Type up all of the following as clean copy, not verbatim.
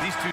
These two.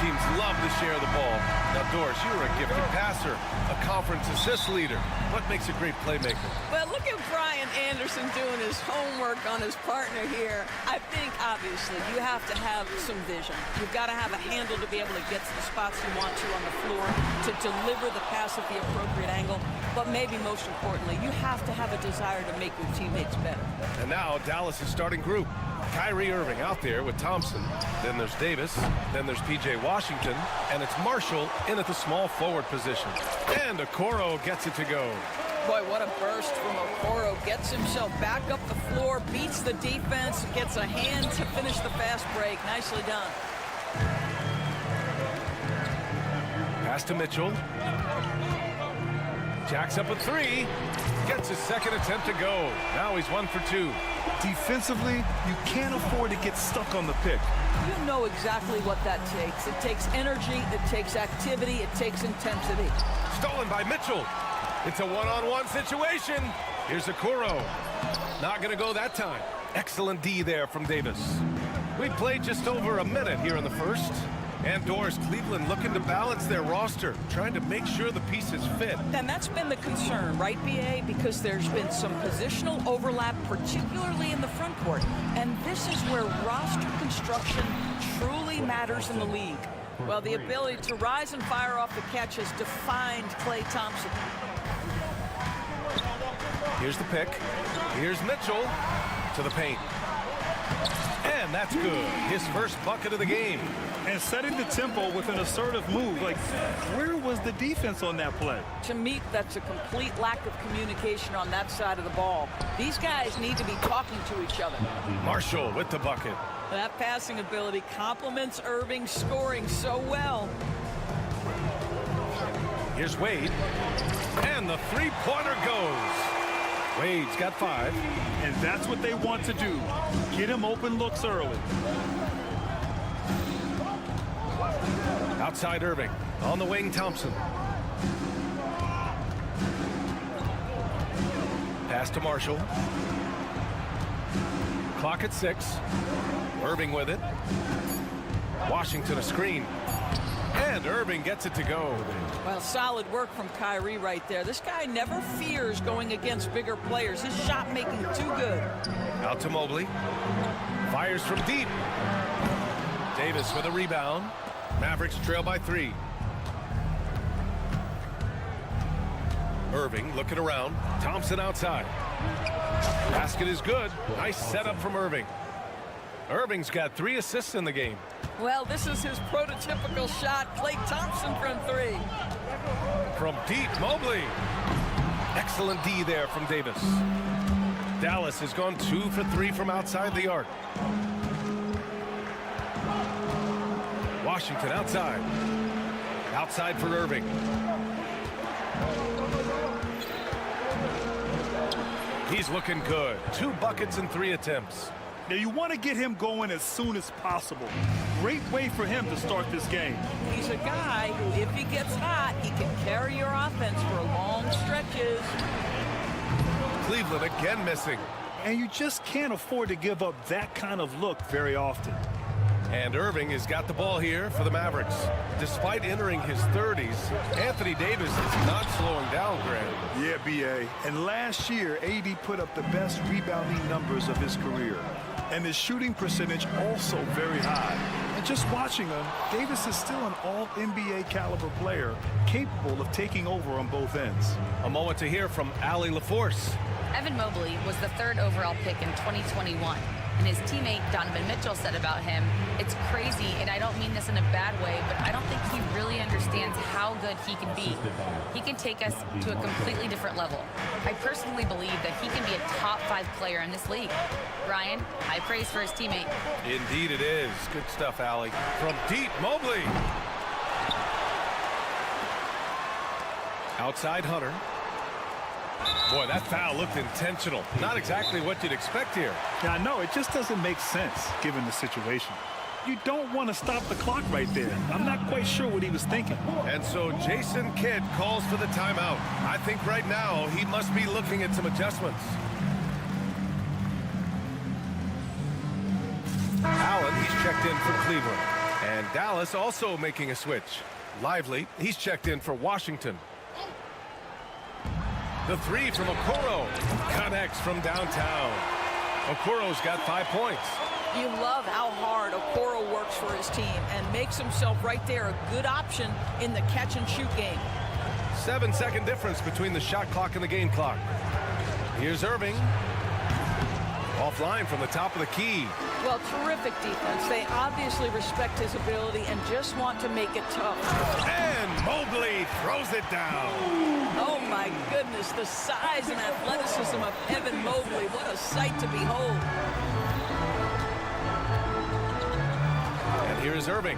Teams love to share the ball. Now, Doris, you were a gifted passer, a conference assist leader. What makes a great playmaker? Well, look at Brian Anderson doing his homework on his partner here. I think, obviously, you have to have some vision. You've got to have a handle to be able to get to the spots you want to on the floor, to deliver the pass at the appropriate angle. But maybe most importantly, you have to have a desire to make your teammates better. And now, Dallas' starting group. Kyrie Irving out there with Thompson. Then there's Davis. Then there's P.J. Washington. And it's Marshall in at the small forward position. And Okoro gets it to go. Boy, what a burst from Okoro. Gets himself back up the floor, beats the defense, gets a hand to finish the fast break. Nicely done. Pass to Mitchell. Jacks up a three. Gets his second attempt to go. Now he's 1 for 2. Defensively, you can't afford to get stuck on the pick. You know exactly what that takes. It takes energy, it takes activity, it takes intensity. Stolen by Mitchell. It's a one-on-one situation. Here's Okoro. Not going to go that time. Excellent D there from Davis. We played just over a minute here in the first. And Doris, Cleveland looking to balance their roster, trying to make sure the pieces fit. And that's been the concern, right, B.A.? Because there's been some positional overlap, particularly in the front court. And this is where roster construction truly matters in the league. Well, the ability to rise and fire off the catch has defined Klay Thompson. Here's the pick. Here's Mitchell to the paint. And that's good. His first bucket of the game. And setting the tempo with an assertive move. Like, where was the defense on that play? To me, that's a complete lack of communication on that side of the ball. These guys need to be talking to each other. Marshall with the bucket. That passing ability complements Irving's scoring so well. Here's Wade. And the three-pointer goes. Wade's got 5. And that's what they want to do. Get him open looks early. Outside Irving. On the wing, Thompson. Pass to Marshall. Clock at 6. Irving with it. Washington a screen. And Irving gets it to go. Well, solid work from Kyrie right there. This guy never fears going against bigger players. His shot making too good. Out to Mobley. Fires from deep. Davis with a rebound. Mavericks trail by 3. Irving looking around. Thompson outside. Basket is good. Nice setup from Irving. Irving's got 3 assists in the game. Well, this is his prototypical shot. Klay Thompson from 3. From deep, Mobley. Excellent D there from Davis. Dallas has gone 2 for 3 from outside the arc. Washington outside. Outside for Irving. He's looking good. 2 buckets and 3 attempts. Now, you want to get him going as soon as possible. Great way for him to start this game. He's a guy who, if he gets hot, he can carry your offense for long stretches. Cleveland again missing. And you just can't afford to give up that kind of look very often. And Irving has got the ball here for the Mavericks. Despite entering his 30s, Anthony Davis is not slowing down, Grant. Yeah, B.A. And last year, AD put up the best rebounding numbers of his career. And his shooting percentage also very high. And just watching him, Davis is still an all-NBA caliber player, capable of taking over on both ends. A moment to hear from Allie LaForce. Evan Mobley was the 3rd overall pick in 2021. And his teammate Donovan Mitchell said about him, "It's crazy, and I don't mean this in a bad way, but I don't think he really understands how good he can be. He can take us to a completely different level. I personally believe that he can be a top 5 player in this league." Ryan, high praise for his teammate. Indeed it is. Good stuff, Allie. From deep, Mobley. Outside Hunter. Boy, that foul looked intentional. Not exactly what you'd expect here. Yeah, I know. It just doesn't make sense, given the situation. You don't want to stop the clock right there. I'm not quite sure what he was thinking. And so Jason Kidd calls for the timeout. I think right now he must be looking at some adjustments. Allen, he's checked in for Cleveland. And Dallas also making a switch. Lively, he's checked in for Washington. The 3 from Okoro connects from downtown. Okoro's got 5 points. You love how hard Okoro works for his team and makes himself right there a good option in the catch-and-shoot game. 7-second difference between the shot clock and the game clock. Here's Irving. Offline from the top of the key. Well, terrific defense. They obviously respect his ability and just want to make it tough. And Mobley throws it down. Oh, my goodness. The size and athleticism of Evan Mobley. What a sight to behold. And here's Irving.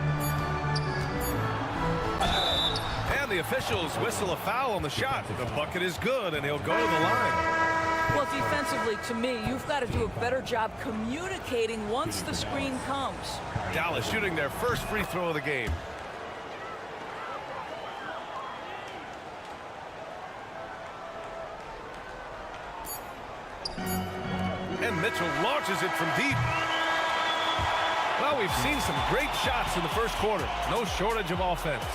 And the officials whistle a foul on the shot. The bucket is good, and he'll go to the line. Well, defensively, to me, you've got to do a better job communicating once the screen comes. Dallas shooting their first free throw of the game. And Mitchell launches it from deep. Well, we've seen some great shots in the first quarter. No shortage of offense.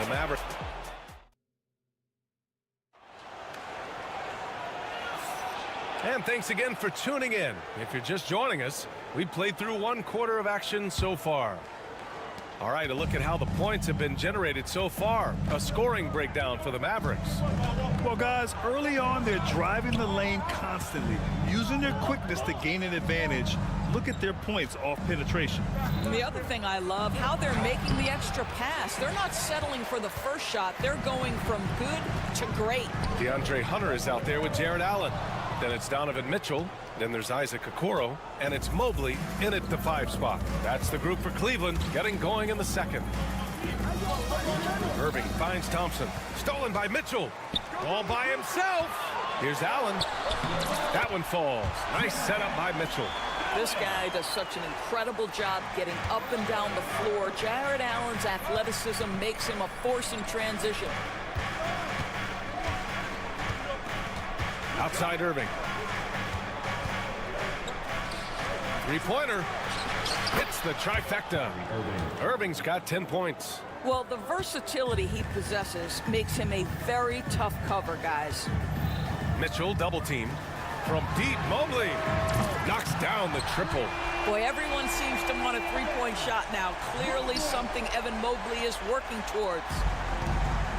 The Mavericks. And thanks again for tuning in. If you're just joining us, we've played through 1 quarter of action so far. All right, a look at how the points have been generated so far. A scoring breakdown for the Mavericks. Well, guys, early on, they're driving the lane constantly, using their quickness to gain an advantage. Look at their points off penetration. And the other thing I love, how they're making the extra pass. They're not settling for the first shot. They're going from good to great. DeAndre Hunter is out there with Jared Allen. Then it's Donovan Mitchell. Then there's Isaac Okoro. And it's Mobley in at the 5 spot. That's the group for Cleveland, getting going in the second. Irving finds Thompson. Stolen by Mitchell. All by himself. Here's Allen. That one falls. Nice setup by Mitchell. This guy does such an incredible job getting up and down the floor. Jared Allen's athleticism makes him a force in transition. Outside Irving. Three-pointer. Hits the trifecta. Irving's got 10 points. Well, the versatility he possesses makes him a very tough cover, guys. Mitchell double team. From deep, Mobley knocks down the triple. Boy, everyone seems to want a three-point shot now. Clearly something Evan Mobley is working towards.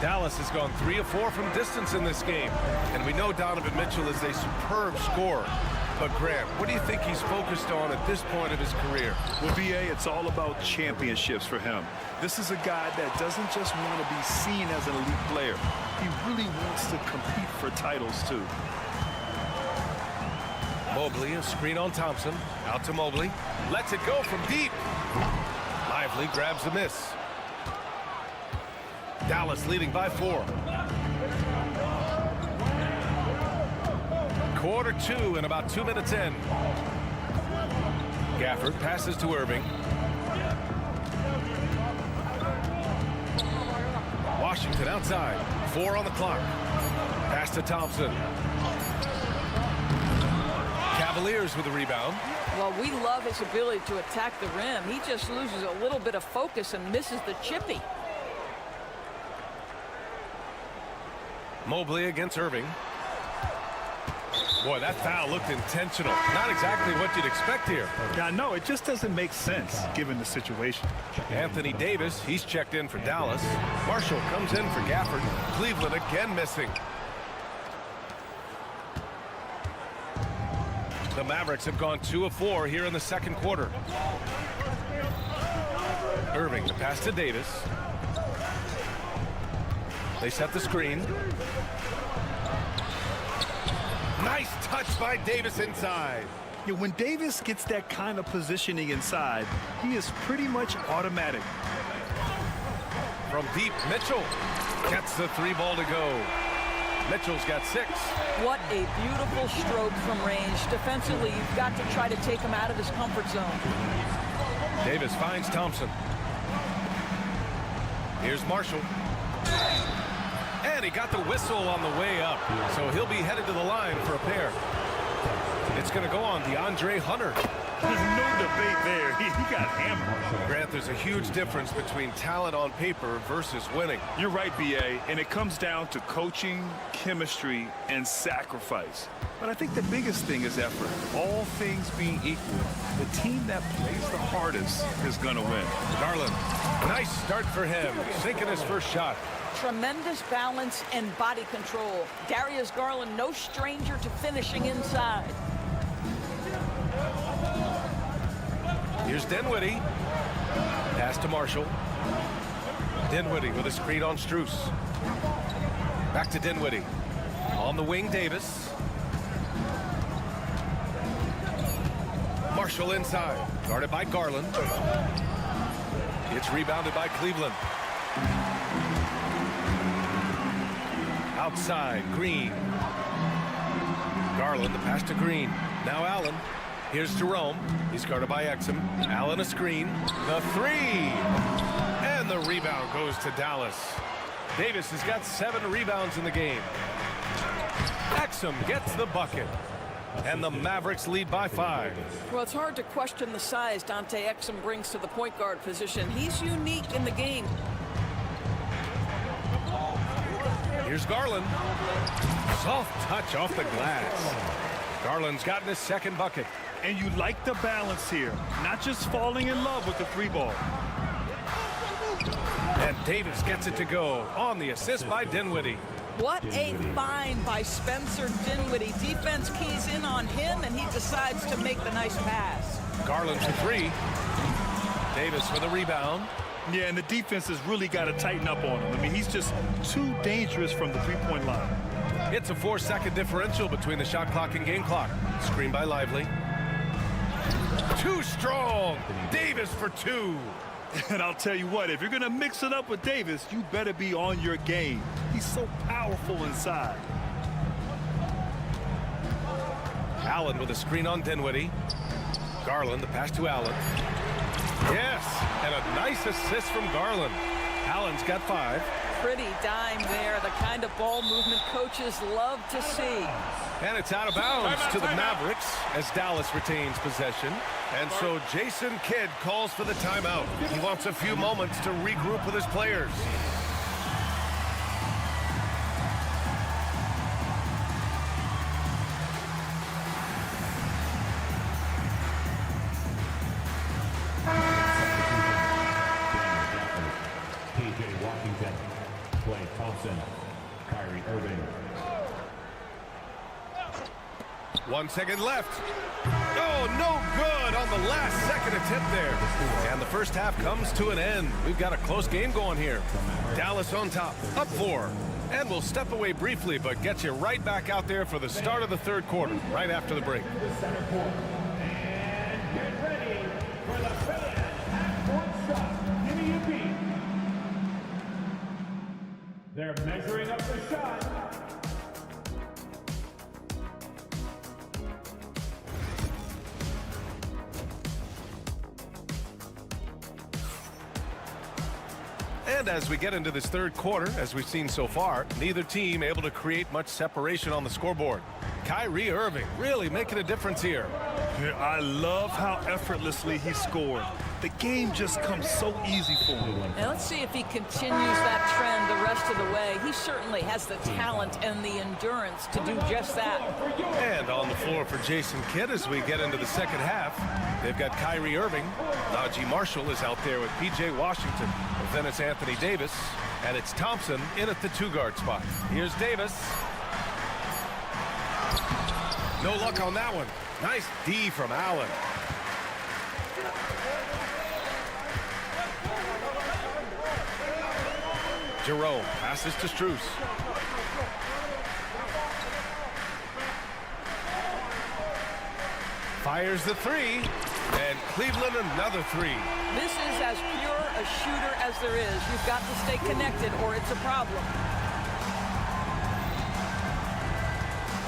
Dallas has gone 3 of 4 from distance in this game. And we know Donovan Mitchell is a superb scorer. But Grant, what do you think he's focused on at this point of his career? Well, BA, it's all about championships for him. This is a guy that doesn't just want to be seen as an elite player. He really wants to compete for titles, too. Mobley, a screen on Thompson. Out to Mobley. Lets it go from deep. Lively grabs the miss. Dallas leading by 4. Quarter 2 and about 2 minutes in. Gafford passes to Irving. Washington outside. 4 on the clock. Pass to Thompson. Cavaliers Cavaliers with a rebound. Well, we love his ability to attack the rim. He just loses a little bit of focus and misses the chippy. Mobley against Irving. Boy, that foul looked intentional. Not exactly what you'd expect here. Yeah, no, it just doesn't make sense given the situation. Anthony Davis, he's checked in for Dallas. Marshall comes in for Gafford. Cleveland again missing. The Mavericks have gone 2 of 4 here in the second quarter. Irving, the pass to Davis. They set the screen. Nice touch by Davis inside. Yeah, when Davis gets that kind of positioning inside, he is pretty much automatic. From deep, Mitchell gets the 3 ball to go. Mitchell's got 6. What a beautiful stroke from range. Defensively, you've got to try to take him out of his comfort zone. Davis finds Thompson. Here's Marshall. And he got the whistle on the way up. So he'll be headed to the line for a pair. It's going to go on DeAndre Hunter. There's no debate there. He got hammered. Grant, there's a huge difference between talent on paper versus winning. You're right, B.A., and it comes down to coaching, chemistry, and sacrifice. But I think the biggest thing is effort. All things being equal, the team that plays the hardest is going to win. Garland, nice start for him, sinking his first shot. Tremendous balance and body control. Darius Garland, no stranger to finishing inside. Here's Dinwiddie. Pass to Marshall. Dinwiddie with a screen on Strus. Back to Dinwiddie. On the wing, Davis. Marshall inside. Guarded by Garland. It's rebounded by Cleveland. Outside, Green. Garland, the pass to Green. Now Allen. Here's Jerome. He's guarded by Exum. Allen a screen. The 3. And the rebound goes to Dallas. Davis has got 7 rebounds in the game. Exum gets the bucket. And the Mavericks lead by 5. Well, it's hard to question the size Dante Exum brings to the point guard position. He's unique in the game. Here's Garland. Soft touch off the glass. Garland's gotten his second bucket. And you like the balance here, not just falling in love with the 3 ball. And Davis gets it to go on the assist by Dinwiddie. What a find by Spencer Dinwiddie. Defense keys in on him, and he decides to make the nice pass. Garland for 3. Davis for the rebound. Yeah, and the defense has really got to tighten up on him. I mean, he's just too dangerous from the 3-point line. It's a 4-second differential between the shot clock and game clock. Screen by Lively. Too strong. Davis for 2. And I'll tell you what, if you're going to mix it up with Davis, you better be on your game. He's so powerful inside. Allen with a screen on Dinwiddie. Garland, the pass to Allen. Yes, and a nice assist from Garland. Allen's got 5. Pretty dime there, the kind of ball movement coaches love to see. And it's out of bounds to the Mavericks as Dallas retains possession. And so Jason Kidd calls for the timeout. He wants a few moments to regroup with his players. Irving. 1 second left. Oh, no good on the last second attempt there. And the first half comes to an end. We've got a close game going here. Dallas on top, up 4. And we'll step away briefly, but get you right back out there for the start of the third quarter, right after the break. And get ready for the fans. Fourth shot. Give me a beat. They're measuring up the shot. And as we get into this third quarter, as we've seen so far, neither team able to create much separation on the scoreboard. Kyrie Irving really making a difference here. Yeah, I love how effortlessly he scored. The game just comes so easy for him. Now let's see if he continues that trend the rest of the way. He certainly has the talent and the endurance to do just that. And on the floor for Jason Kidd as we get into the second half, they've got Kyrie Irving. Najee Marshall is out there with P.J. Washington. Then it's Anthony Davis, and it's Thompson in at the 2-guard spot. Here's Davis. No luck on that one. Nice D from Allen. Jerome passes to Strus. Fires the three, and Cleveland another three. This is as pure a shooter as there is. You've got to stay connected or it's a problem.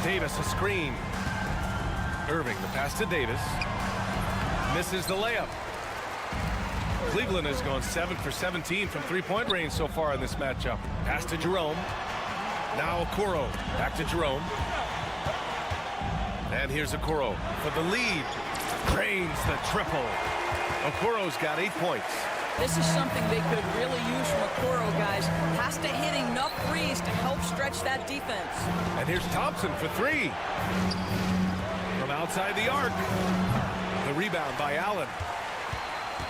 Davis a screen. Irving the pass to Davis. Misses the layup. Cleveland has gone 7 for 17 from three-point range so far in this matchup. Pass to Jerome. Now Okoro. Back to Jerome. And here's Okoro for the lead. Drains the triple. Okoro's got 8 points. This is something they could really use from Okoro, guys. Has to hit enough threes to help stretch that defense. And here's Thompson for three. From outside the arc. The rebound by Allen.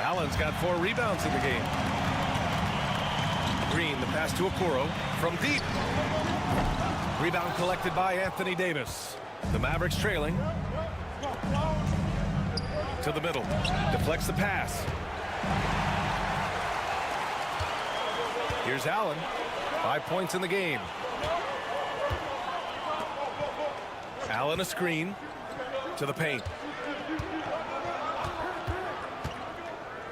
Allen's got 4 rebounds in the game. Green, the pass to Okoro from deep. Rebound collected by Anthony Davis. The Mavericks trailing. To the middle. Deflects the pass. Here's Allen. 5 points in the game. Allen a screen. To the paint.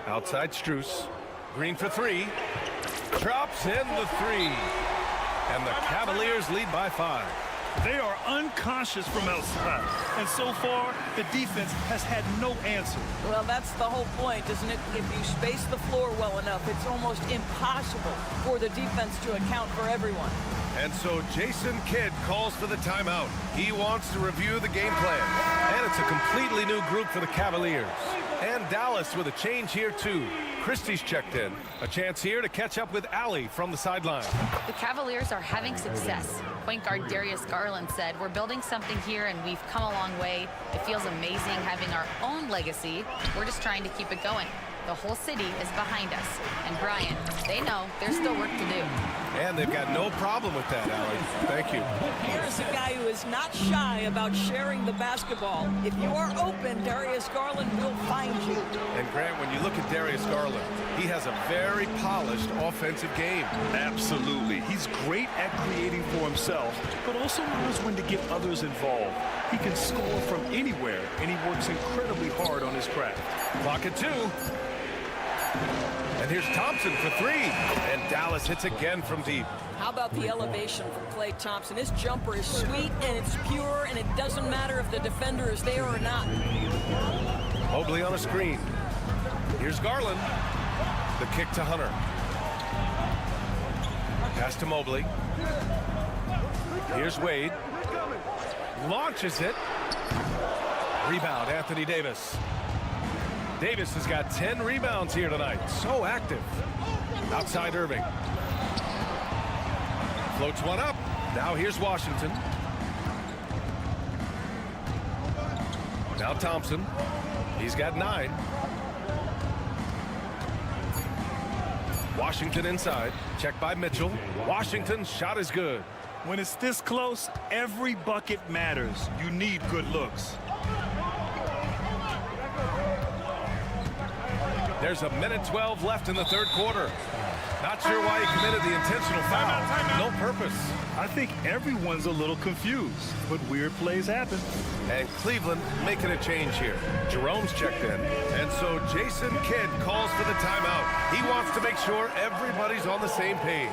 Outside Strus. Green for three. Drops in the three. And the Cavaliers lead by 5. They are unconscious from outside, and so far the defense has had no answer. Well, that's the whole point, isn't it? If you space the floor well enough, it's almost impossible for the defense to account for everyone. And so Jason Kidd calls for the timeout. He wants to review the game plan. And it's a completely new group for the Cavaliers. And Dallas with a change here too. Christie's checked in. A chance here to catch up with Allie from the sideline. The Cavaliers are having success. Point guard Darius Garland said, "We're building something here and we've come a long way. It feels amazing having our own legacy. We're just trying to keep it going. The whole city is behind us." And Brian, they know there's still work to do. And they've got no problem with that, Allie. Thank you. Here's a guy who is not shy about sharing the basketball. If you are open, Darius Garland will find you. And Grant, when you look at Darius Garland, he has a very polished offensive game. Absolutely. He's great at creating for himself, but also knows when to get others involved. He can score from anywhere, and he works incredibly hard on his craft. Clock at 2. And here's Thompson for 3. And Dallas hits again from deep. How about the elevation from Klay Thompson? His jumper is sweet and it's pure, and it doesn't matter if the defender is there or not. Mobley on a screen. Here's Garland. The kick to Hunter. Pass to Mobley. Here's Wade. Launches it. Rebound, Anthony Davis. Davis has got 10 rebounds here tonight. So active. Outside Irving. Floats one up. Now here's Washington. Now Thompson. He's got 9. Washington inside. Checked by Mitchell. Washington's shot is good. When it's this close, every bucket matters. You need good looks. There's a minute 12 left in the third quarter. Not sure why he committed the intentional foul. No purpose. I think everyone's a little confused, but weird plays happen. And Cleveland making a change here. Jerome's checked in. And so Jason Kidd calls for the timeout. He wants to make sure everybody's on the same page.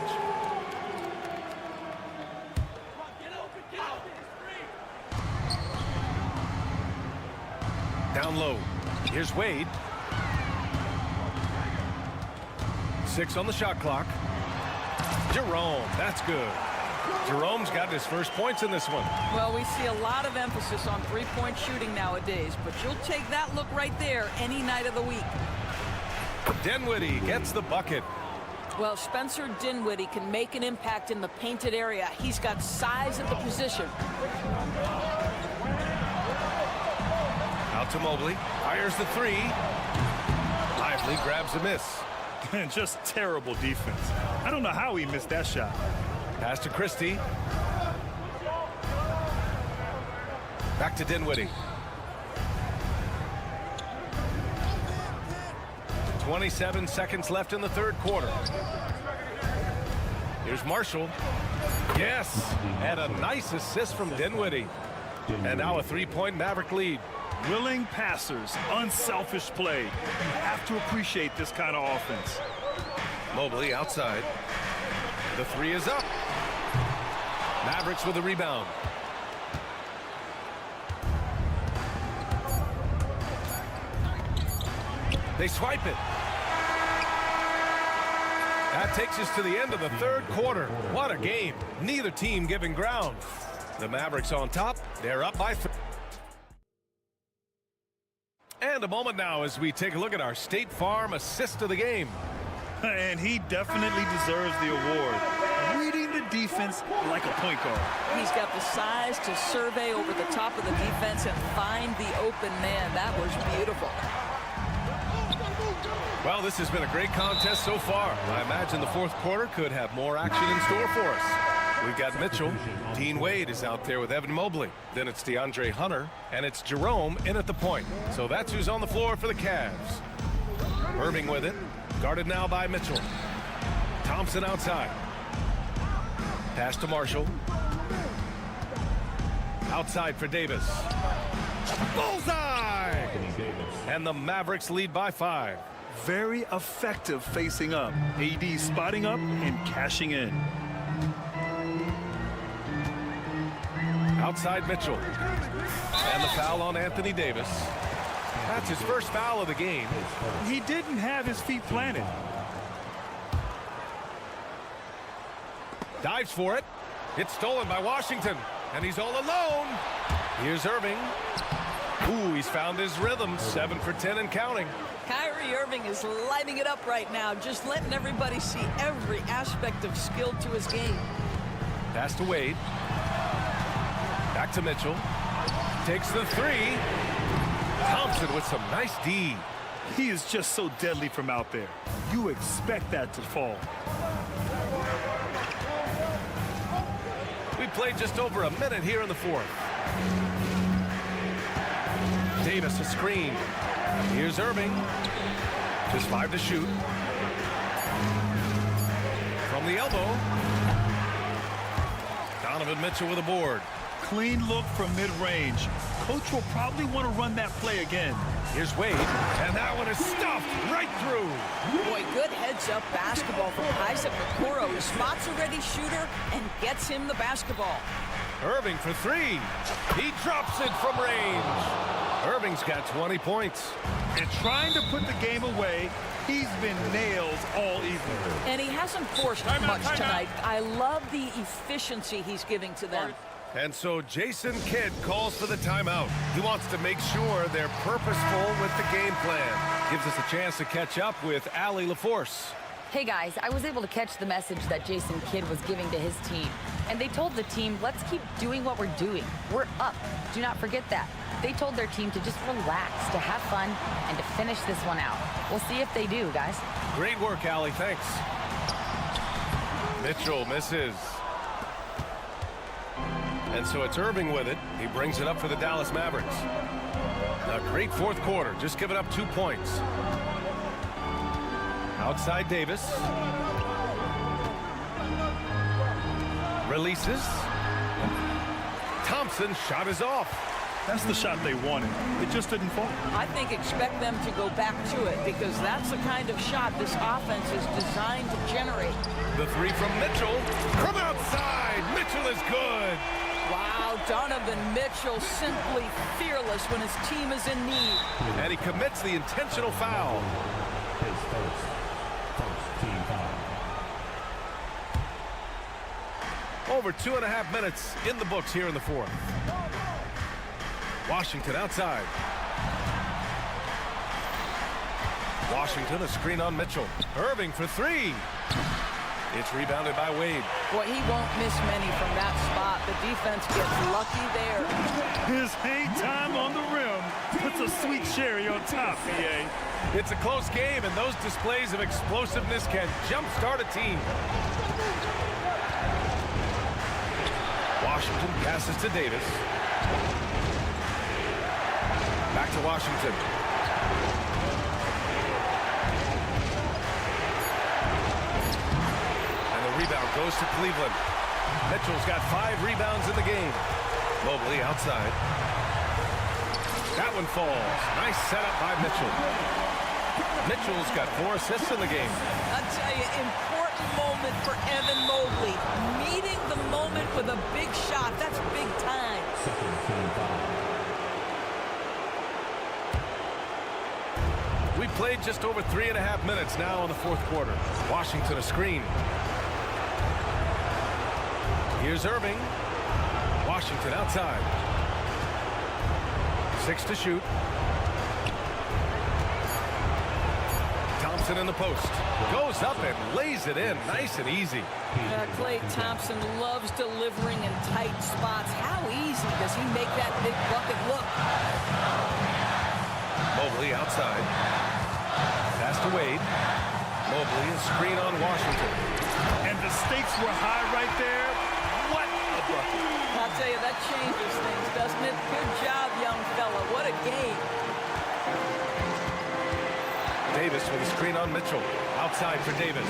Down low. Here's Wade. 6 on the shot clock. Jerome, that's good. Jerome's got his first points in this one. Well, we see a lot of emphasis on three-point shooting nowadays, but you'll take that look right there any night of the week. Dinwiddie gets the bucket. Well, Spencer Dinwiddie can make an impact in the painted area. He's got size at the position. Out to Mobley. Fires the three. Lively grabs a miss. And just terrible defense. I don't know how he missed that shot. Pass to Christie. Back to Dinwiddie. 27 seconds left in the third quarter. Here's Marshall. Yes, and a nice assist from Dinwiddie. And now a three-point Maverick lead. Willing passers, unselfish play. You have to appreciate this kind of offense. Mobley outside. The three is up. Mavericks with a rebound. They swipe it. That takes us to the end of the third quarter. What a game. Neither team giving ground. The Mavericks on top. They're up by 3. And a moment now as we take a look at our State Farm assist of the game. And he definitely deserves the award. Reading the defense like a point guard. He's got the size to survey over the top of the defense and find the open man. That was beautiful. Well, this has been a great contest so far. I imagine the fourth quarter could have more action in store for us. We've got Mitchell. Dean Wade is out there with Evan Mobley. Then it's DeAndre Hunter, and it's Jerome in at the point. So that's who's on the floor for the Cavs. Irving with it. Guarded now by Mitchell. Thompson outside. Pass to Marshall. Outside for Davis. Bullseye! And the Mavericks lead by 5. Very effective facing up. AD spotting up and cashing in. Outside Mitchell. And the foul on Anthony Davis. That's his first foul of the game. He didn't have his feet planted. Dives for it. It's stolen by Washington. And he's all alone. Here's Irving. Ooh, he's found his rhythm. 7 for 10 and counting. Kyrie Irving is lighting it up right now, just letting everybody see every aspect of skill to his game. Pass to Wade. Back to Mitchell. Takes the three. Thompson with some nice D. He is just so deadly from out there. You expect that to fall. We played just over a minute here in the fourth. Davis a screen. Here's Irving. Just 5 to shoot. From the elbow. Donovan Mitchell with a board. Clean look from mid-range. Coach will probably want to run that play again. Here's Wade, and that one is stuffed right through. Boy, good heads-up basketball from Isaac Okoro. He spots a ready shooter and gets him the basketball. Irving for 3. He drops it from range. Irving's got 20 points. And trying to put the game away, he's been nails all evening. And he hasn't forced much tonight. I love the efficiency he's giving to them. And so Jason Kidd calls for the timeout. He wants to make sure they're purposeful with the game plan. Gives us a chance to catch up with Allie LaForce. Hey guys, I was able to catch the message that Jason Kidd was giving to his team. And they told the team, let's keep doing what we're doing. We're up. Do not forget that. They told their team to just relax, to have fun, and to finish this one out. We'll see if they do, guys. Great work, Allie. Thanks. Mitchell misses. And so it's Irving with it. He brings it up for the Dallas Mavericks. A great fourth quarter. Just giving up 2 points. Outside Davis. Releases. Thompson shot is off. That's the shot they wanted. It just didn't fall. I think expect them to go back to it because that's the kind of shot this offense is designed to generate. The 3 from Mitchell. From outside. Mitchell is good. Wow, Donovan Mitchell simply fearless when his team is in need. And he commits the intentional foul. Over 2.5 minutes in the books here in the fourth. Washington outside. Washington, a screen on Mitchell. Irving for three. It's rebounded by Wade. Boy, he won't miss many from that spot. The defense gets lucky there. His hang time on the rim puts a sweet cherry on top, EA. It's a close game, and those displays of explosiveness can jumpstart a team. Washington passes to Davis. Back to Washington. And the rebound goes to Cleveland. Mitchell's got 5 rebounds in the game. Mobley outside. That one falls. Nice setup by Mitchell. Mitchell's got 4 assists in the game. I'll tell you, important moment for Evan Mobley. Meeting the moment with a big shot. That's big time. We played just over 3.5 minutes now in the fourth quarter. Washington a screen. Here's Irving. Washington outside. 6 to shoot. Thompson in the post. Goes up and lays it in. Nice and easy. Klay Thompson loves delivering in tight spots. How easy does he make that big bucket look? Mobley outside. Pass to Wade. Mobley a screen on Washington. And the stakes were high right there. What a bucket. I'll tell you, that changes things, doesn't it? Good job, young fella. What a game. Davis with a screen on Mitchell. Outside for Davis.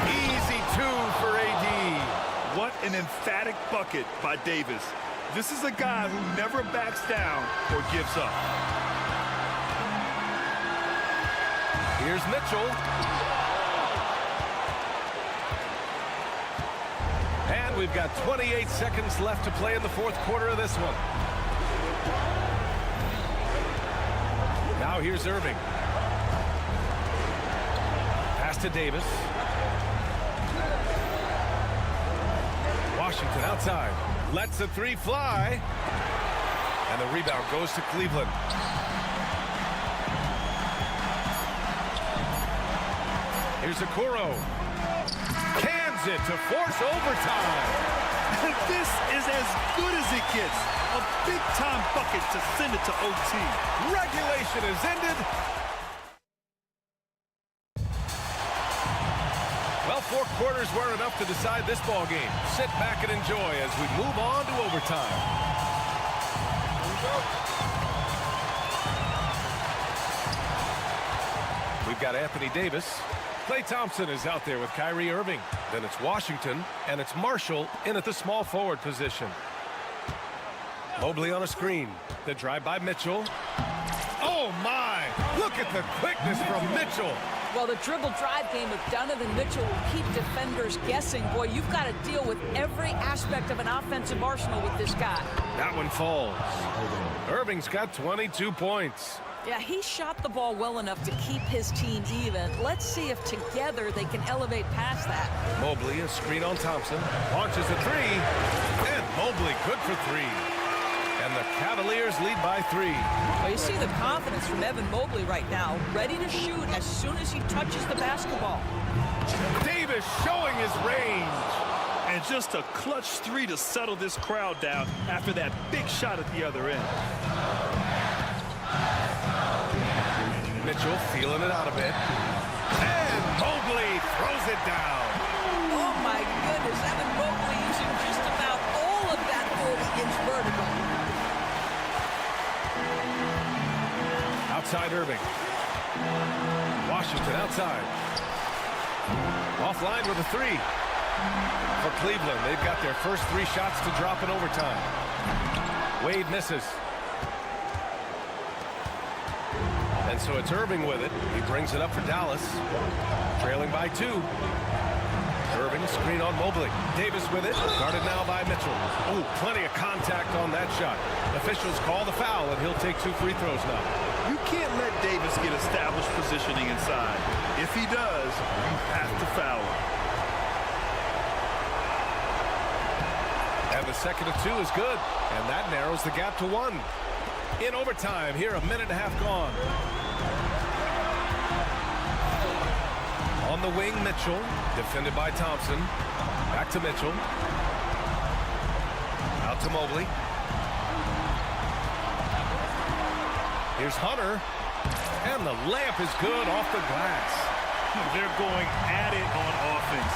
Easy 2 for AD. What an emphatic bucket by Davis. This is a guy who never backs down or gives up. Here's Mitchell. And we've got 28 seconds left to play in the fourth quarter of this one. Now here's Irving. Pass to Davis. Washington outside. Lets a 3 fly. And the rebound goes to Cleveland. Here's Okoro. Cans it to force overtime. This is as good as it gets. A big-time bucket to send it to OT. Regulation is ended. Well, 4 quarters weren't enough to decide this ball game. Sit back and enjoy as we move on to overtime. We've got Anthony Davis. Klay Thompson is out there with Kyrie Irving. Then it's Washington, and it's Marshall in at the small forward position. Mobley on a screen. The drive by Mitchell. Oh, my! Look at the quickness from Mitchell. Well, the dribble drive game of Donovan Mitchell will keep defenders guessing. Boy, you've got to deal with every aspect of an offensive arsenal with this guy. That one falls. Irving's got 22 points. Yeah, he shot the ball well enough to keep his team even. Let's see if together they can elevate past that. Mobley, a screen on Thompson. Launches a 3. And Mobley good for 3. And the Cavaliers lead by 3. Well, you see the confidence from Evan Mobley right now. Ready to shoot as soon as he touches the basketball. Davis showing his range. And just a clutch 3 to settle this crowd down after that big shot at the other end. Mitchell feeling it out a bit. And Mobley throws it down. Oh, my goodness. Evan Mobley using just about all of that 40-inch vertical. Outside Irving. Washington outside. Offline with a 3. For Cleveland, they've got their first 3 shots to drop in overtime. Wade misses. And so it's Irving with it. He brings it up for Dallas. Trailing by 2. Irving screen on Mobley. Davis with it. Guarded now by Mitchell. Ooh, plenty of contact on that shot. Officials call the foul, and he'll take 2 free throws now. You can't let Davis get established positioning inside. If he does, you have to foul him. And the second of 2 is good. And that narrows the gap to 1. In overtime, here, a minute and a half gone. On the wing, Mitchell, defended by Thompson. Back to Mitchell. Out to Mobley. Here's Hunter. And the layup is good off the glass. They're going at it on offense.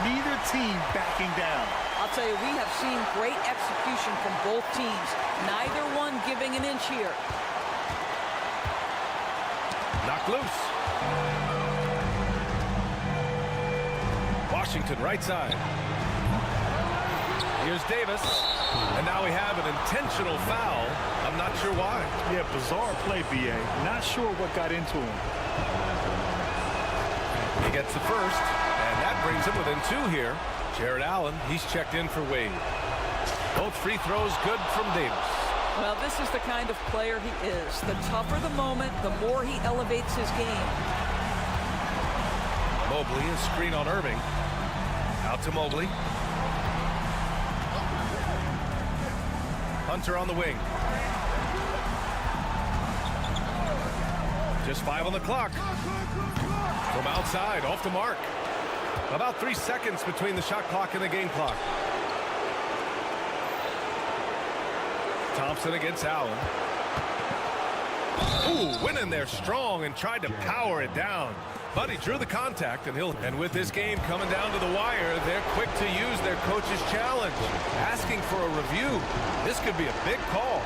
Neither team backing down. I'll tell you, we have seen great execution from both teams. Neither one giving an inch here. Knocked loose. Washington right side. Here's Davis. And now we have an intentional foul. I'm not sure why. Yeah, bizarre play, B.A. Not sure what got into him. He gets the first, and that brings him within 2 here. Jared Allen, he's checked in for Wade. Both free throws good from Davis. Well, this is the kind of player he is. The tougher the moment, the more he elevates his game. Mobley, a screen on Irving. Out to Mobley. Hunter on the wing. Just 5 on the clock. From outside, off the mark. About 3 seconds between the shot clock and the game clock. Thompson against Allen. Ooh, went in there strong and tried to power it down. But he drew the contact, and with this game coming down to the wire, they're quick to use their coach's challenge. Asking for a review. This could be a big call.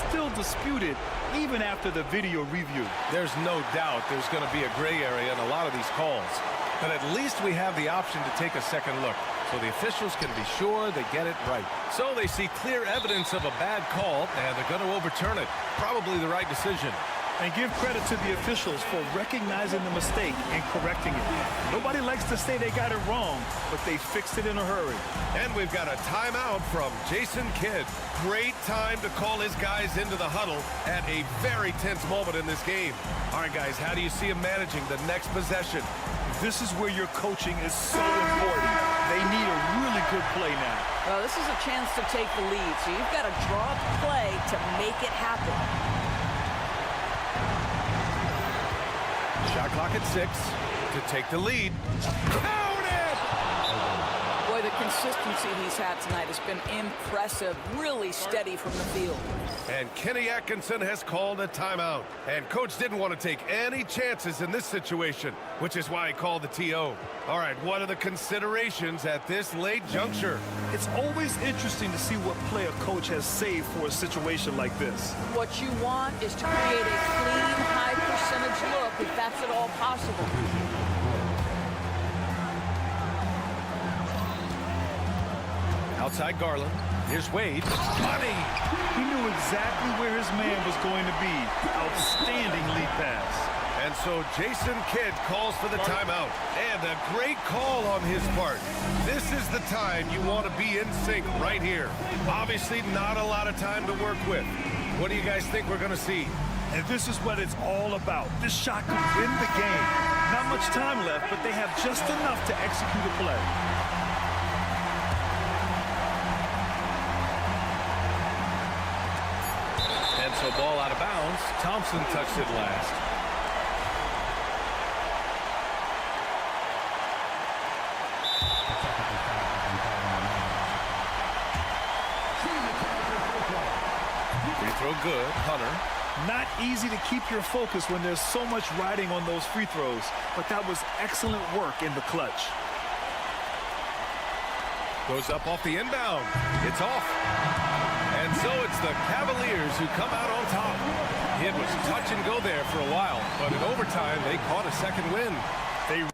Still disputed even after the video review. There's no doubt there's going to be a gray area in a lot of these calls. But at least we have the option to take a second look, so the officials can be sure they get it right. So they see clear evidence of a bad call, and they're going to overturn it. Probably the right decision. And give credit to the officials for recognizing the mistake and correcting it. Nobody likes to say they got it wrong, but they fixed it in a hurry. And we've got a timeout from Jason Kidd. Great time to call his guys into the huddle at a very tense moment in this game. All right, guys, how do you see him managing the next possession? This is where your coaching is so important. They need a really good play now. Well, this is a chance to take the lead, so you've got to draw the play to make it happen. Shot clock at 6 to take the lead. Count it! Boy, the consistency he's had tonight has been impressive. Really steady from the field. And Kenny Atkinson has called a timeout. And coach didn't want to take any chances in this situation, which is why he called the TO. All right, what are the considerations at this late juncture? It's always interesting to see what play a coach has saved for a situation like this. What you want is to create a clean, high percentage look, if that's at all possible. Outside Garland. Here's Wade. Money! He knew exactly where his man was going to be. Outstanding lead pass. And so Jason Kidd calls for the timeout. And a great call on his part. This is the time you want to be in sync right here. Obviously not a lot of time to work with. What do you guys think we're going to see? And this is what it's all about. This shot could win the game. Not much time left, but they have just enough to execute a play. And so ball out of bounds. Thompson touched it last. Free throw good. Hunter. Not easy to keep your focus when there's so much riding on those free throws, but that was excellent work in the clutch. Goes up off the inbound. It's off. And so it's the Cavaliers who come out on top. It was touch and go there for a while, but in overtime, they caught a second win. They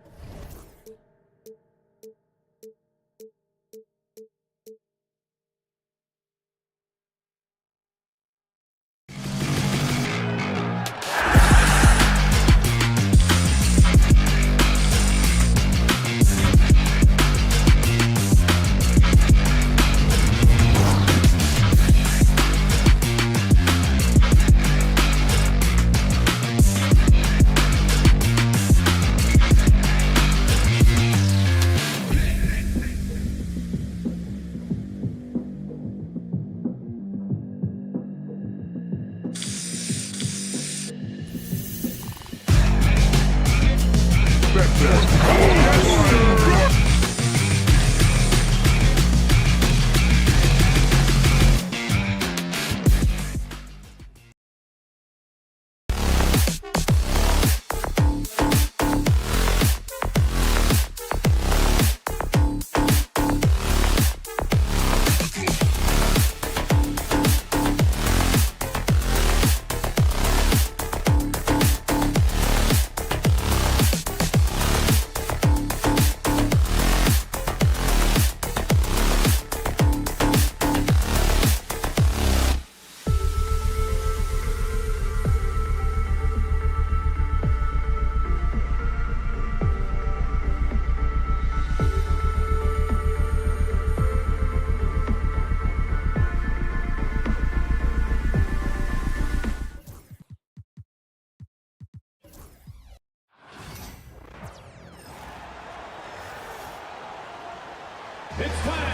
It's time.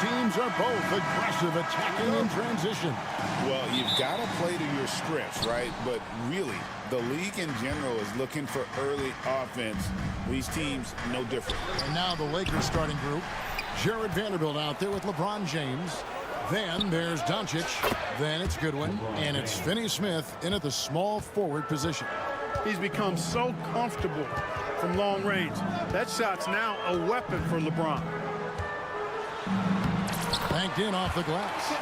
Teams are both aggressive, attacking in transition. Well, you've got to play to your strengths, right? But really, the league in general is looking for early offense. These teams, no different. And now the Lakers starting group. Jared Vanderbilt out there with LeBron James. Then there's Doncic. Then it's Goodwin. And it's Finney-Smith in at the small forward position. He's become so comfortable from long range. That shot's now a weapon for LeBron. Banked in off the glass.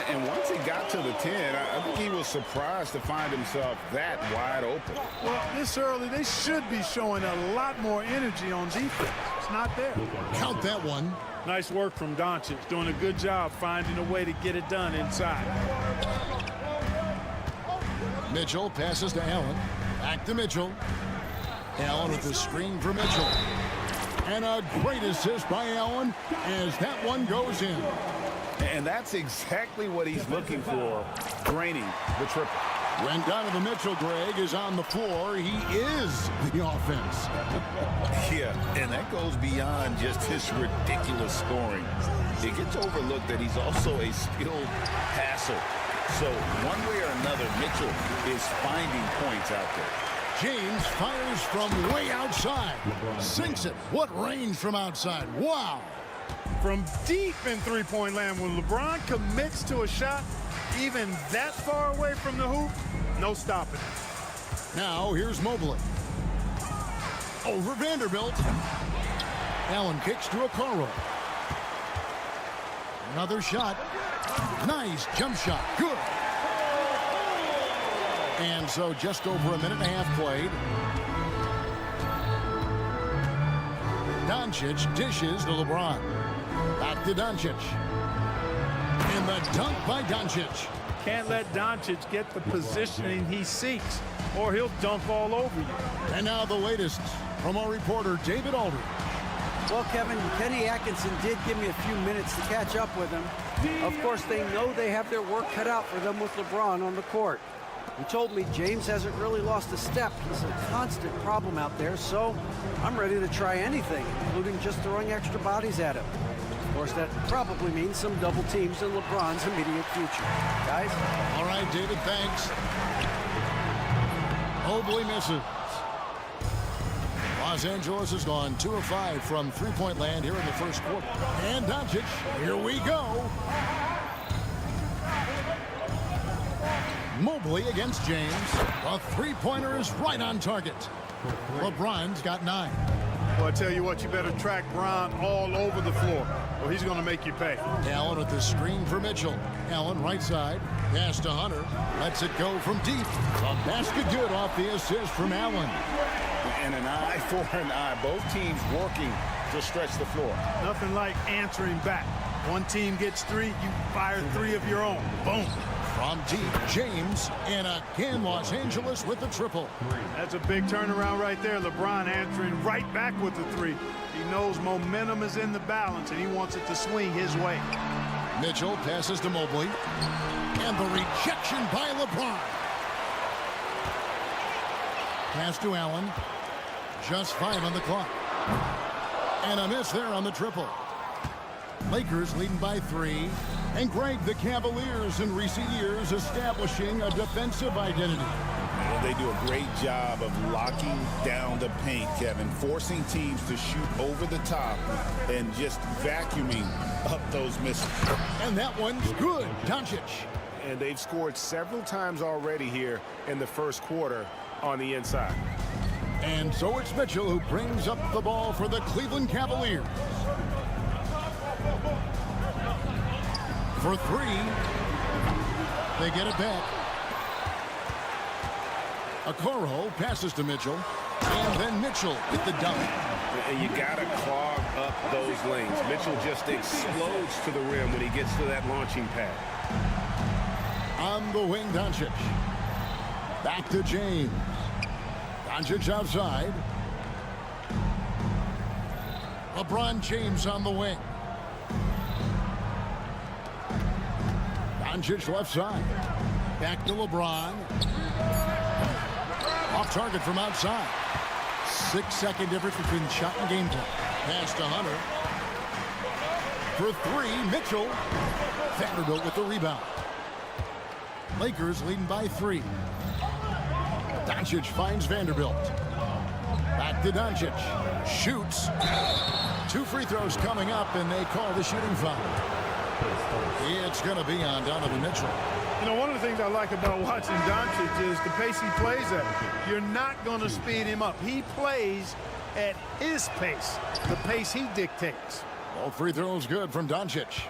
And once he got to the 10, I think he was surprised to find himself that wide open. Well, this early, they should be showing a lot more energy on defense. It's not there. Count that one. Nice work from Doncic, doing a good job finding a way to get it done inside. Mitchell passes to Allen. Back to Mitchell. Allen with the screen for Mitchell. And a great assist by Allen as that one goes in. And that's exactly what he's looking for, draining the triple. When Donovan Mitchell, Greg, is on the floor, he is the offense. Yeah, and that goes beyond just his ridiculous scoring. It gets overlooked that he's also a skilled passer. So one way or another, Mitchell is finding points out there. James fires from way outside. Sinks it. What range from outside. Wow. From deep in three-point land, when LeBron commits to a shot, even that far away from the hoop, no stopping it. Now here's Mobley. Over Vanderbilt. Allen kicks to a Okoro. Another shot. Nice jump shot. Good. And so just over a minute and a half played. Doncic dishes to LeBron. Back to Doncic. And the dunk by Doncic. Can't let Doncic get the positioning he seeks, or he'll dunk all over you. And now the latest from our reporter, David Aldridge. Well, Kevin, Kenny Atkinson did give me a few minutes to catch up with him. Of course, they know they have their work cut out for them with LeBron on the court. He told me James hasn't really lost a step. He's a constant problem out there, so I'm ready to try anything, including just throwing extra bodies at him. Of course, that probably means some double teams in LeBron's immediate future. Guys? All right, David, thanks. Mobley misses. Los Angeles has gone 2 of 5 from three-point land here in the first quarter. And Doncic, here we go. Mobley against James. A three-pointer is right on target. LeBron's got 9. Well, I tell you what, you better track Bron all over the floor, or he's going to make you pay. Allen with the screen for Mitchell. Allen right side. Pass to Hunter. Lets it go from deep. A basket good off the assist from Allen. And an eye for an eye. Both teams working to stretch the floor. Nothing like answering back. One team gets 3, you fire 3 of your own. Boom. From deep, James, and again Los Angeles with the triple. That's a big turnaround right there. LeBron answering right back with the 3. He knows momentum is in the balance, and he wants it to swing his way. Mitchell passes to Mobley. And the rejection by LeBron. Pass to Allen. Just 5 on the clock. And a miss there on the triple. Lakers leading by 3. And Greg, the Cavaliers in recent years establishing a defensive identity. And they do a great job of locking down the paint, Kevin, forcing teams to shoot over the top and just vacuuming up those misses. And that one's good. Doncic. And they've scored several times already here in the first quarter on the inside. And so it's Mitchell who brings up the ball for the Cleveland Cavaliers. For 3. They get it back. Okoro passes to Mitchell. And then Mitchell with the dunk. And you got to clog up those lanes. Mitchell just explodes to the rim when he gets to that launching pad. On the wing, Doncic. Back to James. Doncic outside. LeBron James on the wing. Doncic left side. Back to LeBron. Off target from outside. 6-second difference between shot and game time. Pass to Hunter. For 3, Mitchell. Vanderbilt with the rebound. Lakers leading by 3. Doncic finds Vanderbilt. Back to Doncic. Shoots. 2 free throws coming up, and they call the shooting foul. It's going to be on Donovan Mitchell. You know, one of the things I like about watching Doncic is the pace he plays at. You're not going to speed him up. He plays at his pace, the pace he dictates. All free throws good from Doncic.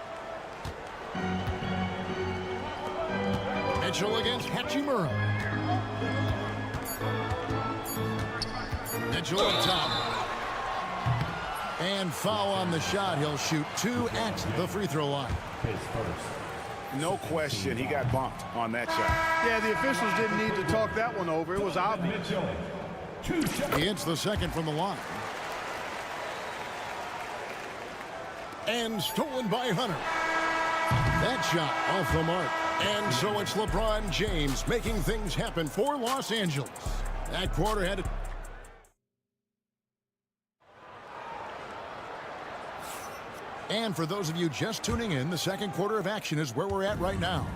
Mitchell against Hachimura. Mitchell on top. And foul on the shot. He'll shoot 2 at the free throw line. No question, he got bumped on that shot. Yeah, the officials didn't need to talk that one over. It was obvious. He hits the second from the line. And stolen by Hunter. That shot off the mark. And so it's LeBron James making things happen for Los Angeles. That quarter had it. And for those of you just tuning in, the second quarter of action is where we're at right now.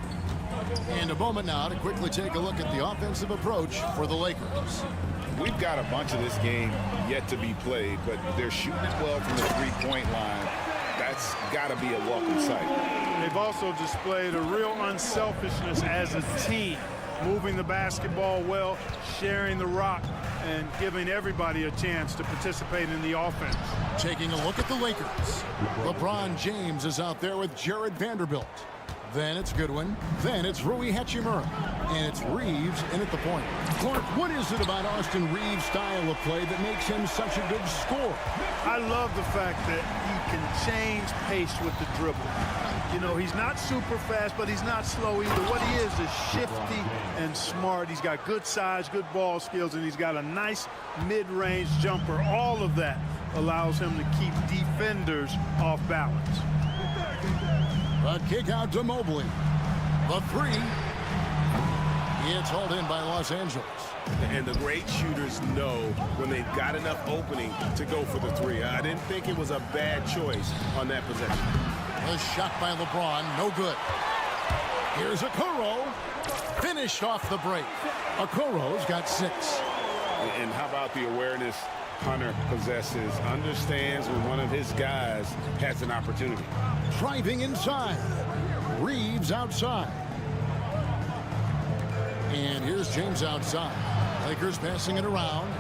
And a moment now to quickly take a look at the offensive approach for the Lakers. We've got a bunch of this game yet to be played, but they're shooting it well from the three-point line. That's got to be a welcome sight. They've also displayed a real unselfishness as a team, moving the basketball well, sharing the rock, and giving everybody a chance to participate in the offense. Taking a look at the Lakers. LeBron James is out there with Jared Vanderbilt. Then it's Goodwin. Then it's Rui Hachimura. And it's Reeves in at the point. Clark, what is it about Austin Reeves' style of play that makes him such a good scorer? I love the fact that he can change pace with the dribble. You know, he's not super fast, but he's not slow either. What he is shifty and smart. He's got good size, good ball skills, and he's got a nice mid-range jumper. All of that allows him to keep defenders off balance. A kick out to Mobley. The 3. It's hauled in by Los Angeles. And the great shooters know when they've got enough opening to go for the 3. I didn't think it was a bad choice on that possession. A shot by LeBron, no good. Here's Okoro. Finished off the break. Okoro's got 6. And how about the awareness Hunter possesses? Understands when one of his guys has an opportunity. Driving inside. Reeves outside. And here's James outside. Lakers passing it around.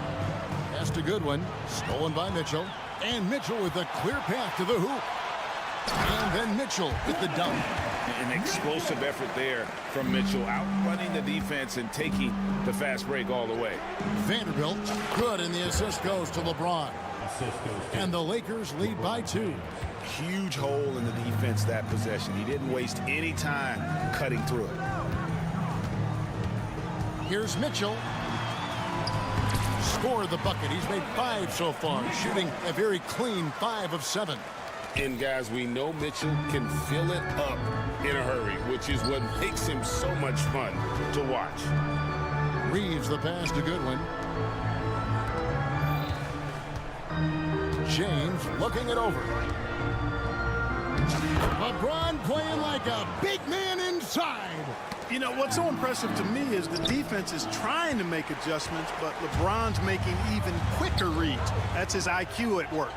Pass to Goodwin. Stolen by Mitchell. And Mitchell with a clear path to the hoop. And then Mitchell with the dunk. An explosive effort there from Mitchell, outrunning the defense and taking the fast break all the way. Vanderbilt, good, and the assist goes to LeBron. And the Lakers lead by 2. Huge hole in the defense that possession. He didn't waste any time cutting through it. Here's Mitchell. Scored the bucket. He's made 5 so far, shooting a very clean 5 of 7. And guys, we know Mitchell can fill it up in a hurry, which is what makes him so much fun to watch. Reeves the pass to Goodwin. James looking it over. LeBron playing like a big man inside. You know, what's so impressive to me is the defense is trying to make adjustments, but LeBron's making even quicker reads. That's his IQ at work.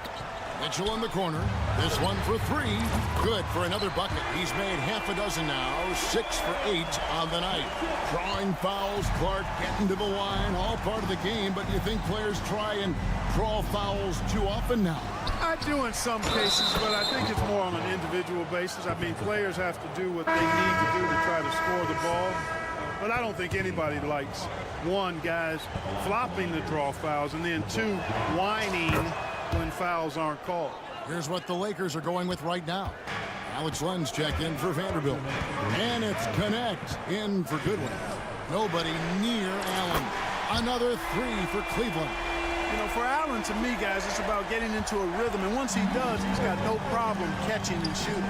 Mitchell in the corner. This one for three. Good for another bucket. He's made half a dozen now. 6 for 8 on the night. Drawing fouls. Clark getting to the line. All part of the game, but you think players try and draw fouls too often now? I do in some cases, but I think it's more on an individual basis. I mean, players have to do what they need to do to try to score the ball. But I don't think anybody likes, one, guys flopping the draw fouls, and then two, whining when fouls aren't called. Here's what the Lakers are going with right now. Alex Len's check in for Vanderbilt. And it's Connect in for Goodwin. Nobody near Allen. Another 3 for Cleveland. You know, for Allen, to me, guys, it's about getting into a rhythm. And once he does, he's got no problem catching and shooting.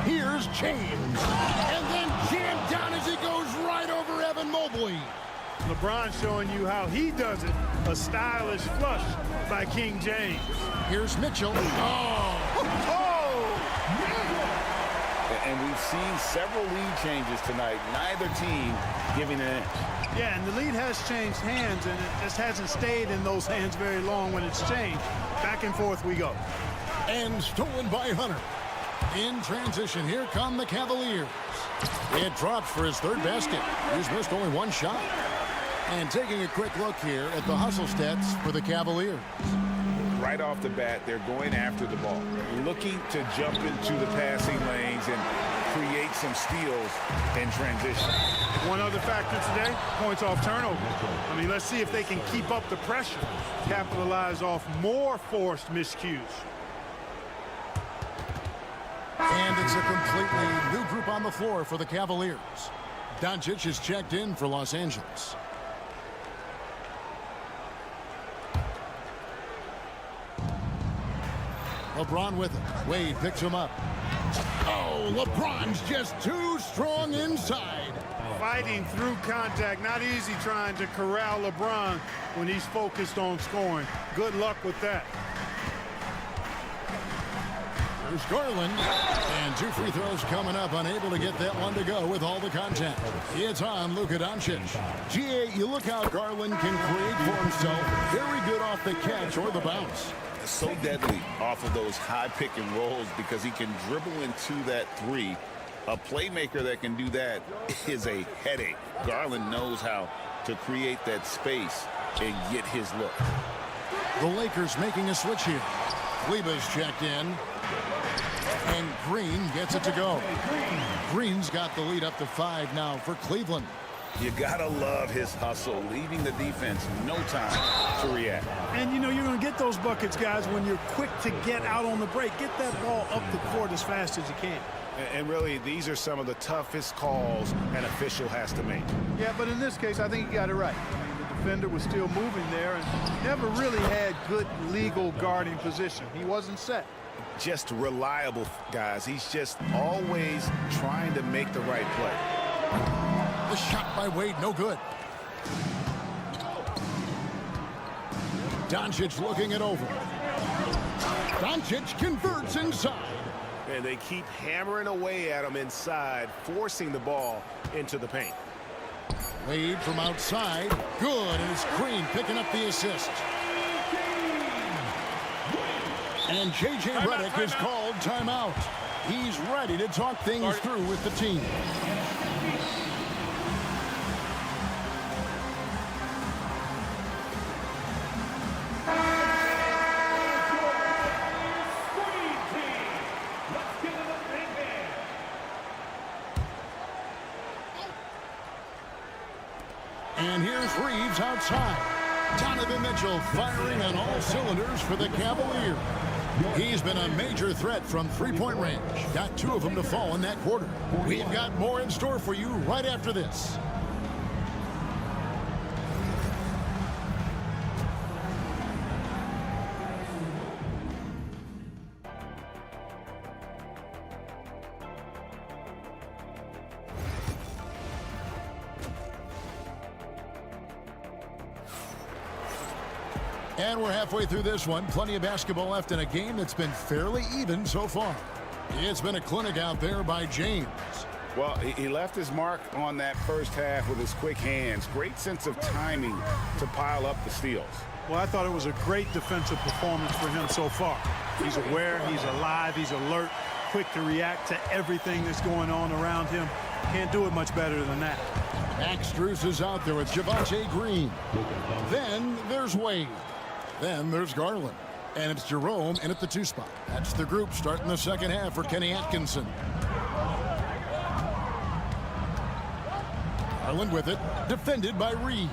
Here's James. And then jammed down as he goes right over Evan Mobley. LeBron showing you how he does it. A stylish flush by King James. Here's Mitchell. And we've seen several lead changes tonight. Neither team giving an inch. Yeah, and the lead has changed hands, and it just hasn't stayed in those hands very long when it's changed. Back and forth we go. And stolen by Hunter. In transition, here come the Cavaliers. It drops for his third basket. He's missed only one shot. And taking a quick look here at the hustle stats for the Cavaliers. Right off the bat, they're going after the ball, looking to jump into the passing lanes and create some steals in transition. One other factor today, points off turnover. I mean, let's see if they can keep up the pressure, capitalize off more forced miscues. And it's a completely new group on the floor for the Cavaliers. Doncic is checked in for Los Angeles. LeBron with it. Wade picks him up. Oh, LeBron's just too strong inside. Fighting through contact. Not easy trying to corral LeBron when he's focused on scoring. Good luck with that. There's Garland. And 2 free throws coming up. Unable to get that one to go with all the contact. It's on Luka Doncic. GA, you look how Garland can create for himself. Very good off the catch or the bounce. So deadly off of those high pick and rolls because he can dribble into that three. A playmaker that can do that is a headache. Garland knows how to create that space and get his look. The Lakers making a switch here. Kleba's checked in. And Green gets it to go. Green's got the lead up to 5 now for Cleveland. You gotta love his hustle, leaving the defense no time to react. And you know you're going to get those buckets, guys, when you're quick to get out on the break. Get that ball up the court as fast as you can. And really, these are some of the toughest calls an official has to make. Yeah, but in this case, I think he got it right. I mean, the defender was still moving there and never really had good legal guarding position. He wasn't set. Just reliable, guys. He's just always trying to make the right play. The shot by Wade, no good. Doncic looking it over. Doncic converts inside. And they keep hammering away at him inside, forcing the ball into the paint. Wade from outside. Good, and it's Green picking up the assist. And J.J. Redick is called timeout. He's ready to talk things through with the team. And here's Reeves outside. Donovan Mitchell firing on all cylinders for the Cavaliers. He's been a major threat from three-point range. Got 2 of them to fall in that quarter. We've got more in store for you right after this. And we're halfway through this one. Plenty of basketball left in a game that's been fairly even so far. It's been a clinic out there by James. Well, he left his mark on that first half with his quick hands. Great sense of timing to pile up the steals. Well, I thought it was a great defensive performance for him so far. He's aware, he's alive, he's alert, quick to react to everything that's going on around him. Can't do it much better than that. Max Strus is out there with Javonte Green. Then there's Wade. Then there's Garland. And it's Jerome in at the 2 spot. That's the group starting the second half for Kenny Atkinson. Garland with it, defended by Reeves.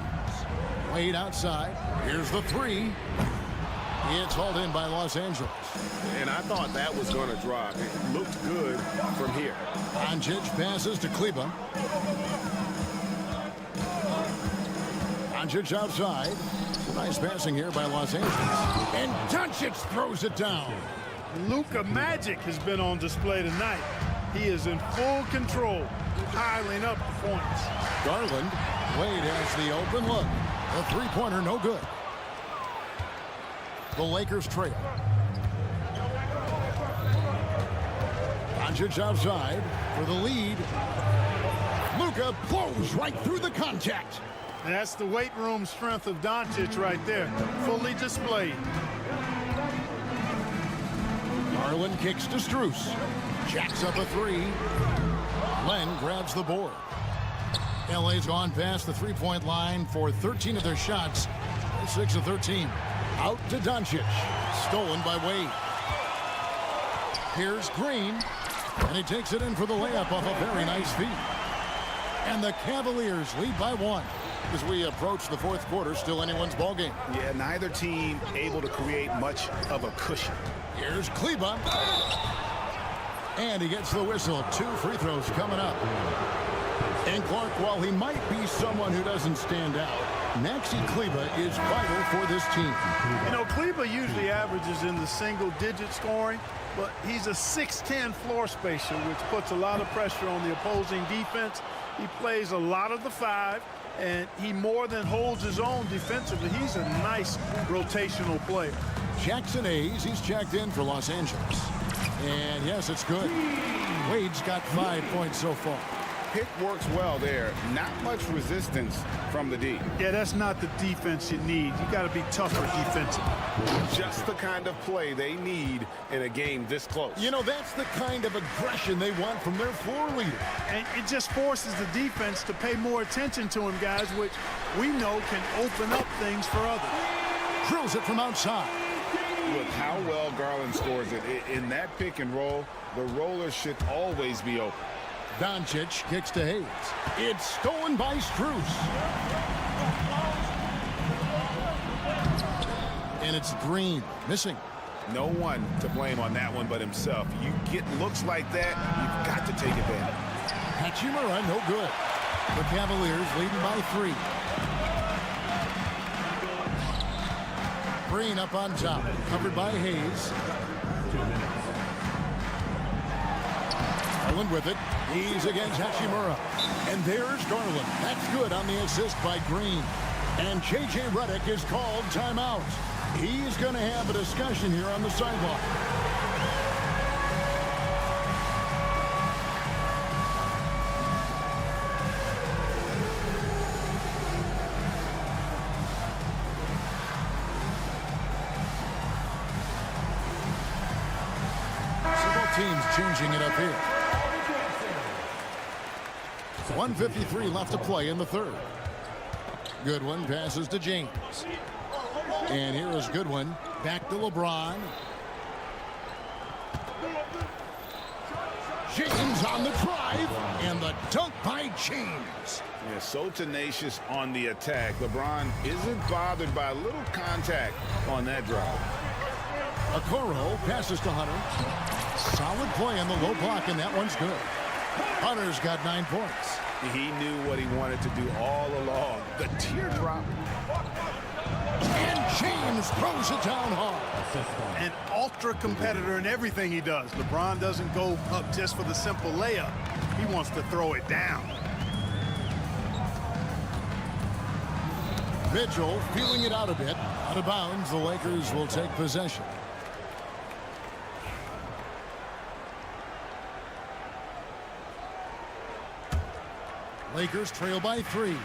Wade outside. Here's the 3. It's hauled in by Los Angeles. And I thought that was going to drop. It looked good from here. Doncic passes to Kleba. Doncic outside. Nice passing here by Los Angeles. And Doncic throws it down. Luka Magic has been on display tonight. He is in full control, piling up the points. Garland. Wade has the open look. The three-pointer no good. The Lakers trail. Doncic outside for the lead. Luka blows right through the contact. And that's the weight room strength of Doncic right there, fully displayed. Garland kicks to Strus. Jacks up a 3. Len grabs the board. LA's gone past the three-point line for 13 of their shots. 6 of 13. Out to Doncic. Stolen by Wade. Here's Green. And he takes it in for the layup off a very nice feed. And the Cavaliers lead by 1. As we approach the fourth quarter, still anyone's ballgame. Yeah, neither team able to create much of a cushion. Here's Kleba. And he gets the whistle. 2 free throws coming up. And Clark, while he might be someone who doesn't stand out, Maxi Kleba is vital for this team. You know, Kleba usually averages in the single-digit scoring, but he's a 6'10" floor spacer, which puts a lot of pressure on the opposing defense. He plays a lot of the 5, and he more than holds his own defensively. He's a nice rotational player. Jackson Hayes, he's checked in for Los Angeles. And yes, it's good. Wade's got 5 points so far. Pick works well there. Not much resistance from the D. Yeah, that's not the defense you need. You got to be tougher defensively. Just the kind of play they need in a game this close. You know, that's the kind of aggression they want from their floor leader. And it just forces the defense to pay more attention to him, guys, which we know can open up things for others. Drills it from outside. With how well Garland scores it, in that pick and roll, the roller should always be open. Doncic kicks to Hayes. It's stolen by Strus. And it's Green missing. No one to blame on that one but himself. You get looks like that, you've got to take advantage. Hachimura, no good. The Cavaliers leading by 3. Green up on top, covered by Hayes. Garland with it. He's against Hachimura. And there's Garland. That's good on the assist by Green. And J.J. Redick is called timeout. He's going to have a discussion here on the sideline. Teams changing it up here. 1:53 left to play in the third. Goodwin passes to James. And here is Goodwin. Back to LeBron. James on the drive. And the dunk by James. Yeah, so tenacious on the attack. LeBron isn't bothered by a little contact on that drive. Okoro passes to Hunter. Solid play on the low block, and that one's good. Hunter's got 9 points. He knew what he wanted to do all along. The teardrop. And James throws it down hard. An ultra competitor in everything he does. LeBron doesn't go up just for the simple layup. He wants to throw it down. Mitchell feeling it out a bit. Out of bounds, the Lakers will take possession. Lakers trail by 3.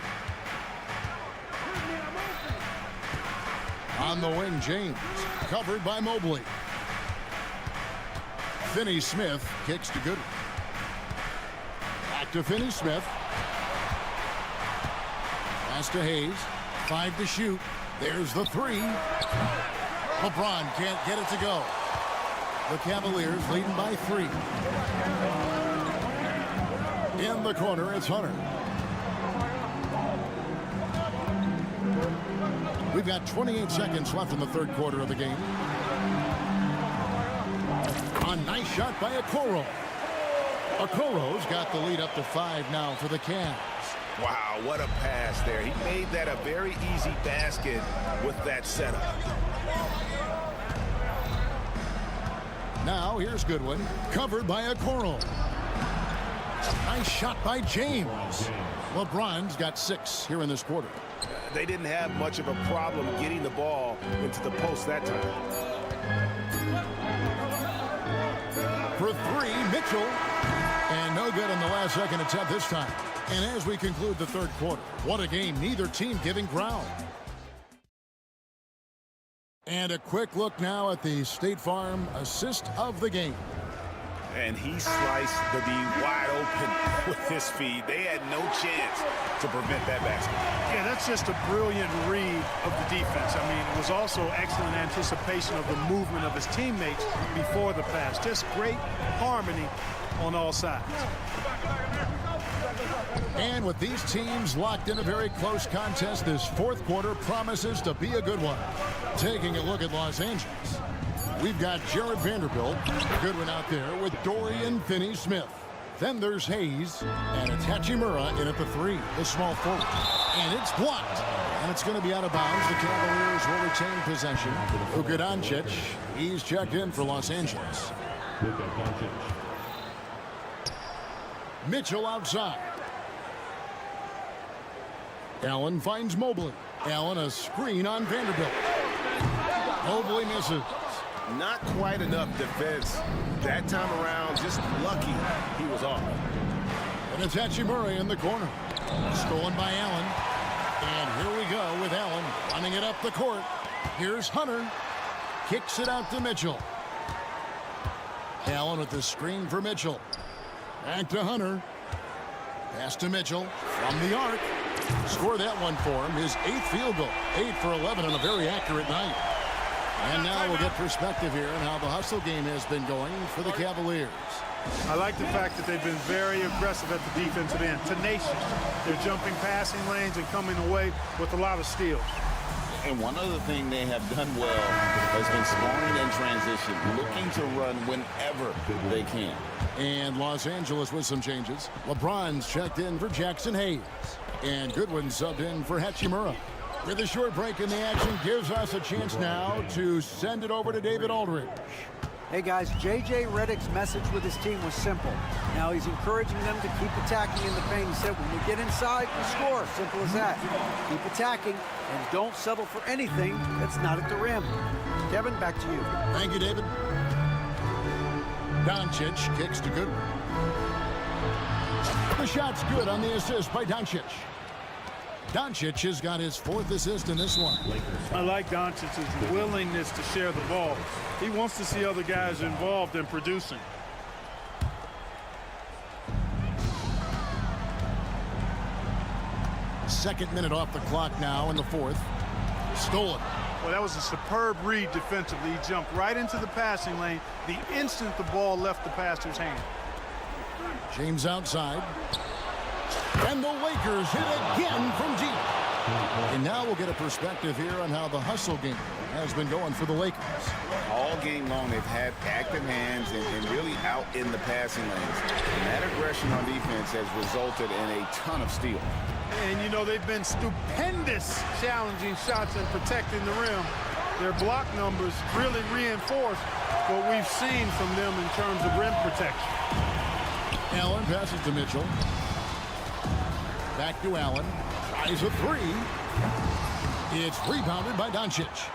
On the wing, James, covered by Mobley. Finney-Smith kicks to Goodwin. Back to Finney-Smith. Pass to Hayes. 5 to shoot. There's the 3. LeBron can't get it to go. The Cavaliers leading by 3. In the corner, it's Hunter. We've got 28 seconds left in the third quarter of the game. A nice shot by Okoro. Okoro's got the lead up to 5 now for the Cavs. Wow, what a pass there. He made that a very easy basket with that setup. Now here's Goodwin, covered by Okoro. Nice shot by James. LeBron's got 6 here in this quarter. They didn't have much of a problem getting the ball into the post that time. For 3, Mitchell. And no good on the last second attempt this time. And as we conclude the third quarter, what a game, neither team giving ground. And a quick look now at the State Farm assist of the game. And he sliced the D wide open with his feet. They had no chance to prevent that basket. Yeah, that's just a brilliant read of the defense. I mean, it was also excellent anticipation of the movement of his teammates before the pass. Just great harmony on all sides. And with these teams locked in a very close contest, this fourth quarter promises to be a good one. Taking a look at Los Angeles, we've got Jared Vanderbilt, a good one out there with Dorian Finney-Smith. Then there's Hayes, and it's Hachimura in at the 3, the small forward. And it's blocked, and it's going to be out of bounds. The Cavaliers will retain possession. Luka Doncic, he's checked in for Los Angeles. Mitchell outside. Allen finds Mobley. Allen a screen on Vanderbilt. Mobley misses. Not quite enough defense that time around. Just lucky he was off. And it's Hachimura in the corner. Stolen by Allen. And here we go with Allen running it up the court. Here's Hunter. Kicks it out to Mitchell. Allen with the screen for Mitchell. Back to Hunter. Pass to Mitchell from the arc. Score that one for him. His 8th field goal. 8 for 11 on a very accurate night. And now we'll get perspective here on how the hustle game has been going for the Cavaliers. I like the fact that they've been very aggressive at the defensive end. Tenacious. They're jumping passing lanes and coming away with a lot of steals. And one other thing they have done well has been scoring in transition, looking to run whenever they can. And Los Angeles with some changes. LeBron's checked in for Jackson Hayes. And Goodwin subbed in for Hachimura. With a short break in the action, gives us a chance now to send it over to David Aldridge. Hey guys, J.J. Redick's message with his team was simple. Now he's encouraging them to keep attacking in the paint. He said, when we get inside, we score. Simple as that. Keep attacking and don't settle for anything that's not at the rim. Kevin, back to you. Thank you, David. Doncic kicks to Goodwin. The shot's good on the assist by Doncic. Doncic has got his 4th assist in this one. I like Doncic's willingness to share the ball. He wants to see other guys involved in producing. Second minute off the clock now in the 4th. Stolen. Well, that was a superb read defensively. He jumped right into the passing lane the instant the ball left the passer's hand. James outside. And the Lakers hit again from deep. And now we'll get a perspective here on how the hustle game has been going for the Lakers. All game long, they've had active hands and really out in the passing lanes. And that aggression on defense has resulted in a ton of steals. And, you know, they've been stupendous challenging shots and protecting the rim. Their block numbers really reinforce what we've seen from them in terms of rim protection. Allen passes to Mitchell. Back to Allen. Tries a 3. It's rebounded by Doncic.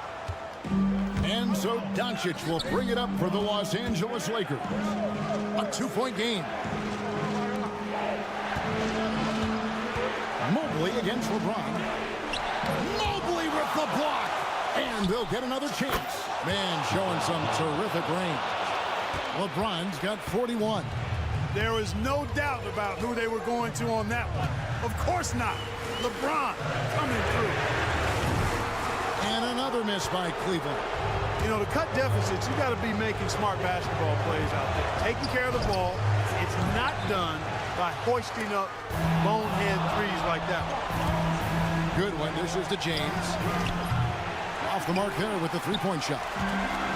And so Doncic will bring it up for the Los Angeles Lakers. A 2-point game. Mobley against LeBron. Mobley with the block. And they'll get another chance. Man, showing some terrific range. LeBron's got 41. There was no doubt about who they were going to on that one. Of course not. LeBron coming through. And another miss by Cleveland. You know, to cut deficits, you got to be making smart basketball plays out there. Taking care of the ball. It's not done by hoisting up bonehead threes like that one. Good one. Dishes to James. Off the mark there with the three-point shot.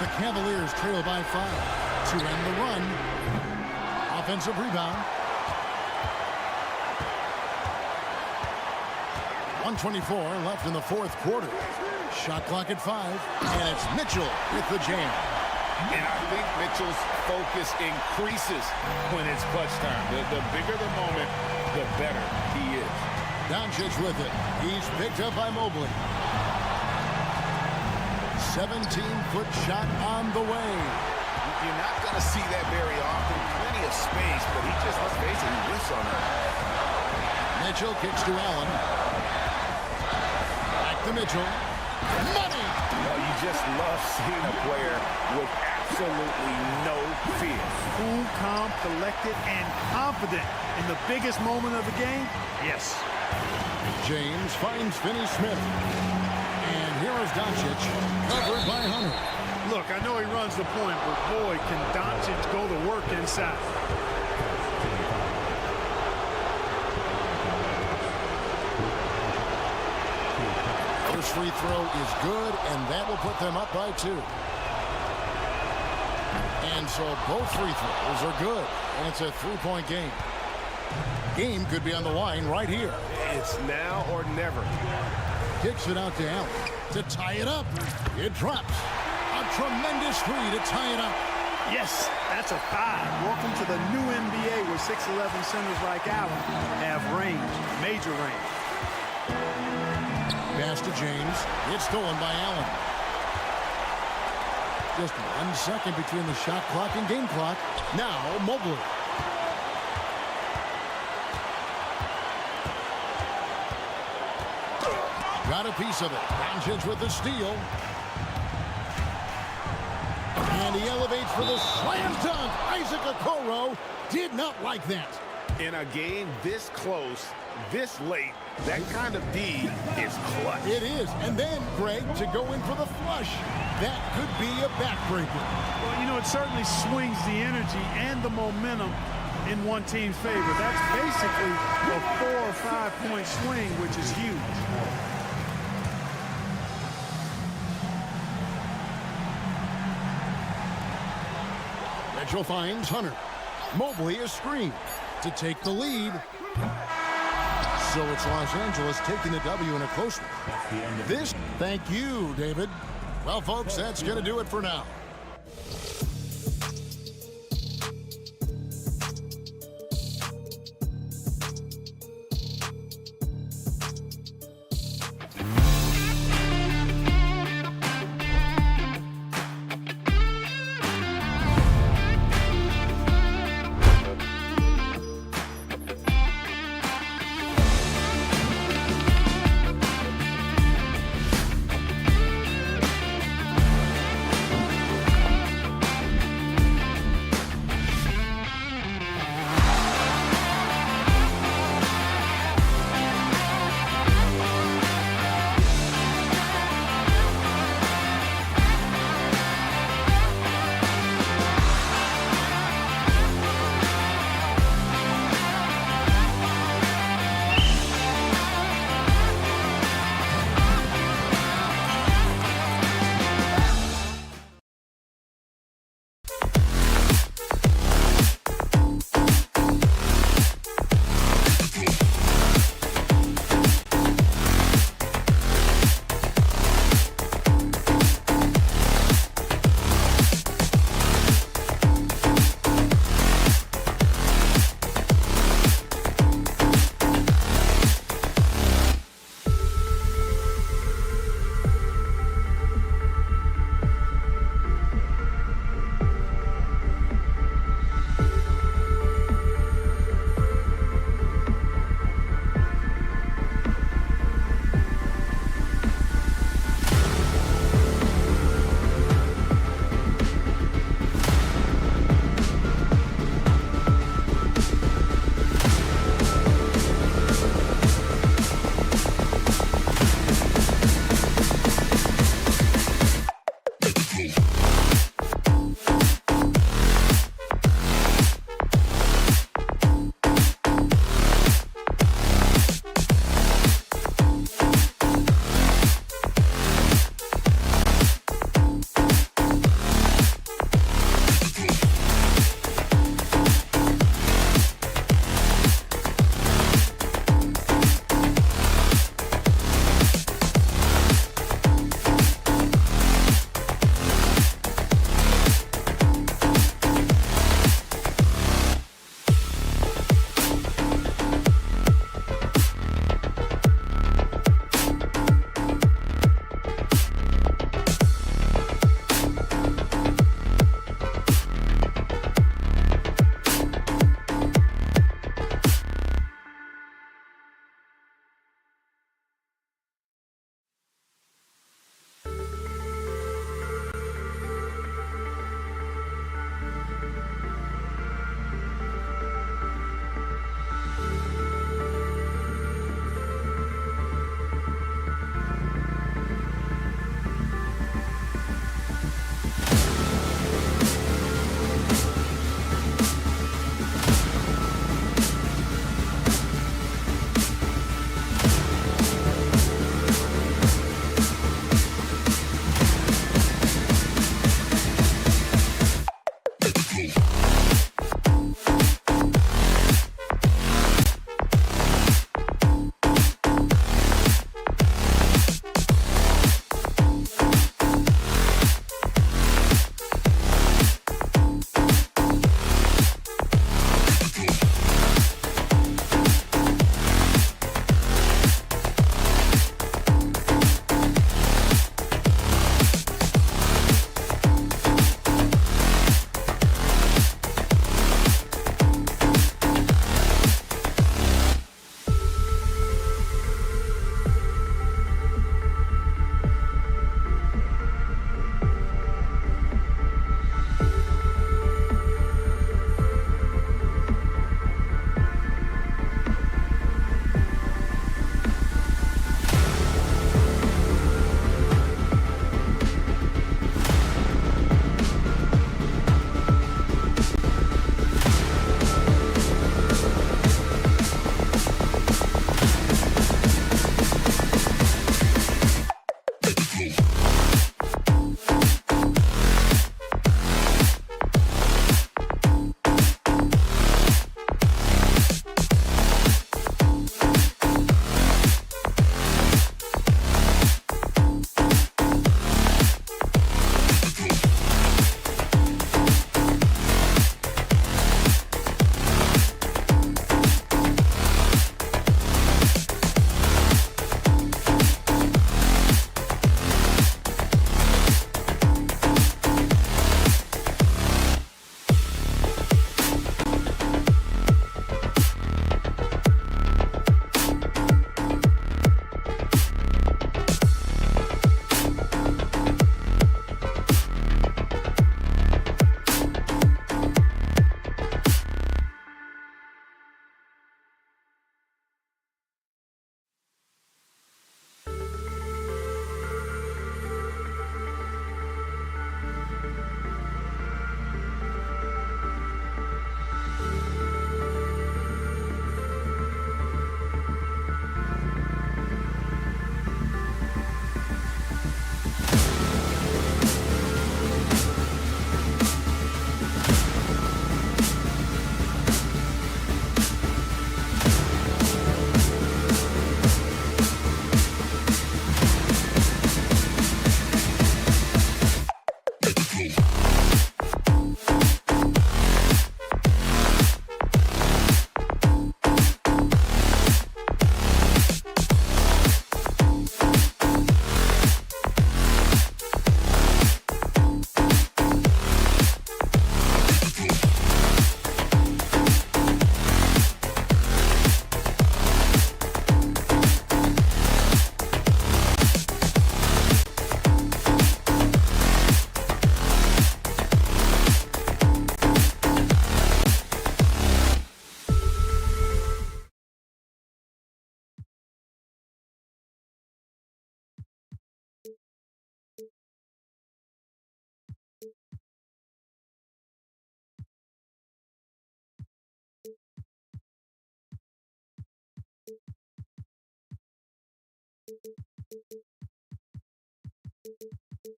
The Cavaliers trail by 5 to end the run. Offensive rebound. 1:24 left in the fourth quarter. Shot clock at 5, and it's Mitchell with the jam. And I think Mitchell's focus increases when it's clutch time. The bigger the moment, the better he is. Doncic with it. He's picked up by Mobley. 17-foot shot on the way. You're not going to see that very often. Plenty of space, but he just basically whiffs on it. Mitchell kicks to Allen. Back to Mitchell. Money! Well, you just love seeing a player with absolutely no fear. Cool, calm, collected, and confident in the biggest moment of the game. Yes. James finds Finney-Smith. And here is Doncic, covered by Hunter. Look, I know he runs the point, but boy, can Doncic go to work inside. First free throw is good, and that will put them up by 2. And so both free throws are good, and it's a 3-point game. Game could be on the line right here. It's now or never. Kicks it out to Allen to tie it up. It drops. A tremendous three to tie it up. Yes, that's a 5. Welcome to the new NBA where 6'11" centers like Allen have range, major range. Pass to James. It's stolen by Allen. Just 1 second between the shot clock and game clock. Now Mobley. Got a piece of it. Doncic with the steal. And he elevates for the slam dunk. Isaac Okoro did not like that. In a game this close, this late, that kind of D is clutch. It is. And then, Greg, to go in for the flush. That could be a backbreaker. Well, you know, it certainly swings the energy and the momentum in one team's favor. That's basically a 4 or 5 point swing, which is huge. Mitchell finds Hunter. Mobley is screened to take the lead. So it's Los Angeles taking the W in a close one. Thank you, David. Well, folks, that's going to do it for now.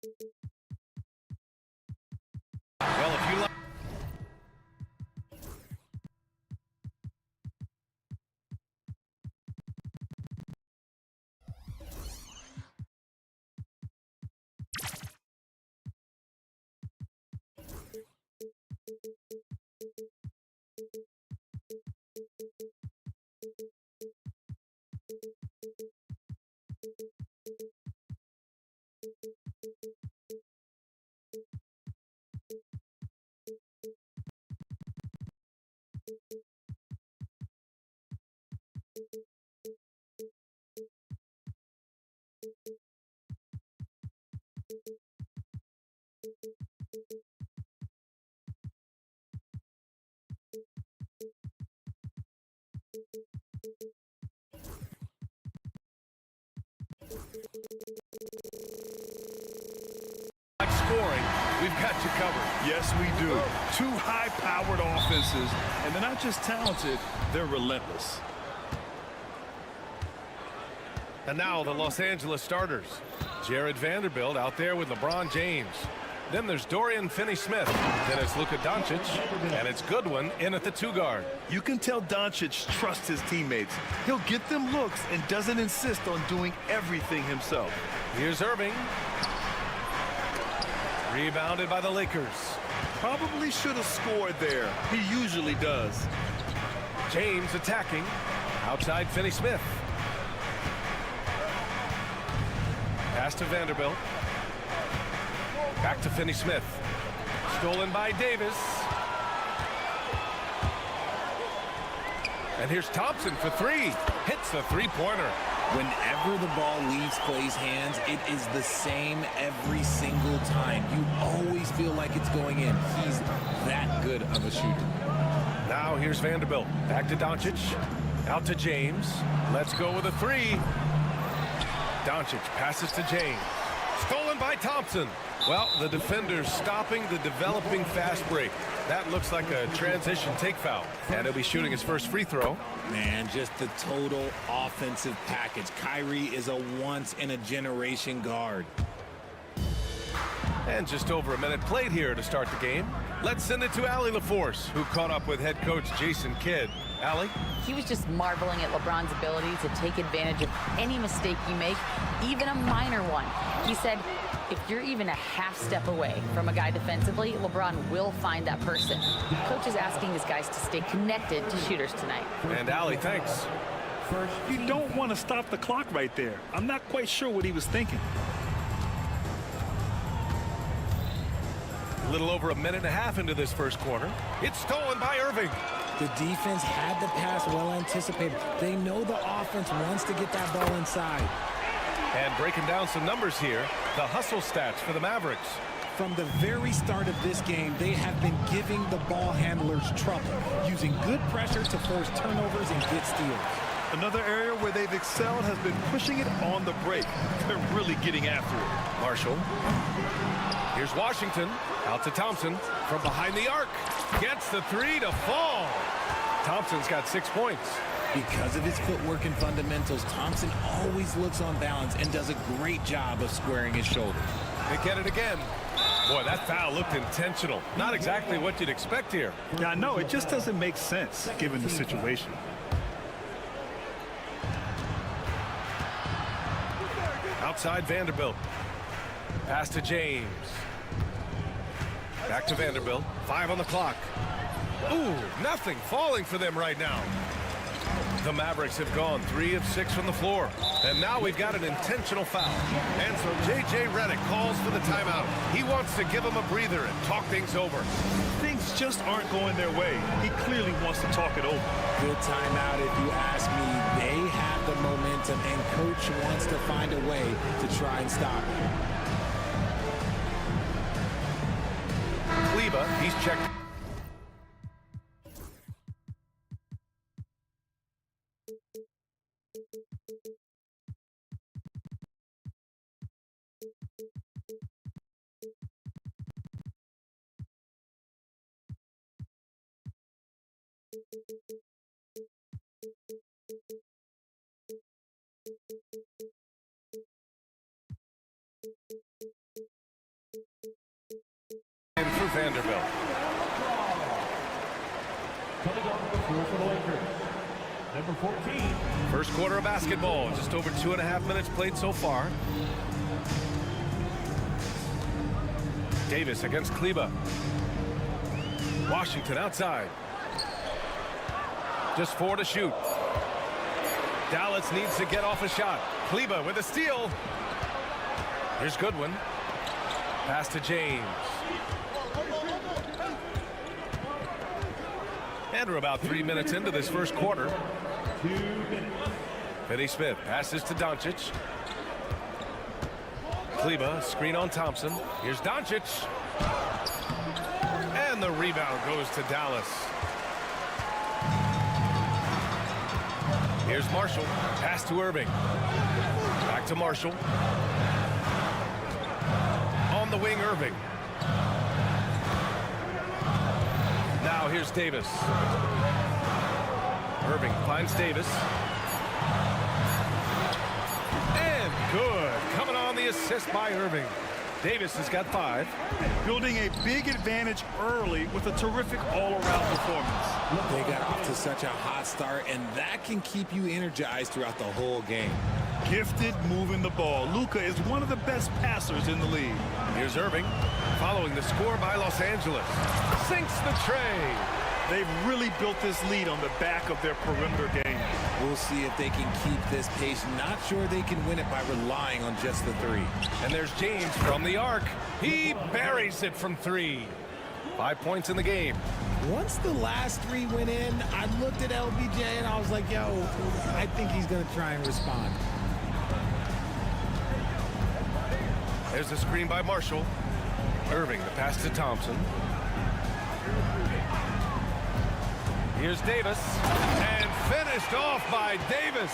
Well, if you like... scoring, we've got you covered. Yes, we do. Two high-powered offenses, and they're not just talented, they're relentless. And now the Los Angeles starters. Jared Vanderbilt out there with LeBron James. Then there's Dorian Finney-Smith. Then it's Luka Doncic. And it's Goodwin in at the 2 guard. You can tell Doncic trusts his teammates. He'll get them looks and doesn't insist on doing everything himself. Here's Irving. Rebounded by the Lakers. Probably should have scored there. He usually does. James attacking. Outside Finney-Smith. Pass to Vanderbilt. Back to Finney-Smith. Stolen by Davis. And here's Thompson for 3. Hits the 3-pointer. Whenever the ball leaves Clay's hands, it is the same every single time. You always feel like it's going in. He's that good of a shooter. Now here's Vanderbilt. Back to Doncic. Out to James. Let's go with a 3. Doncic passes to James. Stolen by Thompson. Well, the defender's stopping the developing fast break. That looks like a transition take foul. And he'll be shooting his first free throw. Man, just the total offensive package. Kyrie is a once-in-a-generation guard. And just over a minute played here to start the game. Let's send it to Allie LaForce, who caught up with head coach Jason Kidd. Allie? He was just marveling at LeBron's ability to take advantage of any mistake you make, even a minor one. He said, if you're even a half step away from a guy defensively, LeBron will find that person. Coach is asking his guys to stay connected to shooters tonight. And Allie, thanks. You don't want to stop the clock right there. I'm not quite sure what he was thinking. A little over a minute and a half into this first quarter. It's stolen by Irving. The defense had the pass well anticipated. They know the offense wants to get that ball inside. And breaking down some numbers here, the hustle stats for the Mavericks. From the very start of this game, they have been giving the ball handlers trouble, using good pressure to force turnovers and get steals. Another area where they've excelled has been pushing it on the break. They're really getting after it. Marshall. Here's Washington. Out to Thompson. From behind the arc. Gets the 3 to fall. Thompson's got 6 points. Because of his footwork and fundamentals, Thompson always looks on balance and does a great job of squaring his shoulder. They get it again. Boy, that foul looked intentional. Not exactly what you'd expect here. Yeah, I know. It just doesn't make sense given the situation. Outside Vanderbilt. Pass to James. Back to Vanderbilt. 5 on the clock. Ooh, nothing falling for them right now. The Mavericks have gone 3 of 6 from the floor. And now we've got an intentional foul. And so J.J. Redick calls for the timeout. He wants to give them a breather and talk things over. Things just aren't going their way. He clearly wants to talk it over. Good timeout if you ask me. They have the momentum, and coach wants to find a way to try and stop it. Kleba, he's checked. Vanderbilt. Coming on the floor for the Lakers, number 14. First quarter of basketball, just over 2.5 minutes played so far. Davis against Kleba. Washington outside. Just 4 to shoot. Dallas needs to get off a shot. Kleba with a steal. Here's Goodwin. Pass to James. And we're about 3 minutes into this first quarter. 2 minutes. Finney Smith passes to Doncic. Kleba, screen on Thompson. Here's Doncic. And the rebound goes to Dallas. Here's Marshall. Pass to Irving. Back to Marshall. On the wing, Irving. Now here's Davis. Irving finds Davis. And good. Coming on the assist by Irving. Davis has got 5. Building a big advantage early with a terrific all-around performance. They got off to such a hot start, and that can keep you energized throughout the whole game. Gifted moving the ball. Luka is one of the best passers in the league. Here's Irving, following the score by Los Angeles. Sinks the tray. They've really built this lead on the back of their perimeter game. We'll see if they can keep this pace. Not sure they can win it by relying on just the 3. And there's James from the arc. He buries it from 3. 5 points in the game. Once the last 3 went in, I looked at LBJ and I was like, yo, I think he's going to try and respond. There's the screen by Marshall. Irving, the pass to Thompson. Here's Davis. And finished off by Davis.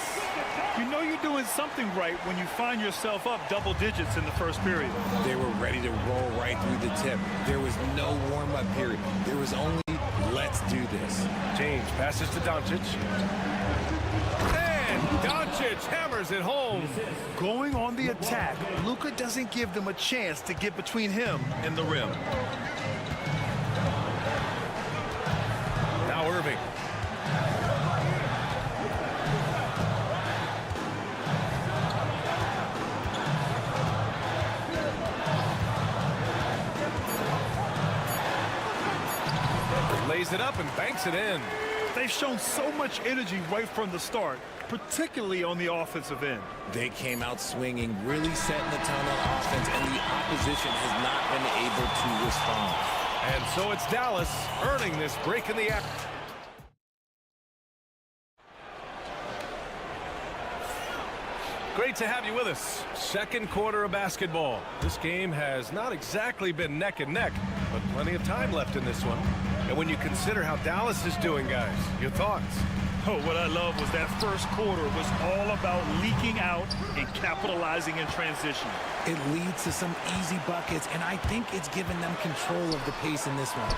You know you're doing something right when you find yourself up double digits in the first period. They were ready to roll right through the tip. There was no warm-up period. There was only, let's do this. James passes to Doncic. And Doncic hammers it home. Going on the attack, Luka doesn't give them a chance to get between him and the rim. Now Irving. Lays it up and banks it in. They've shown so much energy right from the start, particularly on the offensive end. They came out swinging, really setting the tone on offense, and the opposition has not been able to respond. And so it's Dallas earning this break in the act. Great to have you with us. Second quarter of basketball. This game has not exactly been neck and neck, but plenty of time left in this one. And when you consider how Dallas is doing, guys, your thoughts? Oh, what I love was that first quarter was all about leaking out and capitalizing in transition. It leads to some easy buckets, and I think it's given them control of the pace in this one.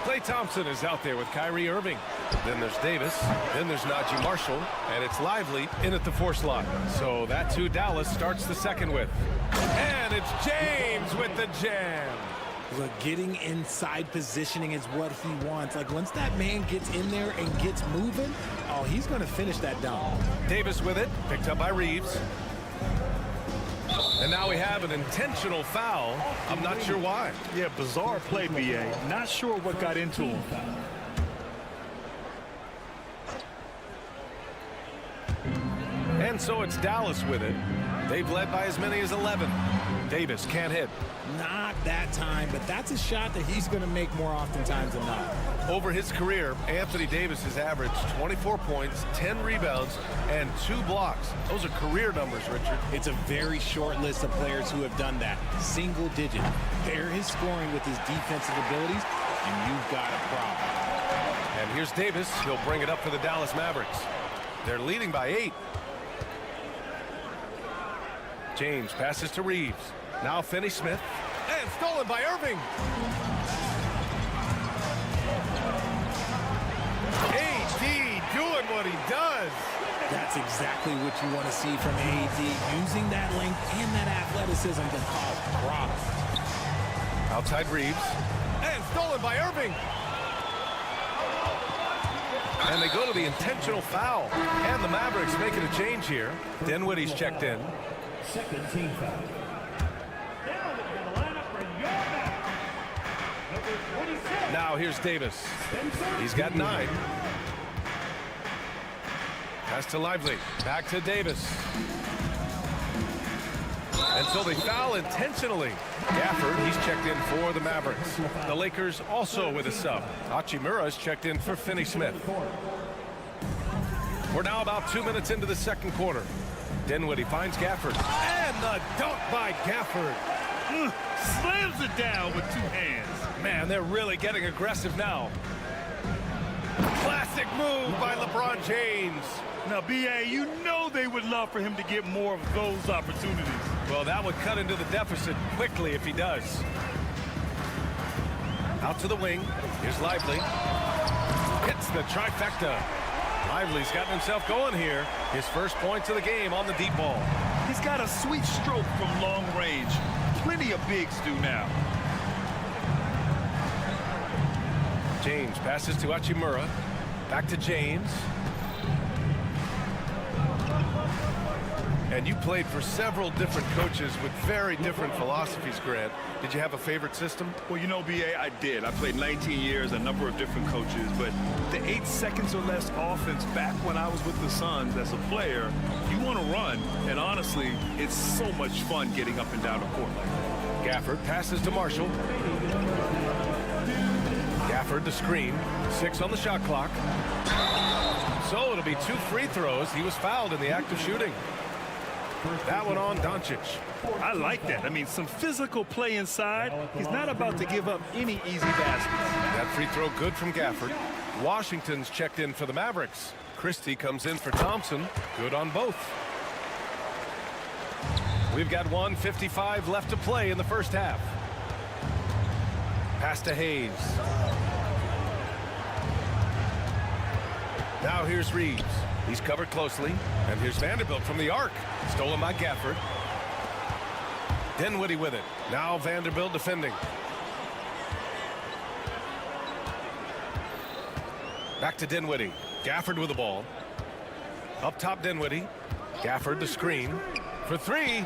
Klay Thompson is out there with Kyrie Irving. Then there's Davis. Then there's Najee Marshall. And it's Lively in at the 4 slot. So that's who Dallas starts the second with. And it's James with the jam. Look, getting inside positioning is what he wants. Like, once that man gets in there and gets moving, oh, he's going to finish that down. Davis with it, picked up by Reeves. And now we have an intentional foul. I'm not sure why. Yeah, bizarre play, B.A. Not sure what got into him. And so it's Dallas with it. They've led by as many as 11. Davis can't hit. Not that time, but that's a shot that he's going to make more oftentimes than not. Over his career, Anthony Davis has averaged 24 points, 10 rebounds, and 2 blocks. Those are career numbers, Richard. It's a very short list of players who have done that. Single digit. Pair his scoring with his defensive abilities, and you've got a problem. And here's Davis. He'll bring it up for the Dallas Mavericks. They're leading by 8. James passes to Reeves. Now Finney Smith. And stolen by Irving. AD doing what he does. That's exactly what you want to see from AD. Using that length and that athleticism to cause problems. Outside Reeves. And Stolen by Irving. And they go to the intentional foul. And the Mavericks making a change here. Dinwiddie's checked in. Second team foul. Now they're going to line up for your back. Number 26. Now here's Davis. He's got 9. Pass to Lively. Back to Davis. And so they foul intentionally. Gafford, he's checked in for the Mavericks. The Lakers also with a sub. Hachimura's checked in for Finney-Smith. We're now about 2 minutes into the second quarter. Dinwiddie finds Gafford. And the dunk by Gafford. Slams it down with 2 hands. Man, they're really getting aggressive now. Classic move by LeBron James. Now, B.A., you know they would love for him to get more of those opportunities. Well, that would cut into the deficit quickly if he does. Out to the wing. Here's Lively. Hits the trifecta. Lively's gotten himself going here. His first points of the game on the deep ball. He's got a sweet stroke from long range. Plenty of bigs do now. James passes to Hachimura. Back to James. And you played for several different coaches with very different philosophies, Grant. Did you have a favorite system? Well, you know, B.A., I did. I played 19 years, a number of different coaches, but the 8 seconds or less offense back when I was with the Suns as a player, you want to run, and honestly, it's so much fun getting up and down the court like that. Gafford passes to Marshall. Gafford to screen. 6 on the shot clock. So it'll be 2 free throws. He was fouled in the act of shooting. That one on Doncic. I like that. I mean, some physical play inside. He's not about to give up any easy baskets. That free throw good from Gafford. Washington's checked in for the Mavericks. Christie comes in for Thompson. Good on both. We've got 1:55 left to play in the first half. Pass to Hayes. Now here's Reeves. He's covered closely. And here's Vanderbilt from the arc. Stolen by Gafford. Dinwiddie with it. Now Vanderbilt defending. Back to Dinwiddie. Gafford with the ball. Up top Dinwiddie. Gafford the screen. For 3.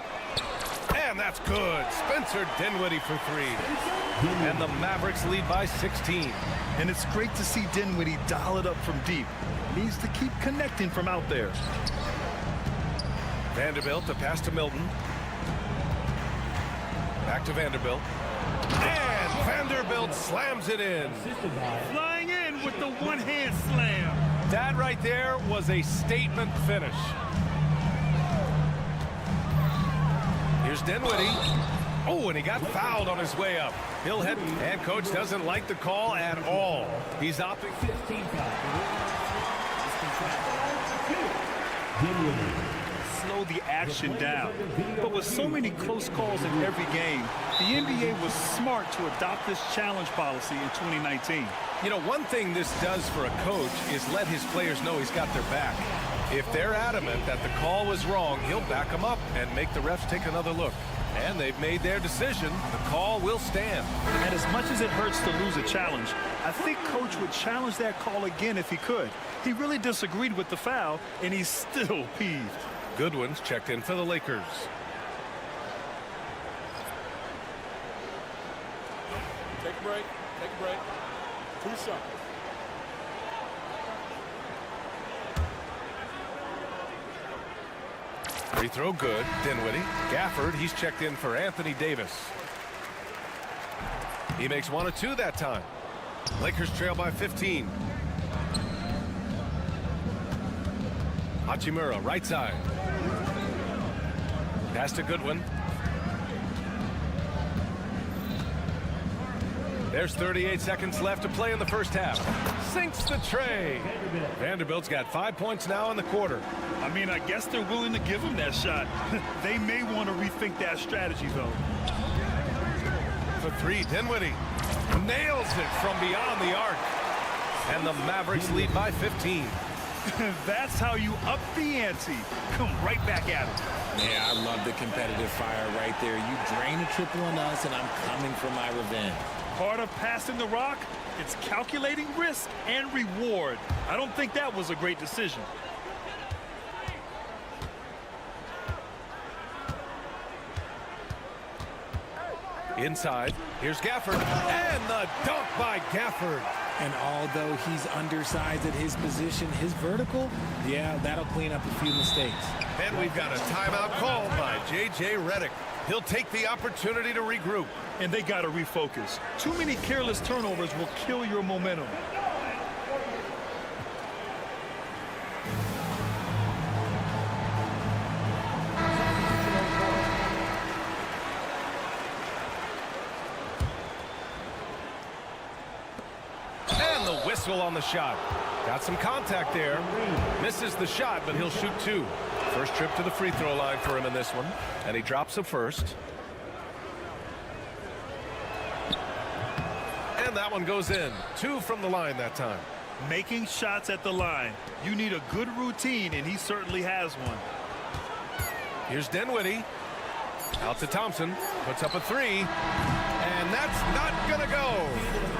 And that's good. Spencer Dinwiddie for 3. And the Mavericks lead by 16. And it's great to see Dinwiddie dial it up from deep. Needs to keep connecting from out there. Vanderbilt, the pass to Milton. Back to Vanderbilt. And Vanderbilt slams it in. Flying in with the one-hand slam. That right there was a statement finish. Here's Dinwiddie. Oh, and he got fouled on his way up. He'll head, and coach doesn't like the call at all. He's opting. 15 foul. Slow the action down. But with so many close calls in every game, the NBA was smart to adopt this challenge policy in 2019. You know, one thing this does for a coach is let his players know he's got their back. If they're adamant that the call was wrong, he'll back them up and make the refs take another look. And they've made their decision. The call will stand. And as much as it hurts to lose a challenge, I think coach would challenge that call again if he could. He really disagreed with the foul, and he's still peeved. Goodwin's checked in for the Lakers. Take a break. Take a break. 2 shots. Free throw good. Dinwiddie. Gafford, he's checked in for Anthony Davis. He makes 1 of 2 that time. Lakers trail by 15. Hachimura, right side. Pass to Goodwin. There's 38 seconds left to play in the first half. Sinks the tray. Vanderbilt's got 5 points now in the quarter. I mean, I guess they're willing to give him that shot. They may want to rethink that strategy, though. For 3, Dinwiddie nails it from beyond the arc. And the Mavericks lead by 15. That's how you up the ante. Come right back at him. Yeah, I love the competitive fire right there. You drain a triple on us, and I'm coming for my revenge. Part of passing the rock, it's calculating risk and reward. I don't think that was a great decision. Inside, here's Gafford, and the dunk by Gafford. And although he's undersized at his position, his vertical, yeah, that'll clean up a few mistakes. And we've got a timeout called by J.J. Redick. He'll take the opportunity to regroup. And they got to refocus. Too many careless turnovers will kill your momentum. And the whistle on the shot. Got some contact there. Misses the shot, but he'll shoot two. First trip to the free throw line for him in this one. And he drops the first. And that one goes in. Two from the line that time. Making shots at the line. You need a good routine, and he certainly has one. Here's Dinwiddie. Out to Thompson. Puts up a three. And that's not going to go.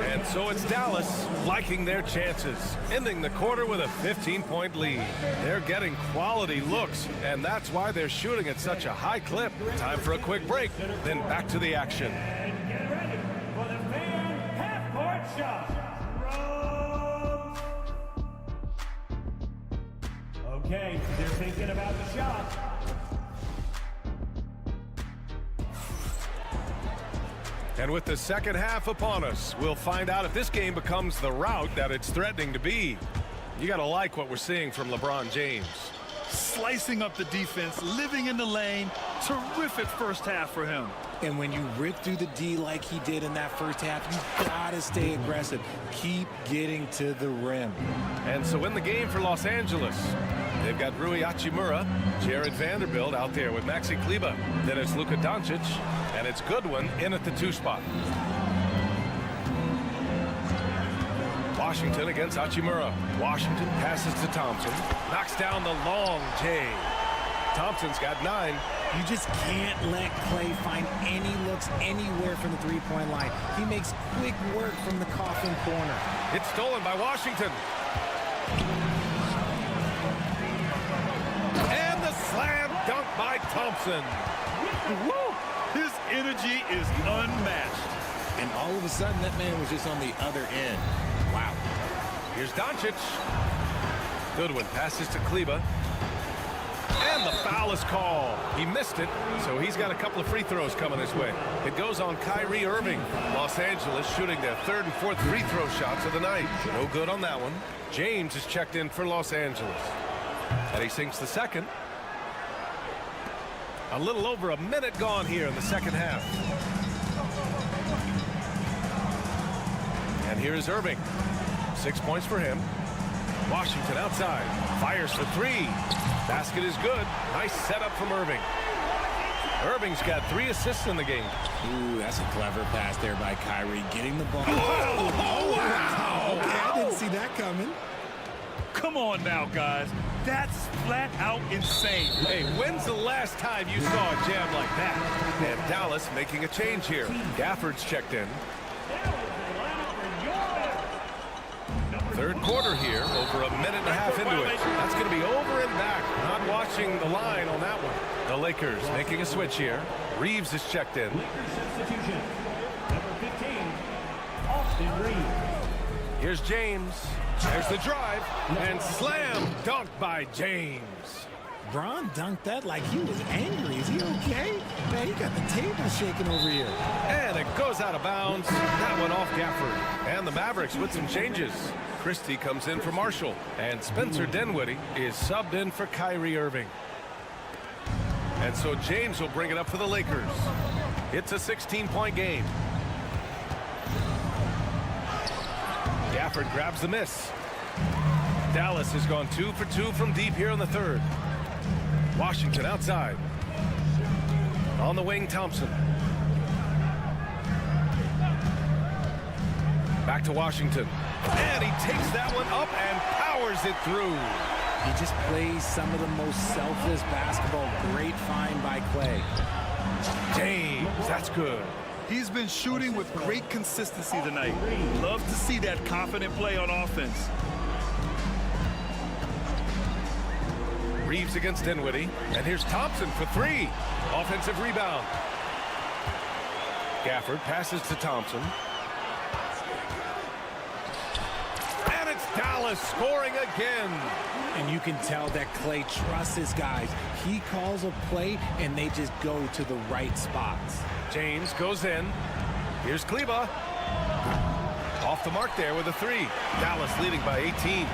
And so it's Dallas liking their chances. Ending the quarter with a 15-point lead. They're getting quality looks, and that's why they're shooting at such a high clip. Time for a quick break, then back to the action. And get ready for the fan half-court shot. Okay, they're thinking about the shot. And with the second half upon us, we'll find out if this game becomes the rout that it's threatening to be. You got to like what we're seeing from LeBron James. Slicing up the defense, living in the lane. Terrific first half for him. And when you rip through the D like he did in that first half, you gotta stay aggressive. Keep getting to the rim. And so in the game for Los Angeles, they've got Rui Hachimura, Jared Vanderbilt out there with Maxi Kleber. Then it's Luka Doncic, and it's Goodwin in at the 2 spot. Washington against Hachimura. Washington passes to Thompson. Knocks down the long J. Thompson's got 9. You just can't let Clay find any looks anywhere from the three-point line. He makes quick work from the coffin corner. It's stolen by Washington. And the slam dunk by Thompson. Woo! His energy is unmatched. And all of a sudden, that man was just on the other end. Wow. Here's Doncic. Goodwin passes to Kleber. And the foul is called. He missed it, so he's got a couple of free throws coming his way. It goes on Kyrie Irving. Los Angeles shooting their 3rd and 4th free throw shots of the night. No good on that one. James is checked in for Los Angeles. And he sinks the second. A little over a minute gone here in the second half. And here is Irving. 6 points for him. Washington outside. Fires for 3. Basket is good. Nice setup from Irving. Irving's got 3 assists in the game. Ooh, that's a clever pass there by Kyrie. Getting the ball. Oh, wow. Okay, I didn't see that coming. Come on now, guys. That's flat out insane. Hey, when's the last time you saw a jam like that? And Dallas making a change here. Gafford's checked in. Third quarter here, over a minute and a half into it. That's going to be over and back. Not watching the line on that one. The Lakers making a switch here. Reeves is checked in. Lakers substitution. Number 15, Austin Reeves. Here's James. There's the drive. And slam dunk by James. Bron dunked that like he was angry. Is he okay? Man, he got the table shaking over here. And it goes out of bounds. That one off Gafford. And the Mavericks with some changes. Christie comes in for Marshall. And Spencer Dinwiddie is subbed in for Kyrie Irving. And so James will bring it up for the Lakers. It's a 16-point game. Gafford grabs the miss. Dallas has gone 2 for 2 from deep here in the third. Washington outside. On the wing, Thompson. Back to Washington. And he takes that one up and powers it through. He just plays some of the most selfless basketball. Great find by Clay. James, that's good. He's been shooting with great consistency tonight. Love to see that confident play on offense. Reeves against Dinwiddie. And here's Thompson for three. Offensive rebound. Gafford passes to Thompson. And it's Dallas scoring again. And you can tell that Klay trusts his guys. He calls a play, and they just go to the right spots. James goes in. Here's Kleba. Off the mark there with a three. Dallas leading by 18.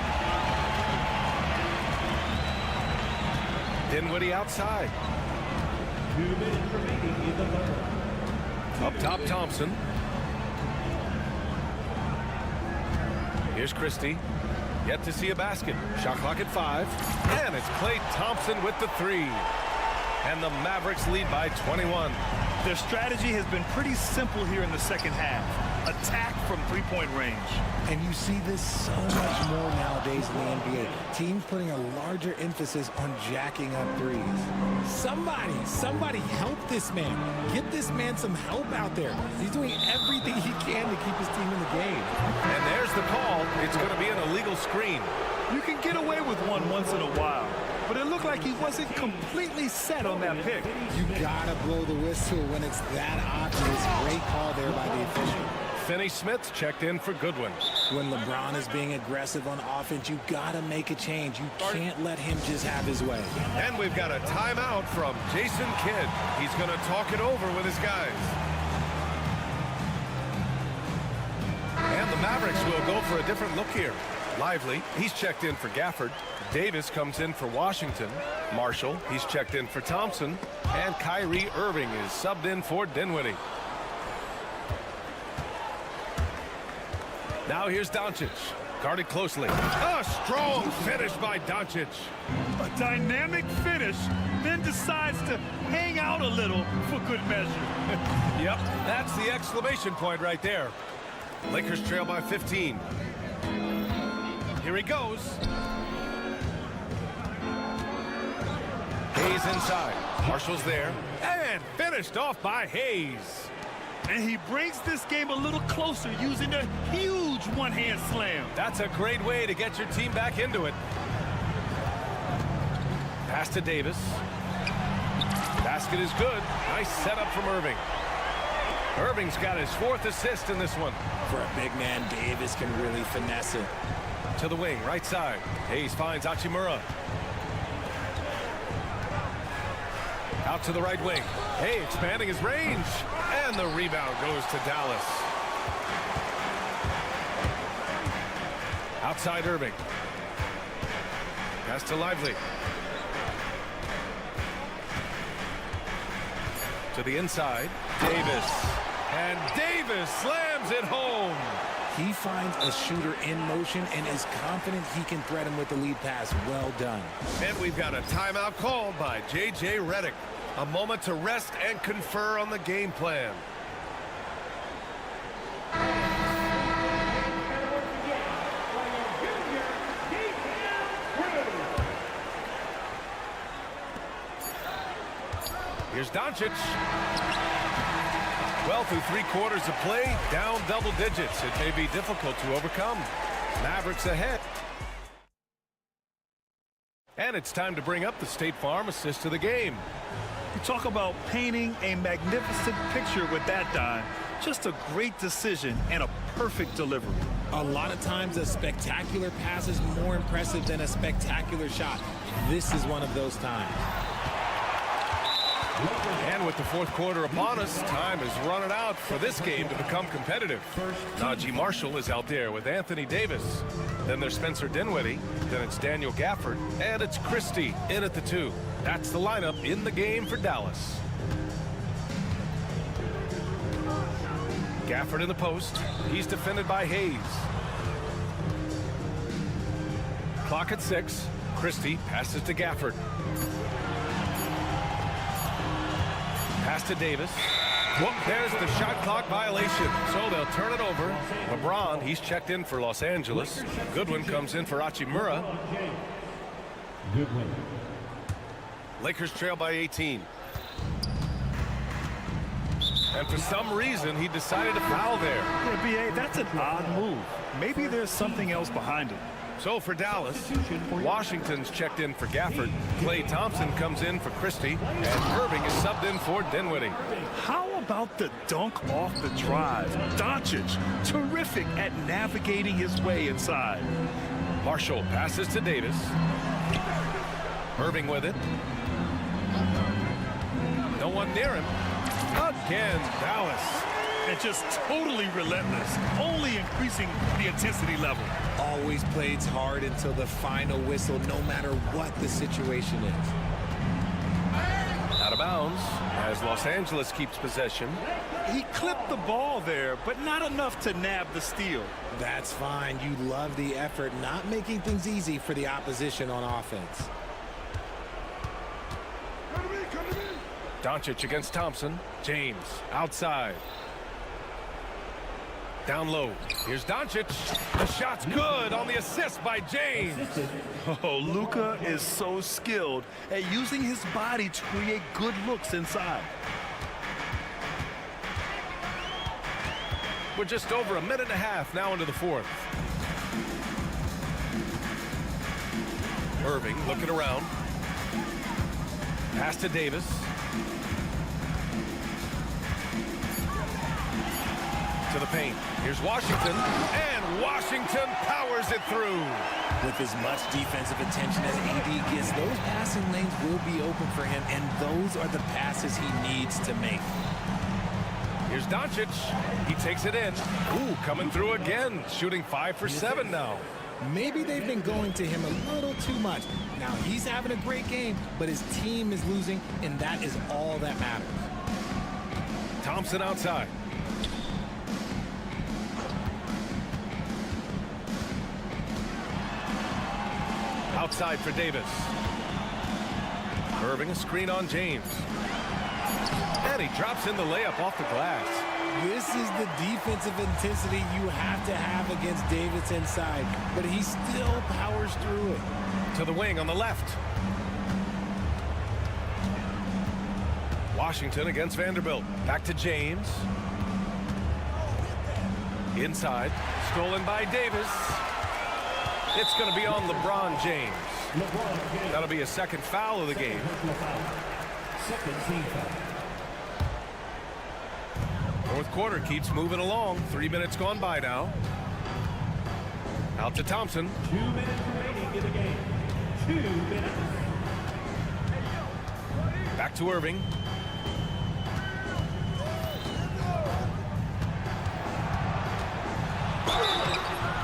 Dinwiddie outside. 2 minutes remaining in the third. Up top, Thompson. Here's Christie. Yet to see a basket. Shot clock at 5. And it's Klay Thompson with the three. And the Mavericks lead by 21. Their strategy has been pretty simple here in the second half. Attack from three-point range. And you see this so much more nowadays in the NBA. Teams putting a larger emphasis on jacking up threes. Somebody help this man. Get this man some help out there. He's doing everything he can to keep his team in the game. And there's the call. It's going to be an illegal screen. You can get away with one once in a while, but it looked like he wasn't completely set on that pick. You gotta blow the whistle when it's that obvious. Great call there by the official. Finney-Smith checked in for Goodwin. When LeBron is being aggressive on offense, you gotta make a change. You can't let him just have his way. And we've got a timeout from Jason Kidd. He's going to talk it over with his guys. And the Mavericks will go for a different look here. Lively, he's checked in for Gafford. Davis comes in for Washington. Marshall, he's checked in for Thompson. And Kyrie Irving is subbed in for Dinwiddie. Now here's Doncic. Guarded closely. A strong finish by Doncic. A dynamic finish, then decides to hang out a little for good measure. Yep, that's the exclamation point right there. Lakers trail by 15. Here he goes. Hayes inside. Marshall's there. And finished off by Hayes. And he brings this game a little closer using a huge one-hand slam. That's a great way to get your team back into it. Pass to Davis. Basket is good. Nice setup from Irving. Irving's got his 4th assist in this one. For a big man, Davis can really finesse it. To the wing, right side. Hayes finds Hachimura. Out to the right wing. Hey, expanding his range. And the rebound goes to Dallas. Outside Irving. Pass to Lively. To the inside. Davis. And Davis slams it home. He finds a shooter in motion and is confident he can thread him with the lead pass. Well done. And we've got a timeout called by J.J. Redick. A moment to rest and confer on the game plan. Here's Doncic. Well, through 3/4 of play, down double digits. It may be difficult to overcome. Mavericks ahead. And it's time to bring up the State Farm assist to the game. You talk about painting a magnificent picture with that dime. Just a great decision and a perfect delivery. A lot of times a spectacular pass is more impressive than a spectacular shot. This is one of those times. And with the 4th quarter upon us, time is running out for this game to become competitive. Najee Marshall is out there with Anthony Davis. Then there's Spencer Dinwiddie. Then it's Daniel Gafford. And it's Christie in at the 2. That's the lineup in the game for Dallas. Gafford in the post. He's defended by Hayes. Clock at 6. Christie passes to Gafford. Pass to Davis. Whoop, there's the shot clock violation. So they'll turn it over. LeBron, he's checked in for Los Angeles. Goodwin comes in for Hachimura. Goodwin. Lakers trail by 18. And for some reason, he decided to foul there. Yeah, B.A., that's an odd move. Maybe there's something else behind it. So for Dallas, Washington's checked in for Gafford. Klay Thompson comes in for Christie. And Irving is subbed in for Dinwiddie. How about the dunk off the drive? Doncic, terrific at navigating his way inside. Marshall passes to Davis. Irving with it. No one near him. Again, Dallas. And just totally relentless, only increasing the intensity level. Always plays hard until the final whistle, no matter what the situation is. Out of bounds as Los Angeles keeps possession. He clipped the ball there, but not enough to nab the steal. That's fine. You love the effort, not making things easy for the opposition on offense. Doncic against Thompson. James outside. Down low. Here's Doncic. The shot's good on the assist by James. Oh, Luka is so skilled at using his body to create good looks inside. We're just over a minute and a half now into the fourth. Irving looking around. Pass to Davis. To the paint. Here's Washington, and Washington powers it through. With as much defensive attention as AD gets, those passing lanes will be open for him, and those are the passes he needs to make. Here's Doncic. He takes it in. Ooh, coming through again, shooting 5 for 7 now. Maybe they've been going to him a little too much. Now, he's having a great game, but his team is losing, and that is all that matters. Thompson outside. Outside for Davis. Irving a screen on James. And he drops in the layup off the glass. This is the defensive intensity you have to have against Davis inside, but he still powers through it. To the wing on the left. Washington against Vanderbilt. Back to James. Inside. Stolen by Davis. It's going to be on LeBron James. That'll be a second foul of the game. Second team foul. Fourth quarter keeps moving along. 3 minutes gone by now. Out to Thompson. 2 minutes remaining in the game. 2 minutes. Back to Irving.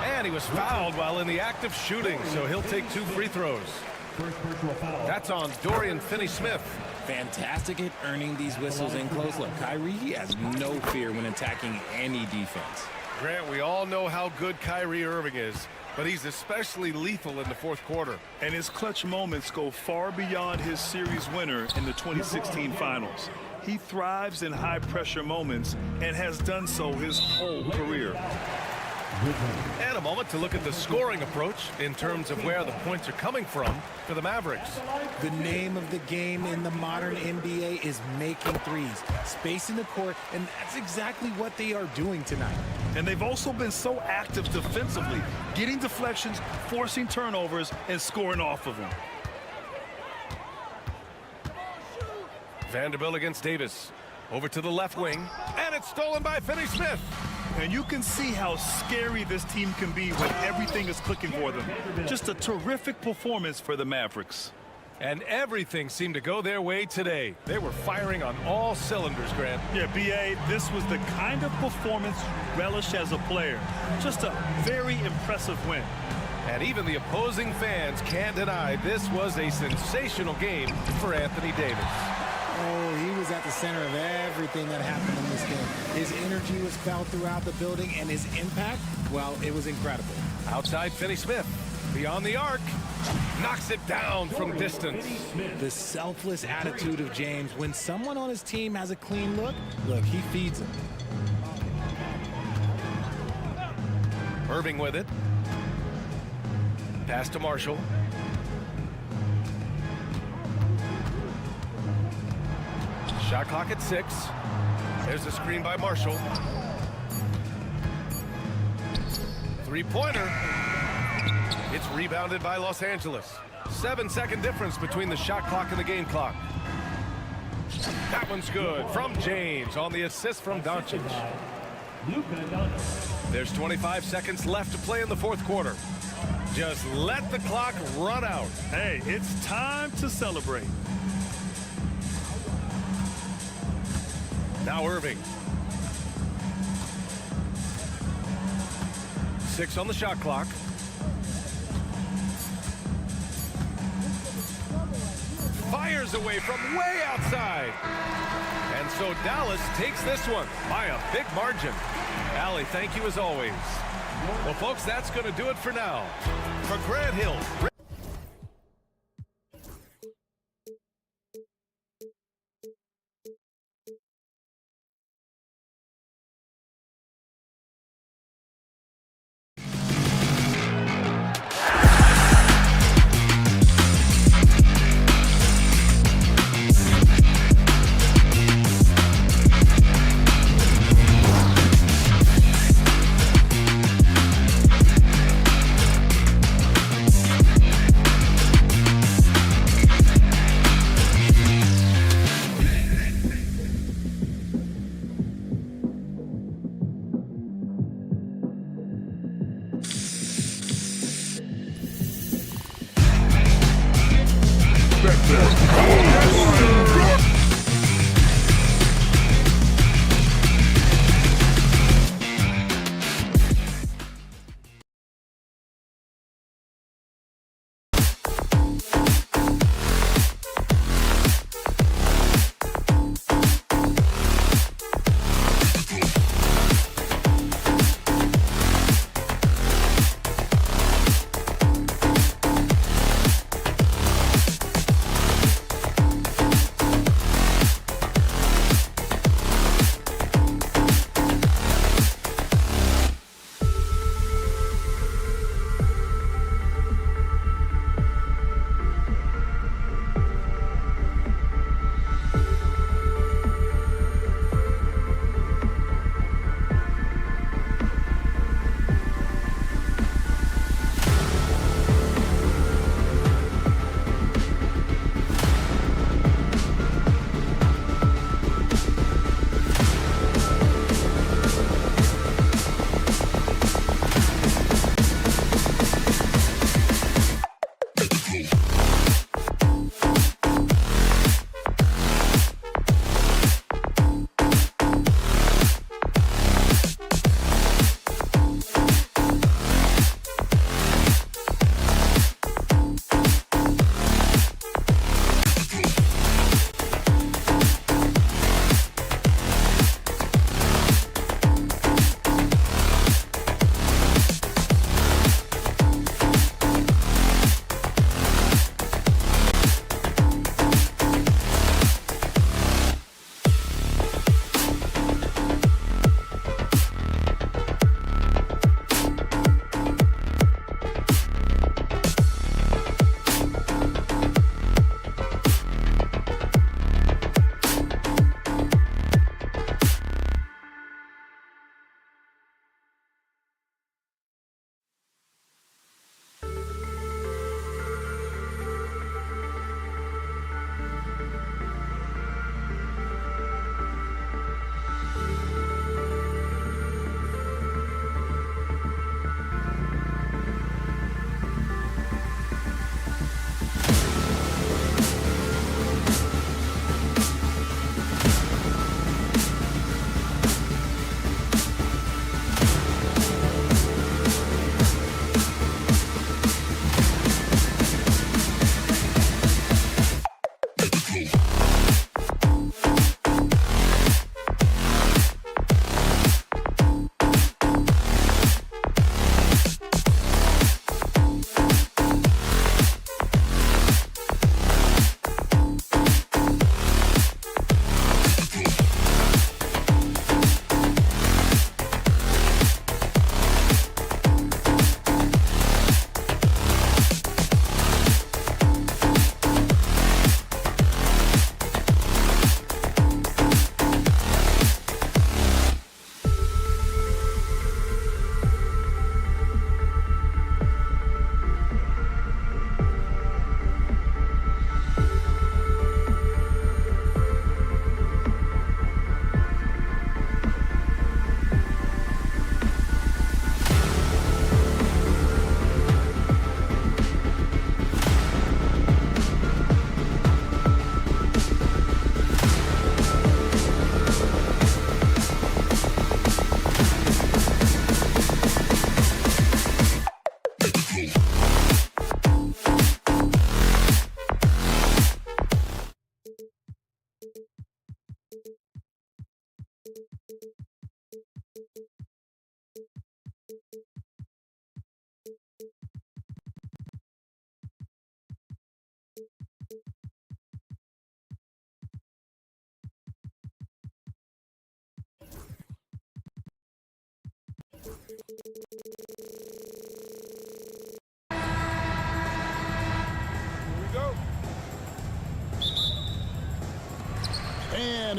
And he was fouled while in the act of shooting, so he'll take 2 free throws. First personal foul. That's on Dorian Finney-Smith. Fantastic at earning these whistles in close look. Kyrie, he has no fear when attacking any defense. Grant, we all know how good Kyrie Irving is, but he's especially lethal in the fourth quarter. And his clutch moments go far beyond his series winner in the 2016 finals. He thrives in high-pressure moments and has done so his whole career. And a moment to look at the scoring approach in terms of where the points are coming from for the Mavericks. The name of the game in the modern NBA is making threes, spacing the court, and that's exactly what they are doing tonight. And they've also been so active defensively, getting deflections, forcing turnovers, and scoring off of them. Vanderbilt against Davis. Over to the left wing, and it's stolen by Finney-Smith. And you can see how scary this team can be when everything is clicking for them. Just a terrific performance for the Mavericks. And everything seemed to go their way today. They were firing on all cylinders, Grant. Yeah, B.A., this was the kind of performance you relish as a player. Just a very impressive win. And even the opposing fans can't deny this was a sensational game for Anthony Davis. Oh, he was at the center of everything that happened in this game. His energy was felt throughout the building, and his impact, well, it was incredible. Outside Finney-Smith, beyond the arc, knocks it down from distance. The selfless attitude of James. When someone on his team has a clean look, he feeds him. Irving with it. Pass to Marshall. Shot clock at 6. There's a screen by Marshall. Three-pointer. It's rebounded by Los Angeles. 7-second difference between the shot clock and the game clock. That one's good from James on the assist from Doncic. There's 25 seconds left to play in the fourth quarter. Just let the clock run out. Hey, it's time to celebrate. Now Irving. 6 on the shot clock. Fires away from way outside. And so Dallas takes this one by a big margin. Allie, thank you as always. Well, folks, that's going to do it for now. For Grant Hill.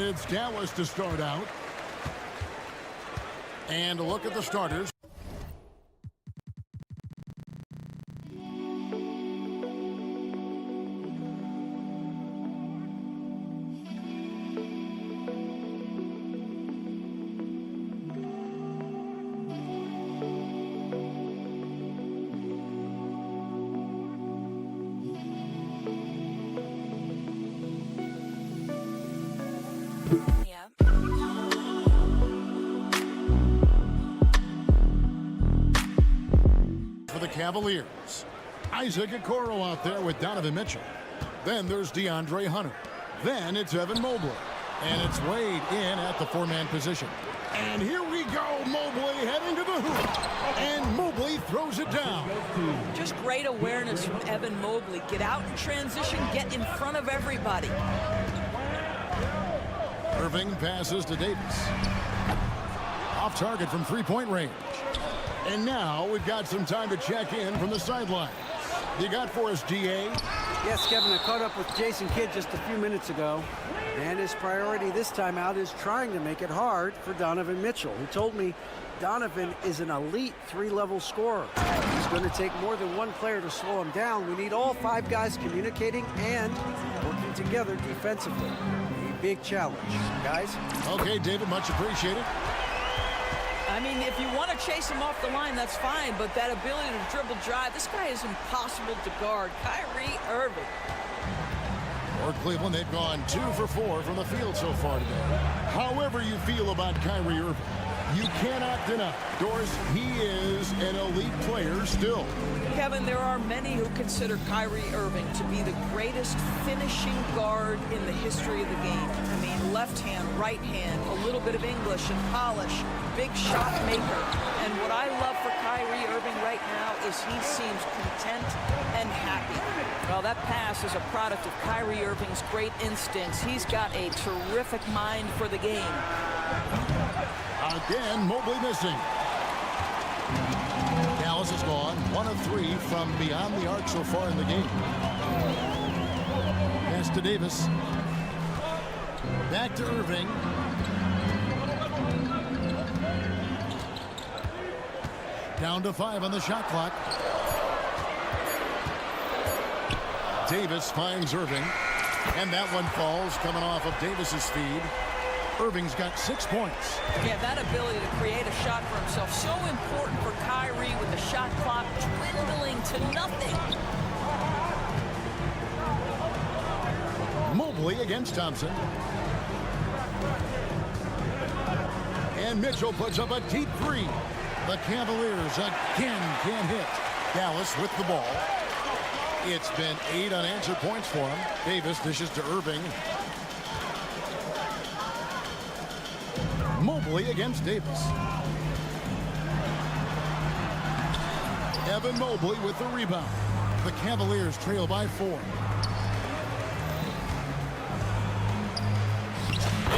it's Dallas to start out. And a look at the starters. For the Cavaliers, Isaac Okoro out there with Donovan Mitchell. Then there's DeAndre Hunter. Then it's Evan Mobley. And it's Wade in at the four-man position. And here we go, Mobley heading to the hoop. And Mobley throws it down. Just great awareness from Evan Mobley. Get out in transition, get in front of everybody. Irving passes to Davis. Off target from three-point range. And now we've got some time to check in from the sideline. You got for us, DA? Yes, Kevin, I caught up with Jason Kidd just a few minutes ago. And his priority this time out is trying to make it hard for Donovan Mitchell. He told me Donovan is an elite three-level scorer. He's going to take more than one player to slow him down. We need all five guys communicating and working together defensively. A big challenge, guys. Okay, David, much appreciated. I mean, if you want to chase him off the line, that's fine, but that ability to dribble drive, this guy is impossible to guard. Kyrie Irving. For Cleveland, they've gone 2 for 4 from the field so far today. However you feel about Kyrie Irving, you cannot deny, Doris, he is an elite player still. Kevin, there are many who consider Kyrie Irving to be the greatest finishing guard in the history of the game. I mean, left hand, right hand, a little bit of English and polish, big shot maker. And what I love for Kyrie Irving right now is he seems content and happy. Well, that pass is a product of Kyrie Irving's great instincts. He's got a terrific mind for the game. Again, Mobley missing. Dallas has gone 1 of 3 from beyond the arc so far in the game. Pass to Davis. Back to Irving. Down to 5 on the shot clock. Davis finds Irving. And that one falls coming off of Davis's feed. Irving's got 6 points. Yeah, that ability to create a shot for himself, so important for Kyrie with the shot clock dwindling to nothing. Mobley against Thompson. And Mitchell puts up a deep three. The Cavaliers again can't hit. Dallas with the ball. It's been 8 unanswered points for him. Davis dishes to Irving. Mobley against Davis. Evan Mobley with the rebound. The Cavaliers trail by 4.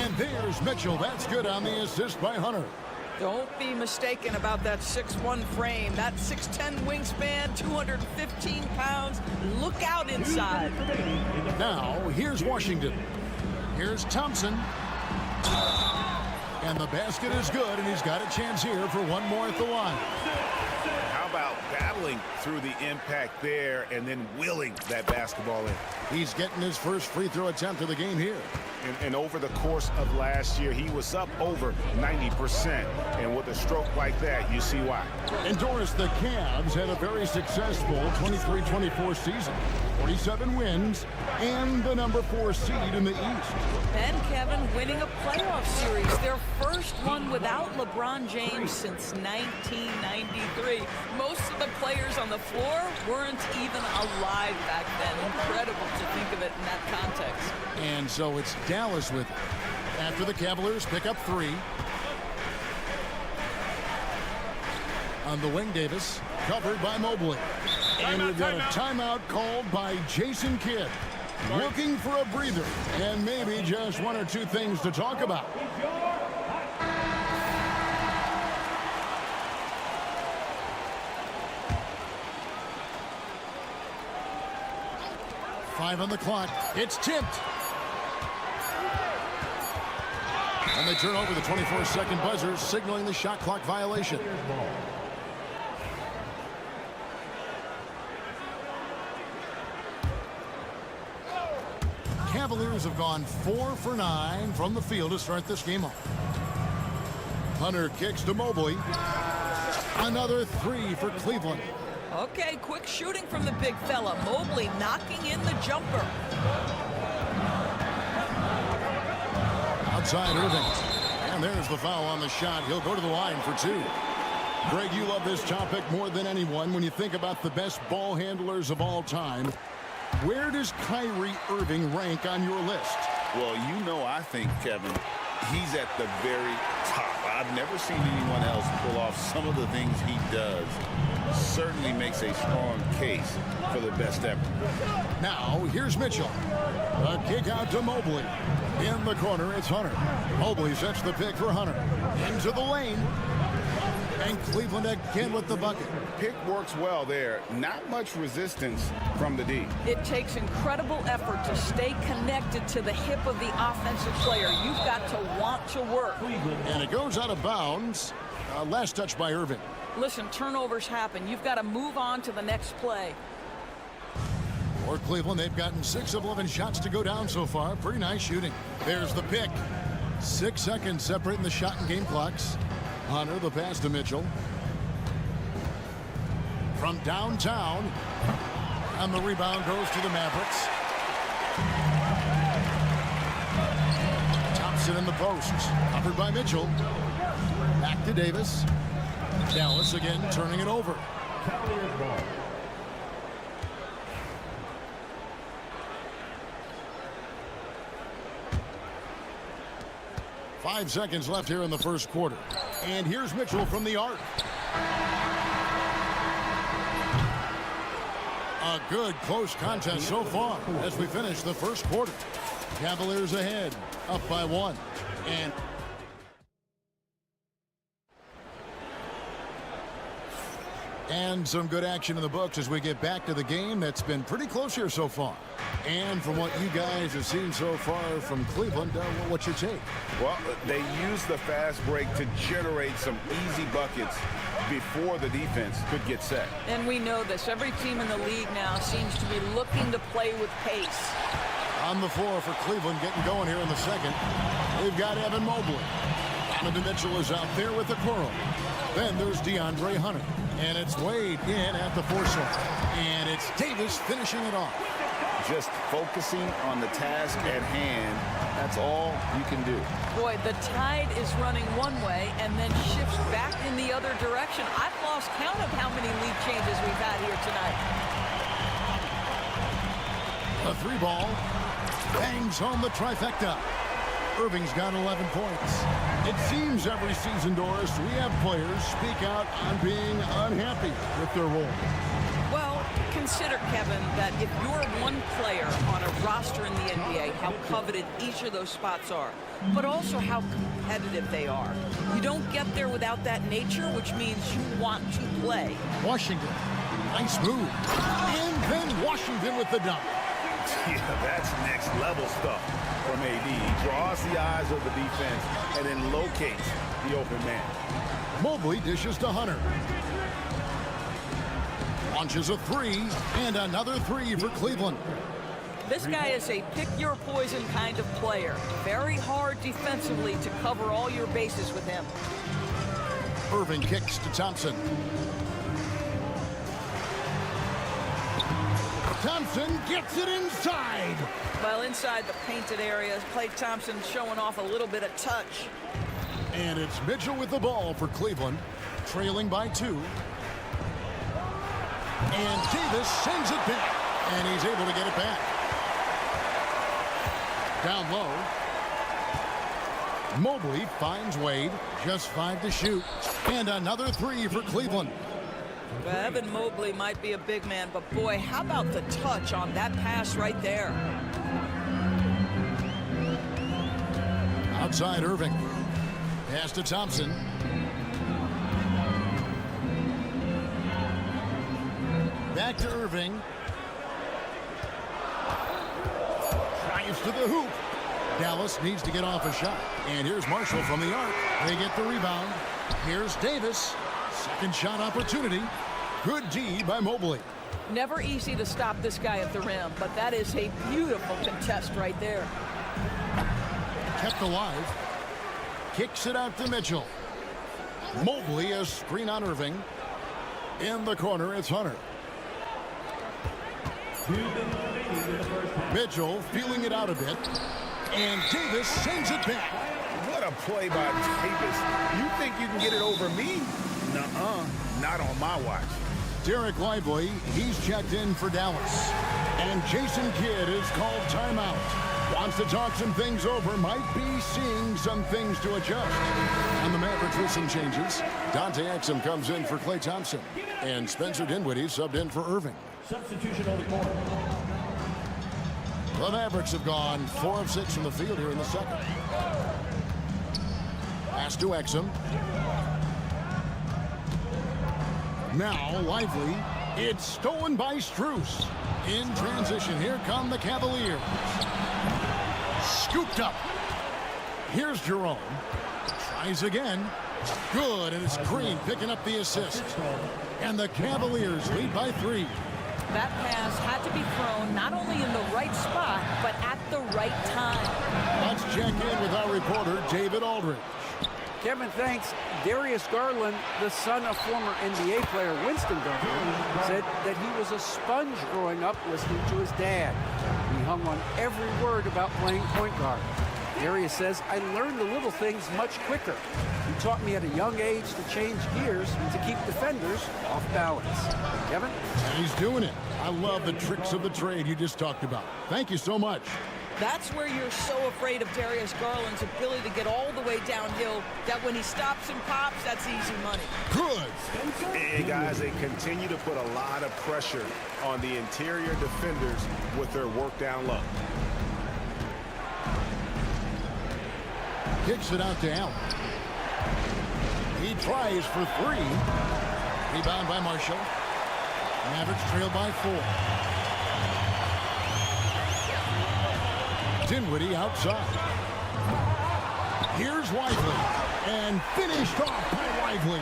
And there's Mitchell. That's good on the assist by Hunter. Don't be mistaken about that 6'1" frame. That 6'10" wingspan, 215 pounds. Look out inside. Now, here's Washington. Here's Thompson. And the basket is good, and he's got a chance here for one more at the line. How about battling through the impact there and then willing that basketball in? He's getting his first free throw attempt of the game here. And over the course of last year, he was up over 90%. And with a stroke like that, you see why. And Doris, the Cavs had a very successful 23-24 season. 47 wins and the number 4 seed in the East. And Kevin winning a playoff series, their first one without LeBron James since 1993. Most of the players on the floor weren't even alive back then. Incredible to think of it in that context. And so it's Dallas with it. After the Cavaliers pick up 3. On the wing, Davis, covered by Mobley. And we've got a timeout called by Jason Kidd. Looking for a breather and maybe just 1 or 2 things to talk about. $5 on the clock. It's tipped. And they turn over the 24-second buzzer, signaling the shot clock violation. Cavaliers have gone 4 for 9 from the field to start this game off. Hunter kicks to Mobley. Another 3 for Cleveland. Okay, quick shooting from the big fella. Mobley knocking in the jumper. Outside Irving. And there's the foul on the shot. He'll go to the line for 2. Greg, you love this topic more than anyone. When you think about the best ball handlers of all time, where does Kyrie Irving rank on your list? Well, you know, I think, Kevin, he's at the very top. I've never seen anyone else pull off some of the things he does. Certainly makes a strong case for the best ever. Now, here's Mitchell. A kick out to Mobley. In the corner, it's Hunter. Mobley sets the pick for Hunter. Into the lane. And Cleveland again with the bucket. Pick works well there. Not much resistance from the D. It takes incredible effort to stay connected to the hip of the offensive player. You've got to want to work. And it goes out of bounds. Last touch by Irving. Listen, turnovers happen. You've got to move on to the next play. For Cleveland, they've gotten 6 of 11 shots to go down so far. Pretty nice shooting. There's the pick. 6 seconds separating the shot and game clocks. Hunter, the pass to Mitchell. From downtown. And the rebound goes to the Mavericks. Thompson in the post. Covered by Mitchell. Back to Davis. Dallas again turning it over. Cavaliers ball. Five seconds left here in the first quarter. And here's Mitchell from the arc. A good close contest so far as we finish the first quarter. Cavaliers ahead, up by 1. And some good action in the books as we get back to the game that's been pretty close here so far. And from what you guys have seen so far from Cleveland, what's your take? Well, they use the fast break to generate some easy buckets before the defense could get set. And we know this. Every team in the league now seems to be looking to play with pace. On the floor for Cleveland getting going here in the second. They've got Evan Mobley. Donovan Mitchell is out there with the Coro. Then there's DeAndre Hunter. And it's Wade in at the force-up. And it's Davis finishing it off. Just focusing on the task at hand, that's all you can do. Boy, the tide is running one way and then shifts back in the other direction. I've lost count of how many lead changes we've had here tonight. A 3-ball bangs home the trifecta. Irving's got 11 points. It seems every season, Doris, we have players speak out on being unhappy with their role. Well, consider, Kevin, that if you're one player on a roster in the NBA, how coveted each of those spots are, but also how competitive they are. You don't get there without that nature, which means you want to play. Washington, nice move. And then Washington with the dunk. Yeah, that's next level stuff from AD. He draws the eyes of the defense and then locates the open man. Mobley dishes to Hunter. Launches a 3 and another 3 for Cleveland. This guy is a pick-your-poison kind of player. Very hard defensively to cover all your bases with him. Irving kicks to Thompson. Thompson gets it inside. Well, inside the painted area, Klay Thompson showing off a little bit of touch. And it's Mitchell with the ball for Cleveland, trailing by 2. And Davis sends it back, and he's able to get it back. Down low. Mobley finds Wade, just 5 to shoot. And another 3 for Cleveland. Well, Evan Mobley might be a big man, but boy, how about the touch on that pass right there? Outside Irving. Pass to Thompson. Back to Irving. Drives to the hoop. Dallas needs to get off a shot. And here's Marshall from the arc. They get the rebound. Here's Davis. Second shot opportunity. Good D by Mobley. Never easy to stop this guy at the rim, but that is a beautiful contest right there. Kept alive. Kicks it out to Mitchell. Mobley, a screen on Irving. In the corner, it's Hunter. Mitchell feeling it out a bit. And Davis sends it back. What a play by Davis. You think you can get it over me? Nuh-uh. Not on my watch. Derek Lively, he's checked in for Dallas. And Jason Kidd is called timeout. Wants to talk some things over, might be seeing some things to adjust. And the Mavericks with some changes. Dante Exum comes in for Klay Thompson. And Spencer Dinwiddie subbed in for Irving. Substitution on the court. The Mavericks have gone 4 of 6 from the field here in the second. Pass to Exum. Now Lively. It's stolen by Strus. In transition, here come the Cavaliers. Scooped up. Here's Jerome. Tries again. Good, and it's Green picking up the assist. And the Cavaliers lead by 3. That pass had to be thrown not only in the right spot, but at the right time. Let's check in with our reporter, David Aldridge. Kevin, thanks. Darius Garland, the son of former NBA player Winston Garland, said that he was a sponge growing up listening to his dad. He hung on every word about playing point guard. Darius says, I learned the little things much quicker. He taught me at a young age to change gears to keep defenders off balance. Kevin? And he's doing it. I love the tricks of the trade you just talked about. Thank you so much. That's where you're so afraid of Darius Garland's ability to get all the way downhill, that when he stops and pops, that's easy money. Good. Hey, guys, they continue to put a lot of pressure on the interior defenders with their work down low. Kicks it out to Allen. He tries for 3. Rebound by Marshall. Mavericks trail by 4. Dinwiddie outside. Here's Lively. And finished off by Lively.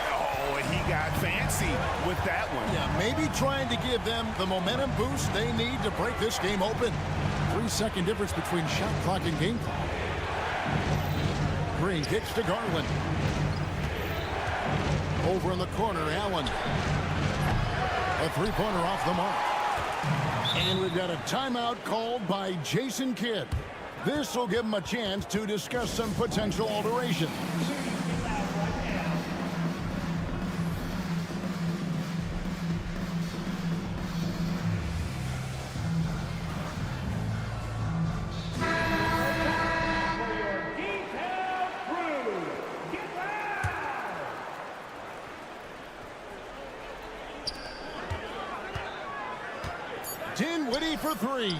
Oh, and he got fancy with that one. Yeah, maybe trying to give them the momentum boost they need to break this game open. 3-second difference between shot clock and game clock. Green kicks to Garland. Over in the corner, Allen. A 3-pointer off the mark. And we've got a timeout called by Jason Kidd. This will give him a chance to discuss some potential alterations. Dinwiddie for 3.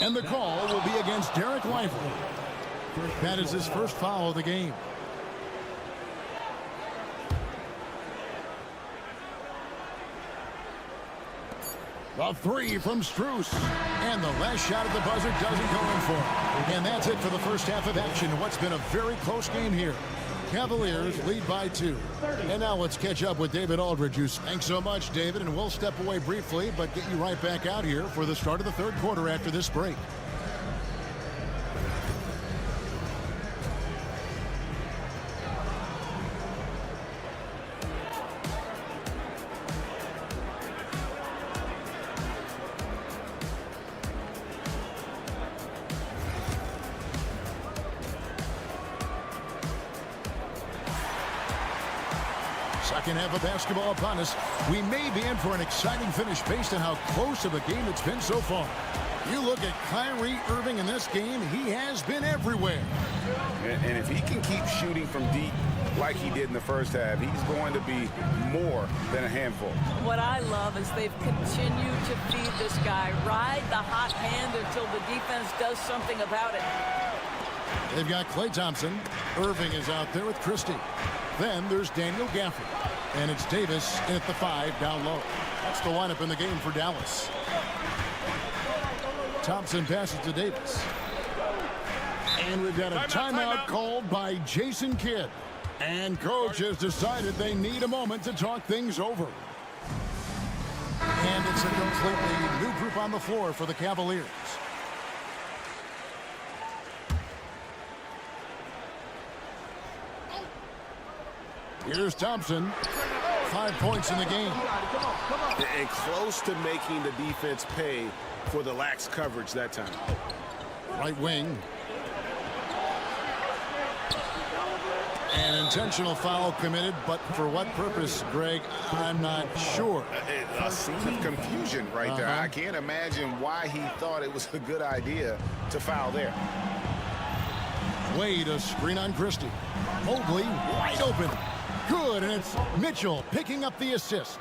And the call will be against Derek Lively. That is his first foul of the game. A 3 from Strus. And the last shot at the buzzer doesn't go in for him. And that's it for the first half of action. What's been a very close game here. Cavaliers lead by 2. And now let's catch up with David Aldridge. Thanks so much, David, and we'll step away briefly, but get you right back out here for the start of the third quarter after this break. Second half of basketball upon us. We may be in for an exciting finish based on how close of a game it's been so far. You look at Kyrie Irving in this game, he has been everywhere. And if he can keep shooting from deep like he did in the first half, he's going to be more than a handful. What I love is they've continued to feed this guy, ride the hot hand until the defense does something about it. They've got Klay Thompson. Irving is out there with Christie. Then there's Daniel Gafford. And it's Davis in at the 5 down low. That's the lineup in the game for Dallas. Thompson passes to Davis. And we've got a timeout called by Jason Kidd. And coach has decided they need a moment to talk things over. And it's a completely new group on the floor for the Cavaliers. Here's Thompson. 5 points in the game. And close to making the defense pay for the lax coverage that time. Right wing. An intentional foul committed, but for what purpose, Greg, I'm not sure. A scene of confusion right there. I can't imagine why he thought it was a good idea to foul there. Wade, a screen on Christie. Mobley wide open. Good, and it's Mitchell picking up the assist.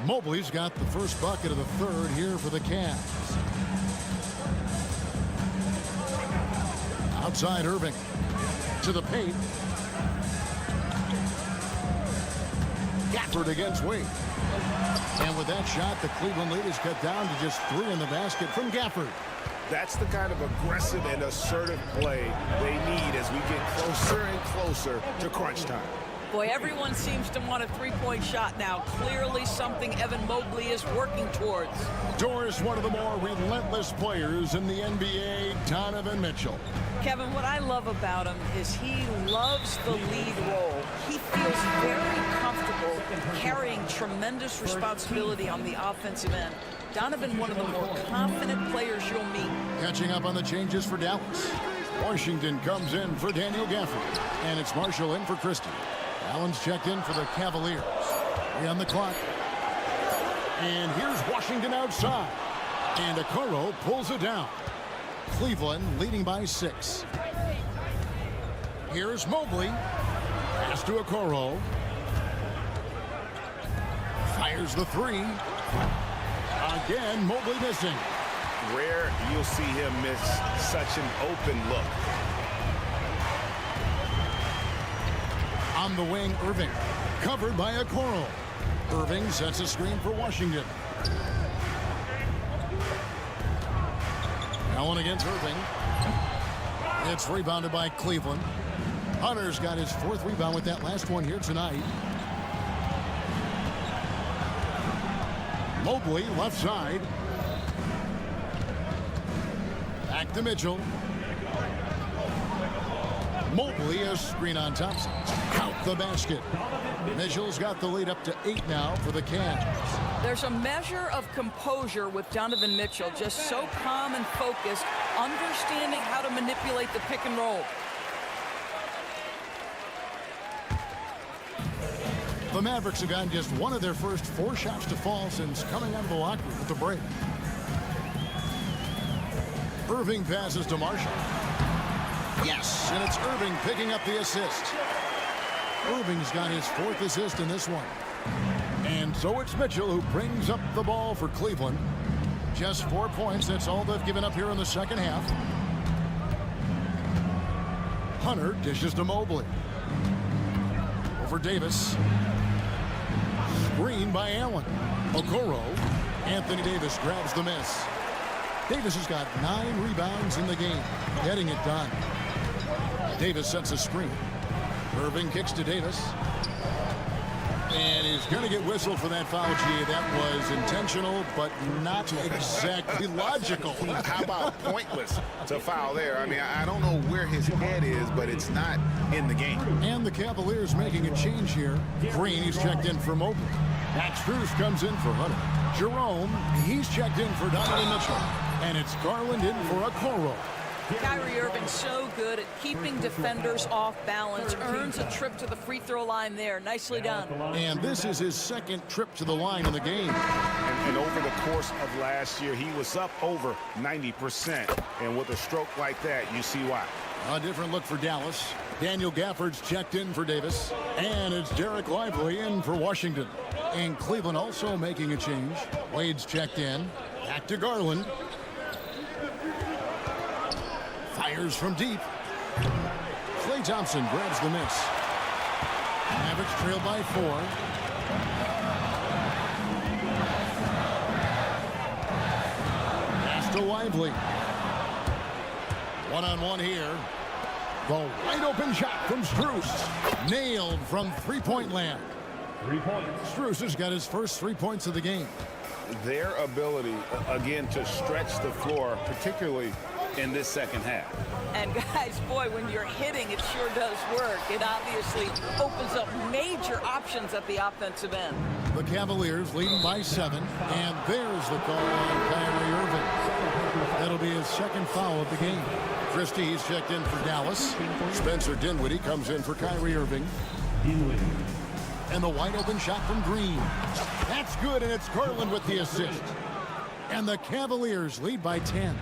Mobley's got the first bucket of the third here for the Cavs. Outside Irving. To the paint. Gafford against Wade. And with that shot, the Cleveland lead is cut down to just 3 in the basket from Gafford. That's the kind of aggressive and assertive play they need as we get closer and closer to crunch time. Boy, everyone seems to want a three-point shot now. Clearly something Evan Mobley is working towards. Doris, one of the more relentless players in the NBA, Donovan Mitchell. Kevin, what I love about him is he loves the lead role. He feels very comfortable carrying tremendous responsibility on the offensive end. Donovan, one of the more confident players you'll meet. Catching up on the changes for Dallas. Washington comes in for Daniel Gafford. And it's Marshall in for Christie. Allen's checked in for the Cavaliers. 3 on the clock. And here's Washington outside. And Okoro pulls it down. Cleveland leading by 6. Here's Mobley. Pass to Okoro. Fires the 3. Again, Mobley missing. Rare you'll see him miss such an open look. On the wing, Irving. Covered by Okoro. Irving sets a screen for Washington. Allen against Irving. It's rebounded by Cleveland. Hunter's got his 4th rebound with that last one here tonight. Mobley, left side. Back to Mitchell. Mobley, a screen on Thompson. Count the basket. Mitchell's got the lead up to 8 now for the Cavs. There's a measure of composure with Donovan Mitchell, just so calm and focused, understanding how to manipulate the pick and roll. The Mavericks have gotten just one of their first 4 shots to fall since coming out of the locker room with the break. Irving passes to Marshall. Yes, and it's Irving picking up the assist. Irving's got his 4th assist in this one. And so it's Mitchell who brings up the ball for Cleveland. Just 4 points, that's all they've given up here in the second half. Hunter dishes to Mobley. Over Davis. Screen by Allen. Okoro. Anthony Davis grabs the miss. Davis has got 9 rebounds in the game, getting it done. Davis sets a screen. Irving kicks to Davis. And he's going to get whistled for that foul, G. That was intentional, but not exactly logical. How about pointless to foul there? I mean, I don't know where his head is, but it's not in the game. And the Cavaliers making a change here. Green, he's checked in for Mobley. Max Strus comes in for Hunter. Jerome, he's checked in for Donovan Mitchell. And it's Garland in for Okoro. Kyrie Irving so good at keeping defenders off balance, earns a trip to the free throw line there. Nicely done. And this is his 2nd trip to the line in the game. And over the course of last year, he was up over 90%. And with a stroke like that, you see why. A different look for Dallas. Daniel Gafford's checked in for Davis. And it's Derek Lively in for Washington. And Cleveland also making a change. Wade's checked in. Back to Garland. Fires from deep. Klay Thompson grabs the miss. Mavericks trail by 4. Pass to Lively. 1-on-1 here. The wide open shot from Strus. Nailed from three-point land. 3 points. Strus has got his first 3 points of the game. Their ability, again, to stretch the floor, particularly in this second half. And guys, boy, when you're hitting, it sure does work. It obviously opens up major options at the offensive end. The Cavaliers leading by 7, and there's the call on Kyrie Irving. That'll be his second foul of the game. Christie's checked in for Dallas. Spencer Dinwiddie comes in for Kyrie Irving. And the wide open shot from Green. That's good, and it's Garland with the assist. And the Cavaliers lead by 10.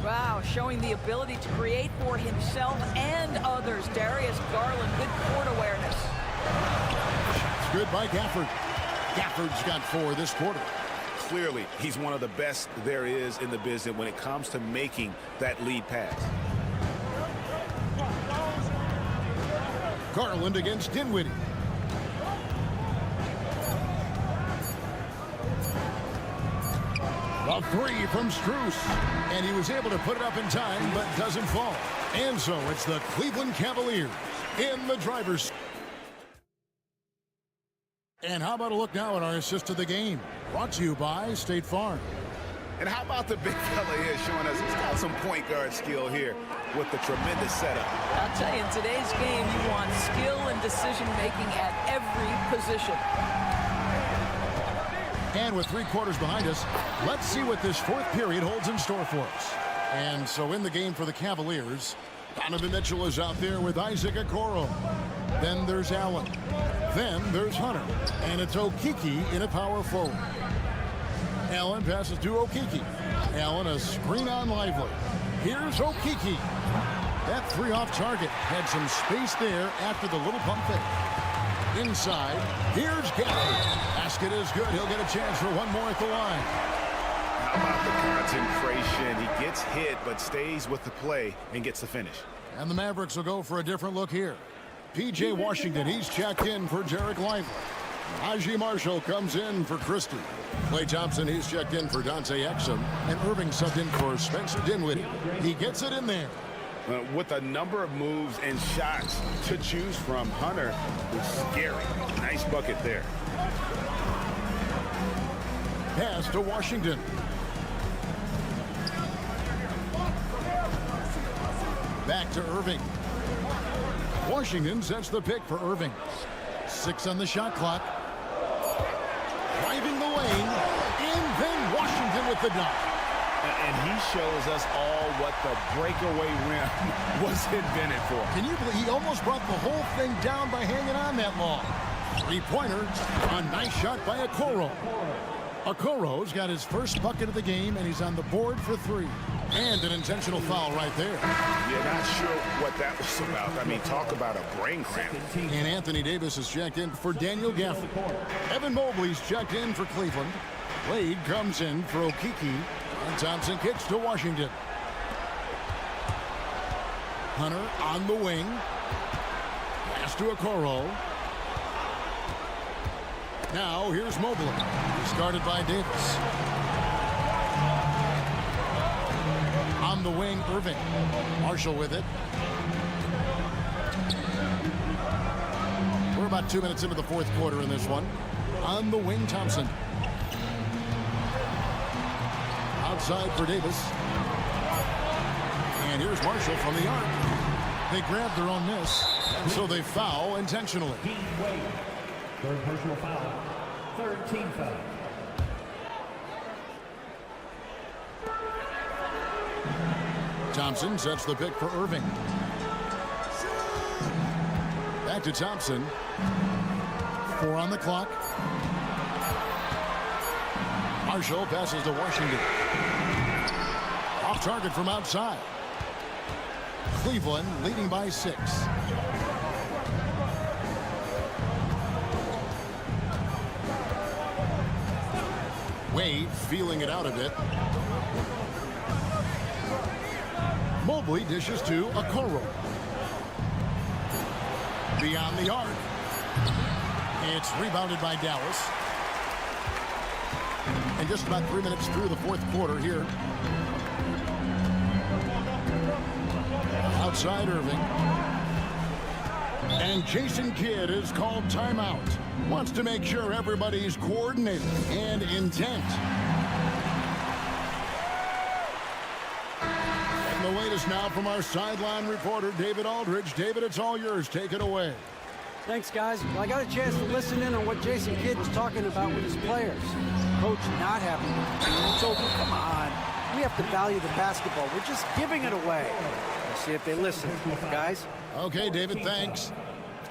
Wow, showing the ability to create for himself and others. Darius Garland, good court awareness. Shots good by Gafford. Gafford's got 4 this quarter. Clearly, he's one of the best there is in the business when it comes to making that lead pass. Garland against Dinwiddie. A 3 from Strus. And he was able to put it up in time, but doesn't fall. And so it's the Cleveland Cavaliers in the driver's seat. And how about a look now at our assist of the game? Brought to you by State Farm. And how about the big fella here showing us he's got some point guard skill here with the tremendous setup. I'll tell you, in today's game, you want skill and decision-making at every position. And with 3 quarters behind us, let's see what this 4th period holds in store for us. And so in the game for the Cavaliers, Donovan Mitchell is out there with Isaac Okoro. Then there's Allen. Then there's Hunter. And it's Okeke in a power forward. Allen passes to Okeke. Allen a screen on Lively. Here's Okeke. That 3 off target. Had some space there after the little pump fake. Inside, here's Gafford. Basket is good. He'll get a chance for one more at the line. How about the concentration? He gets hit, but stays with the play and gets the finish. And the Mavericks will go for a different look here. P.J. Washington, he's checked in for Jarek Lively. Najee Marshall comes in for Christie. Klay Thompson, he's checked in for Dante Exum. And Irving subbed in for Spencer Dinwiddie. He gets it in there. With a number of moves and shots to choose from, Hunter is scary. Nice bucket there. Pass to Washington. Back to Irving. Washington sets the pick for Irving. 6 on the shot clock. Driving the lane. And then Washington with the dunk. And he shows us all what the breakaway rim was invented for. Can you believe he almost brought the whole thing down by hanging on that long? 3-pointer. A nice shot by Okoro. Okoro's got his first bucket of the game, and he's on the board for 3. And an intentional foul right there. You're not sure what that was about. I mean, talk about a brain cramp. And Anthony Davis is checked in for Daniel Gafford. Evan Mobley's checked in for Cleveland. Wade comes in for Okeke. And Thompson kicks to Washington. Hunter on the wing. Pass to Okoro. Now here's Mobley. Started by Davis. On the wing, Irving. Marshall with it. We're about 2 minutes into the 4th quarter in this one. On the wing, Thompson. Outside for Davis. And here's Marshall from the arc. They grabbed their own miss, and so they foul intentionally. Third personal foul. Third team foul. Thompson sets the pick for Irving. Back to Thompson. 4 on the clock. Marshall passes to Washington. Off target from outside. Cleveland leading by 6. Wade feeling it out a bit. Mobley dishes to Okoro. Beyond the arc. It's rebounded by Dallas. And just about 3 minutes through the 4th quarter here. Outside Irving. And Jason Kidd is called timeout. Wants to make sure everybody's coordinated and intent. And the latest now from our sideline reporter, David Aldridge. David, it's all yours. Take it away. Thanks, guys. Well, I got a chance to listen in on what Jason Kidd was talking about with his players. Coach not happy with it. It's over. Come on. We have to value the basketball. We're just giving it away. Let's see if they listen, guys. Okay, David, thanks.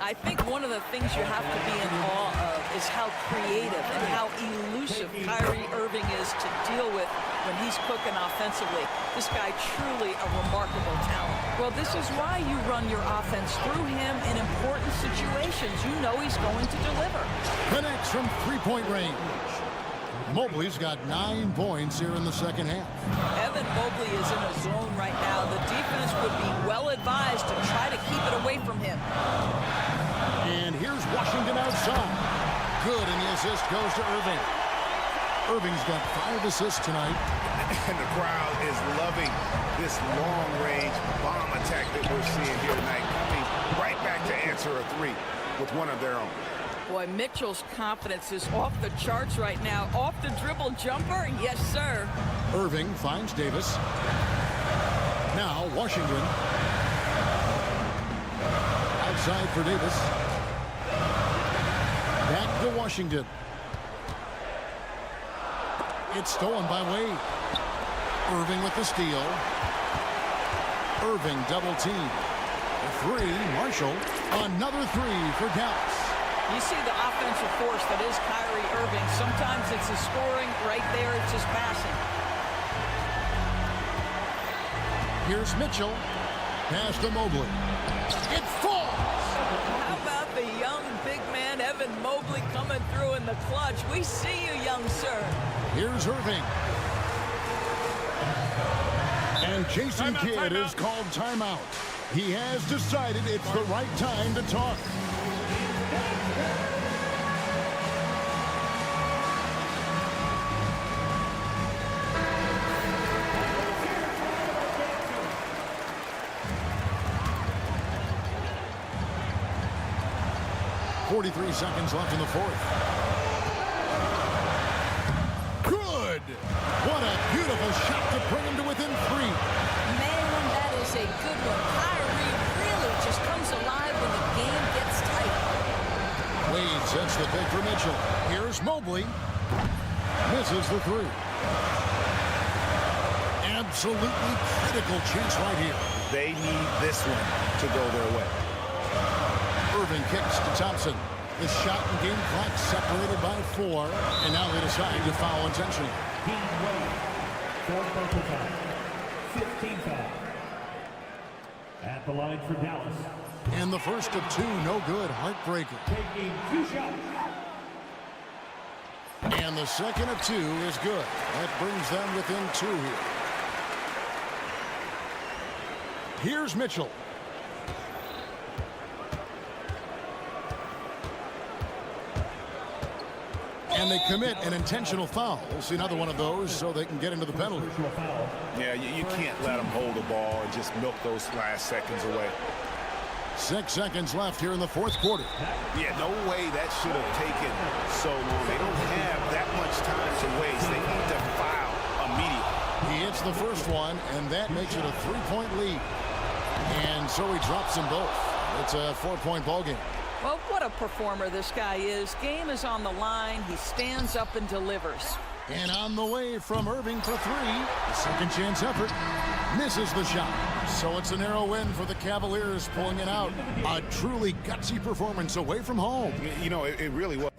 I think one of the things you have to be in awe of is how creative and how elusive Kyrie Irving is to deal with when he's cooking offensively. This guy truly a remarkable talent. Well, this is why you run your offense through him in important situations. You know he's going to deliver. Connects from three-point range. Mobley's got 9 points here in the second half. Evan Mobley is in a zone right now. The defense would be well advised to try to keep it away from him. And here's Washington outside. Good, and the assist goes to Irving. Irving's got 5 assists tonight. And the crowd is loving this long-range bomb attack that we're seeing here tonight. Coming right back to answer a three with one of their own. Boy, Mitchell's confidence is off the charts right now. Off the dribble jumper, yes, sir. Irving finds Davis. Now Washington. Outside for Davis. Back to Washington. It's stolen by Wade. Irving with the steal. Irving double team. A three, Marshall. Another three for Dallas. You see the offensive force that is Kyrie Irving. Sometimes it's his scoring. Right there, it's his passing. Here's Mitchell. Pass to Mobley. It falls! How about the young big man, Evan Mobley, coming through in the clutch? We see you, young sir. Here's Irving. And Jason Kidd is called timeout. He has decided it's the right time to talk. .43 seconds left in the fourth. Good! What a beautiful shot to bring him to within 3. Man, that is a good one. Kyrie really just comes alive when the game gets tight. Wade sets the pick for Mitchell. Here's Mobley. Misses the 3. Absolutely critical chance right here. They need this one to go their way. Irving kicks to Thompson. The shot and game clock separated by 4. And now they decide to foul intentionally. Team Wade. 4 personal foul. 15 foul. At the line for Dallas. And the first of 2, no good. Heartbreaker. Taking 2 shots. And the second of 2 is good. That brings them within 2 here. Here's Mitchell. And they commit an intentional foul. We'll see another one of those so they can get into the penalty. Yeah, you can't let them hold the ball and just milk those last seconds away. 6 seconds left here in the fourth quarter. Yeah, no way that should have taken so long. They don't have that much time to waste. They need to foul immediately. He hits the first one, and that makes it a 3-point lead. And so he drops them both. It's a 4-point ball game. Well, what a performer this guy is. Game is on the line. He stands up and delivers. And on the way from Irving for 3. A second chance effort. Misses the shot. So it's a narrow win for the Cavaliers, pulling it out. A truly gutsy performance away from home. You know, it really was.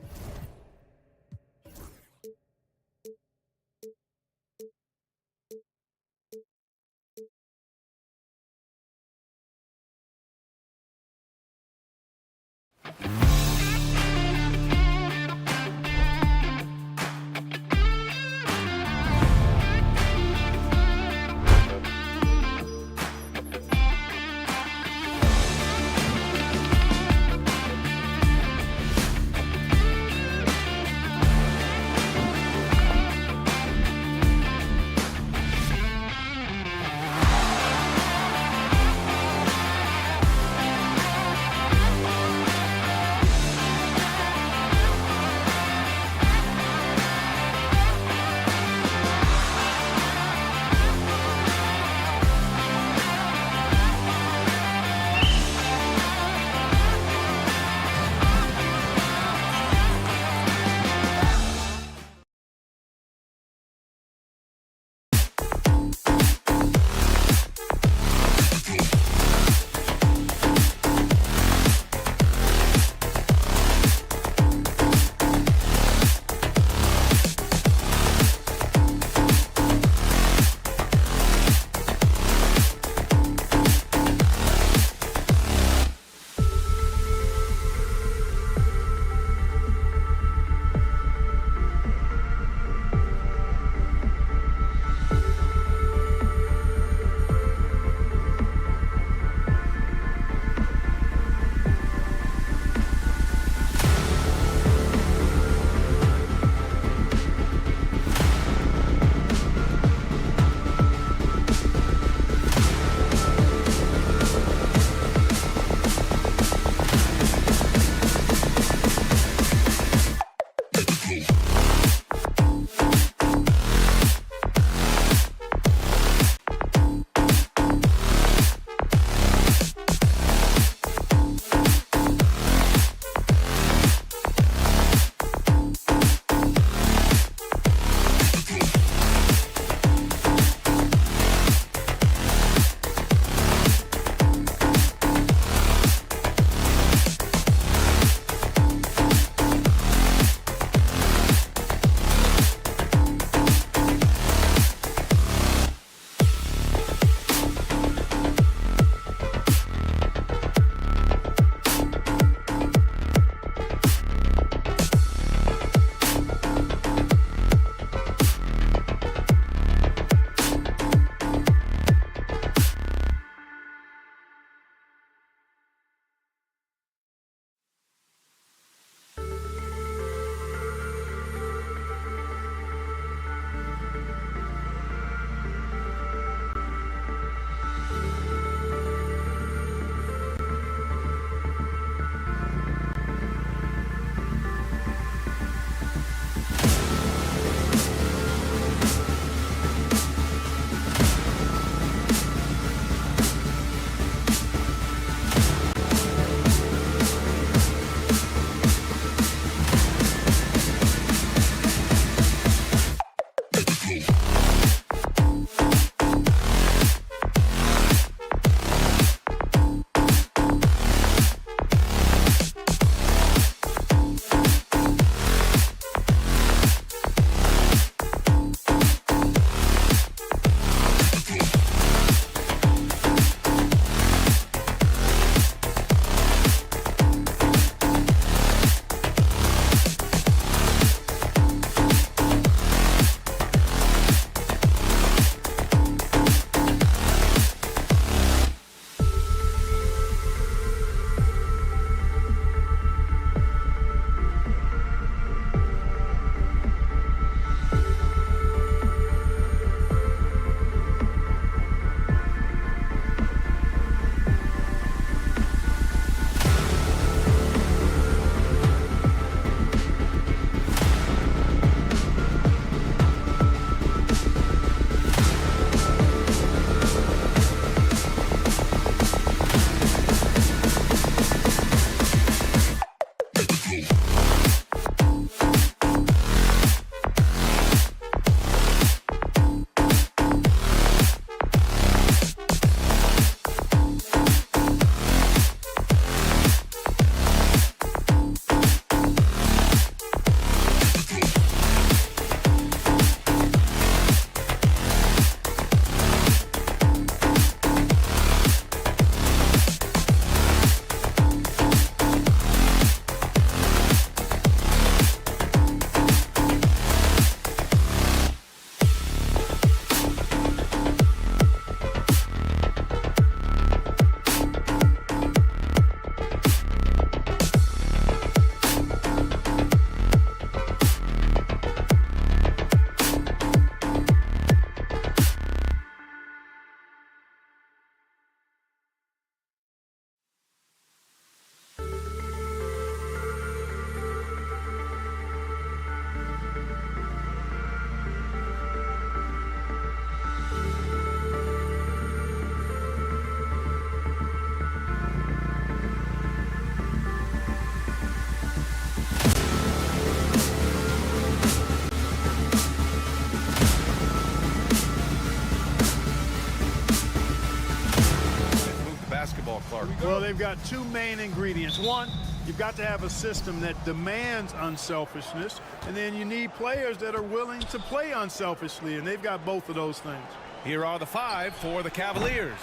Well, they've got two main ingredients. One, you've got to have a system that demands unselfishness, and then you need players that are willing to play unselfishly, and they've got both of those things. Here are the 5 for the Cavaliers.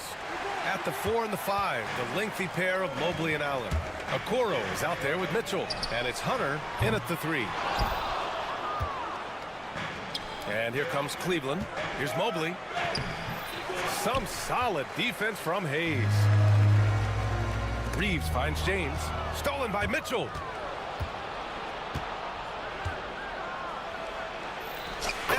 At the 4 and the 5, the lengthy pair of Mobley and Allen. Okoro is out there with Mitchell, and it's Hunter in at the 3. And here comes Cleveland. Here's Mobley. Some solid defense from Hayes. Reeves finds James. Stolen by Mitchell.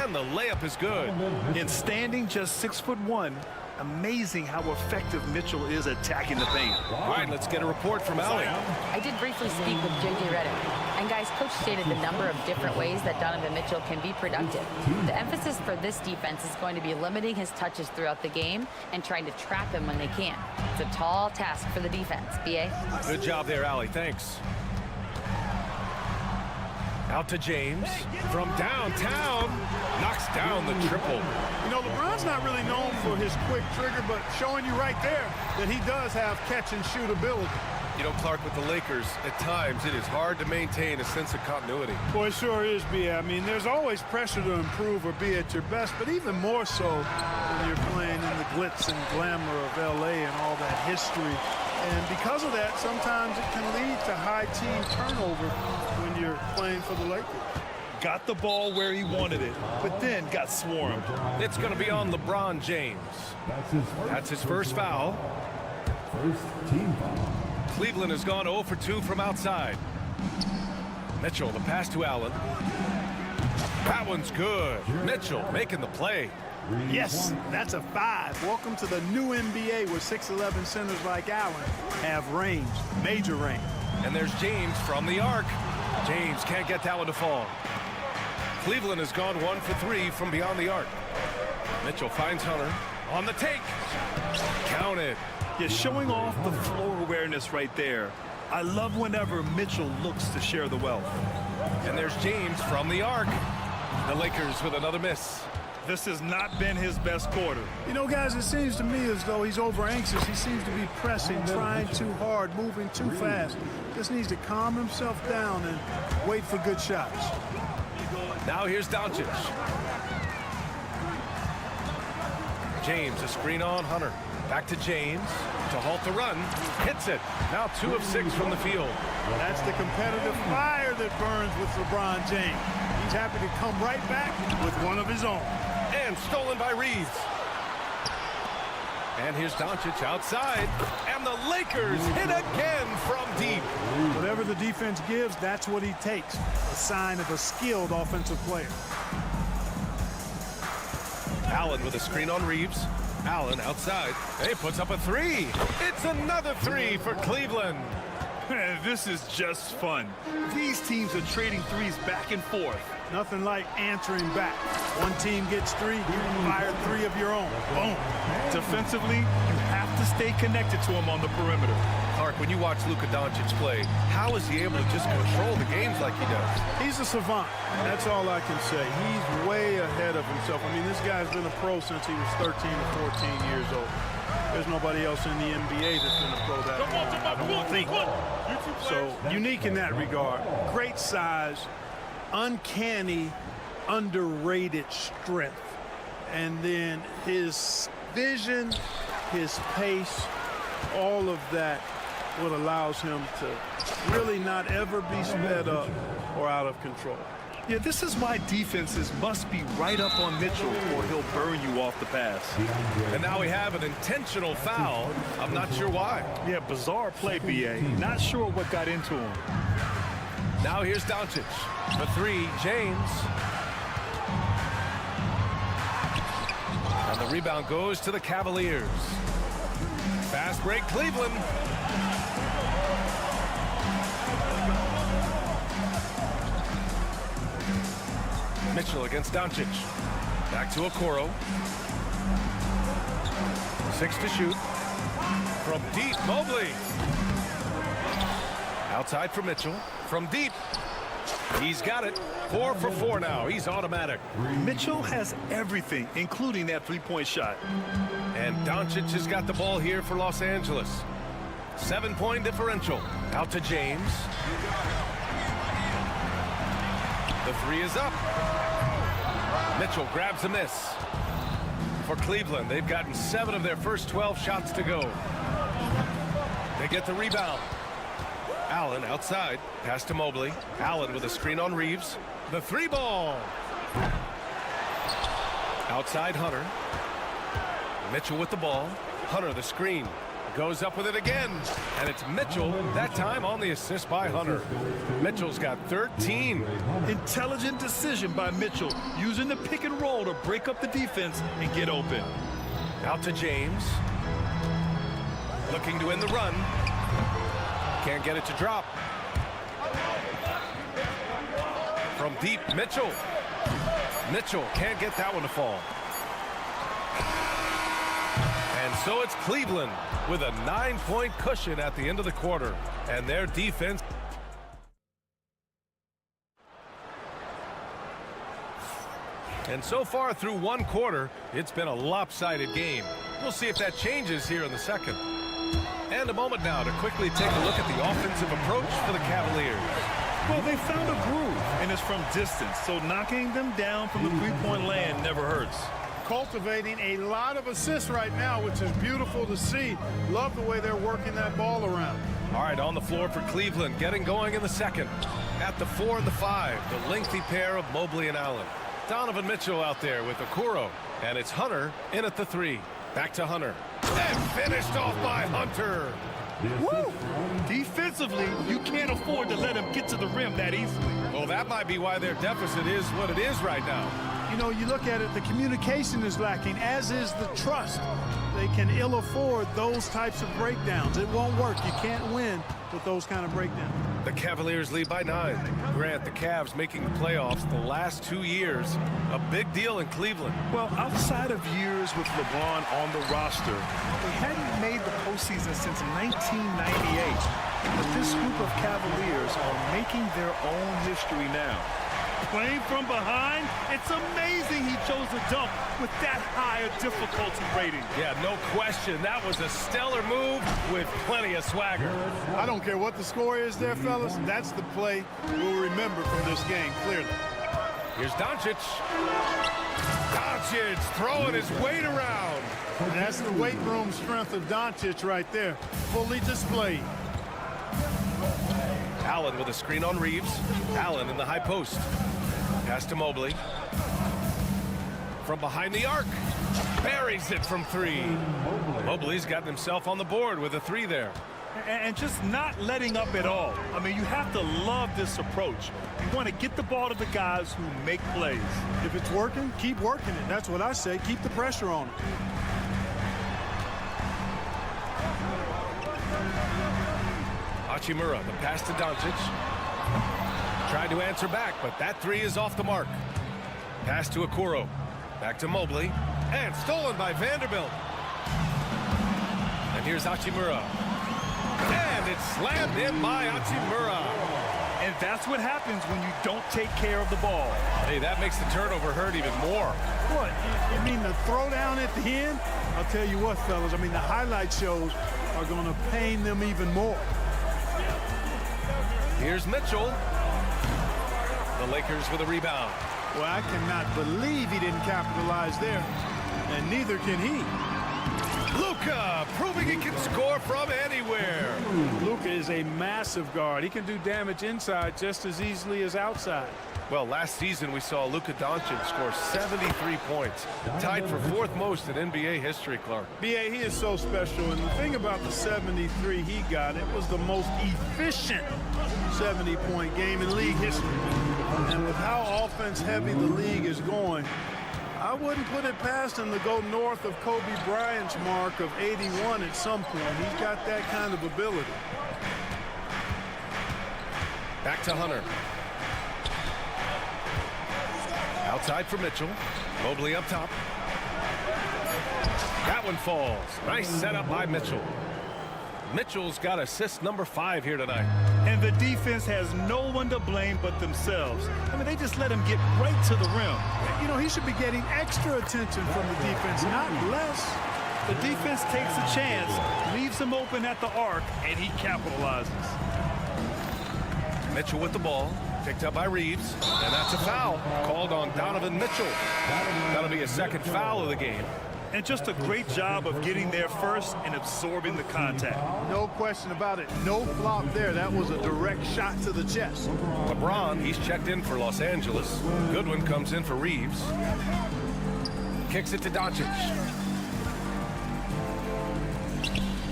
And the layup is good. In standing just 6'1", amazing how effective Mitchell is attacking the paint. All right, let's get a report from Allie. I did briefly speak with J.J. Redick. And guys, Coach stated the number of different ways that Donovan Mitchell can be productive. The emphasis for this defense is going to be limiting his touches throughout the game and trying to trap him when they can. It's a tall task for the defense. B.A.? Good job there, Allie. Thanks. Out to James. From downtown. Knocks down the triple. You know, LeBron's not really known for his quick trigger, but showing you right there that he does have catch-and-shoot ability. You know, Clark, with the Lakers, at times it is hard to maintain a sense of continuity. Boy, it sure is, B.A. I mean, there's always pressure to improve or be at your best, but even more so when you're playing in the glitz and glamour of L.A. and all that history. And because of that, sometimes it can lead to high team turnover when you're playing for the Lakers. Got the ball where he wanted it, but then got swarmed. It's going to be on LeBron James. That's his first foul. First team foul. Cleveland has gone 0 for 2 from outside. Mitchell, the pass to Allen. That one's good. Mitchell making the play. Yes, that's a 5. Welcome to the new NBA where 6'11" centers like Allen have range, major range. And there's James from the arc. James can't get that one to fall. Cleveland has gone 1 for 3 from beyond the arc. Mitchell finds Hunter on the take. Counted. Yeah, showing off the floor awareness right there. I love whenever Mitchell looks to share the wealth. And there's James from the arc. The Lakers with another miss. This has not been his best quarter. You know, guys, it seems to me as though he's over anxious. He seems to be pressing, trying too hard, moving too fast. Just needs to calm himself down and wait for good shots. Now here's Doncic. James, a screen on Hunter. Back to James to halt the run. Hits it. Now 2 of 6 from the field. That's the competitive fire that burns with LeBron James. He's happy to come right back with one of his own. And stolen by Reeves. And here's Doncic outside. And the Lakers hit again from deep. Whatever the defense gives, that's what he takes. A sign of a skilled offensive player. Allen with a screen on Reeves. Allen outside. He puts up a 3. It's another 3 for Cleveland. This is just fun. These teams are trading threes back and forth. Nothing like answering back. One team gets 3, you fire 3 of your own. Boom. Defensively, you have to stay connected to him on the perimeter. Clark, when you watch Luka Doncic play, how is he able to just control the games like he does? He's a savant. That's all I can say. He's way ahead of himself. I mean, this guy's been a pro since he was 13 or 14 years old. There's nobody else in the NBA that's been a pro that long, I don't think. So, unique in that regard. Great size, uncanny, underrated strength. And then his vision, his pace, all of that what allows him to really not ever be sped up or out of control. Yeah, this is why defenses must be right up on Mitchell or he'll burn you off the pass. And now we have an intentional foul. I'm not sure why. Yeah, bizarre play, B.A. Not sure what got into him. Now here's Doncic. The 3, James. And the rebound goes to the Cavaliers. Fast break, Cleveland. Mitchell against Doncic. Back to Okoro. 6 to shoot. From deep, Mobley. Outside for Mitchell. From deep. He's got it. 4 for 4 now. He's automatic. Mitchell has everything, including that 3-point shot. And Doncic has got the ball here for Los Angeles. 7-point differential. Out to James. The three is up. Mitchell grabs a miss. For Cleveland, they've gotten 7 of their first 12 shots to go. They get the rebound. Allen outside. Pass to Mobley. Allen with a screen on Reeves. The 3 ball. Outside Hunter. Mitchell with the ball. Hunter the screen. Goes up with it again. And it's Mitchell, that time on the assist by Hunter. Mitchell's got 13. Intelligent decision by Mitchell, using the pick and roll to break up the defense and get open. Out to James. Looking to end the run. Can't get it to drop. From deep, Mitchell. Mitchell can't get that one to fall. And so it's Cleveland with a 9-point cushion at the end of the quarter. And their defense. And so far through one quarter, it's been a lopsided game. We'll see if that changes here in the second. And a moment now to quickly take a look at the offensive approach for the Cavaliers. Well, they found a groove, and it's from distance, so knocking them down from the three-point land never hurts. Cultivating a lot of assists right now, which is beautiful to see. Love the way they're working that ball around. All right, on the floor for Cleveland, getting going in the second. At the 4 and the 5, the lengthy pair of Mobley and Allen. Donovan Mitchell out there with Okoro, and it's Hunter in at the 3. Back to Hunter. And finished off by Hunter. Woo! Defensively, you can't afford to let him get to the rim that easily. Well, that might be why their deficit is what it is right now. You know, you look at it, the communication is lacking, as is the trust. They can ill afford those types of breakdowns. It won't work. You can't win with those kind of breakdowns. The Cavaliers lead by 9. Grant, the Cavs making the playoffs the last 2 years. A big deal in Cleveland. Well, outside of years with LeBron on the roster, they hadn't made the postseason since 1998. But this group of Cavaliers are making their own history now. Playing from behind, it's amazing he chose to dunk with that higher difficulty rating. Yeah, no question. That was a stellar move with plenty of swagger. I don't care what the score is there, fellas. That's the play we'll remember from this game, clearly. Here's Doncic. Doncic throwing his weight around. And that's the weight room strength of Doncic right there. Fully displayed. Allen with a screen on Reeves. Allen in the high post. Pass to Mobley. From behind the arc. Buries it from 3. Mobley's gotten himself on the board with a 3 there. And just not letting up at all. I mean, you have to love this approach. You want to get the ball to the guys who make plays. If it's working, keep working it. That's what I say. Keep the pressure on them. Hachimura, the pass to Doncic. Tried to answer back, but that 3 is off the mark. Pass to Okoro. Back to Mobley. And stolen by Vanderbilt. And here's Hachimura. And it's slammed in by Hachimura. And that's what happens when you don't take care of the ball. Hey, that makes the turnover hurt even more. What? You mean the throwdown at the end? I'll tell you what, fellas. I mean, the highlight shows are going to pain them even more. Here's Mitchell. The Lakers with a rebound. Well, I cannot believe he didn't capitalize there, and neither can he. Luka proving he can score from anywhere. Luka is a massive guard. He can do damage inside just as easily as outside. Well, last season we saw Luka Doncic score 73 points, tied for 4th most in NBA history, Clark. B.A., he is so special, and the thing about the 73 he got, it was the most efficient 70-point game in league history. And with how offense-heavy the league is going, I wouldn't put it past him to go north of Kobe Bryant's mark of 81 at some point. He's got that kind of ability. Back to Hunter. Outside for Mitchell. Mobley up top. That one falls. Nice setup by Mitchell. Mitchell's got assist number 5 here tonight. And the defense has no one to blame but themselves. I mean, they just let him get right to the rim. You know, he should be getting extra attention from the defense, not less. The defense takes a chance, leaves him open at the arc, and he capitalizes. Mitchell with the ball. Picked up by Reeves. And that's a foul called on Donovan Mitchell. That'll be a second foul of the game. And just a great job of getting there first and absorbing the contact. No question about it. No flop there. That was a direct shot to the chest. LeBron, he's checked in for Los Angeles. Goodwin comes in for Reeves. Kicks it to Doncic.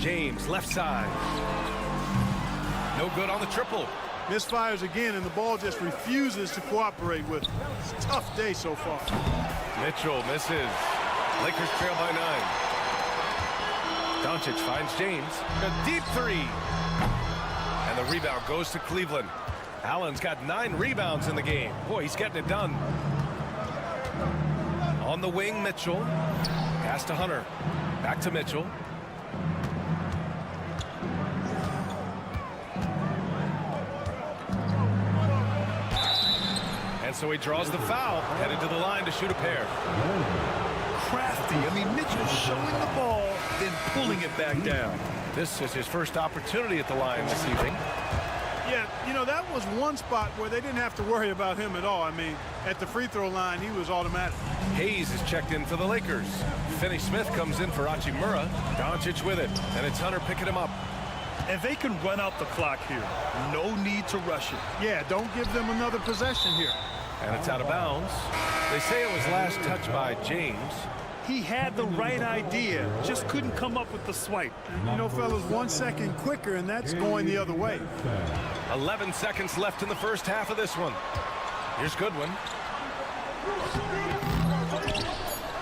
James, left side. No good on the triple. Misfires again, and the ball just refuses to cooperate with him. It's a tough day so far. Mitchell misses. Lakers trail by 9. Doncic finds James. A deep three. And the rebound goes to Cleveland. Allen's got 9 rebounds in the game. Boy, he's getting it done. On the wing, Mitchell. Pass to Hunter. Back to Mitchell. And so he draws the foul, headed to the line to shoot a pair. Crafty. I mean, Mitchell's showing the ball, then pulling it back down. This is his first opportunity at the line this evening. Yeah, you know, that was one spot where they didn't have to worry about him at all. I mean, at the free throw line, he was automatic. Hayes is checked in for the Lakers. Finney Smith comes in for Hachimura. Doncic with it, and it's Hunter picking him up. And they can run out the clock here. No need to rush it. Yeah, don't give them another possession here. And it's out of bounds. They say it was last touched by James. He had the right idea, just couldn't come up with the swipe. You know, fellas, 1 second quicker, and that's going the other way. 11 seconds left in the first half of this one. Here's Goodwin.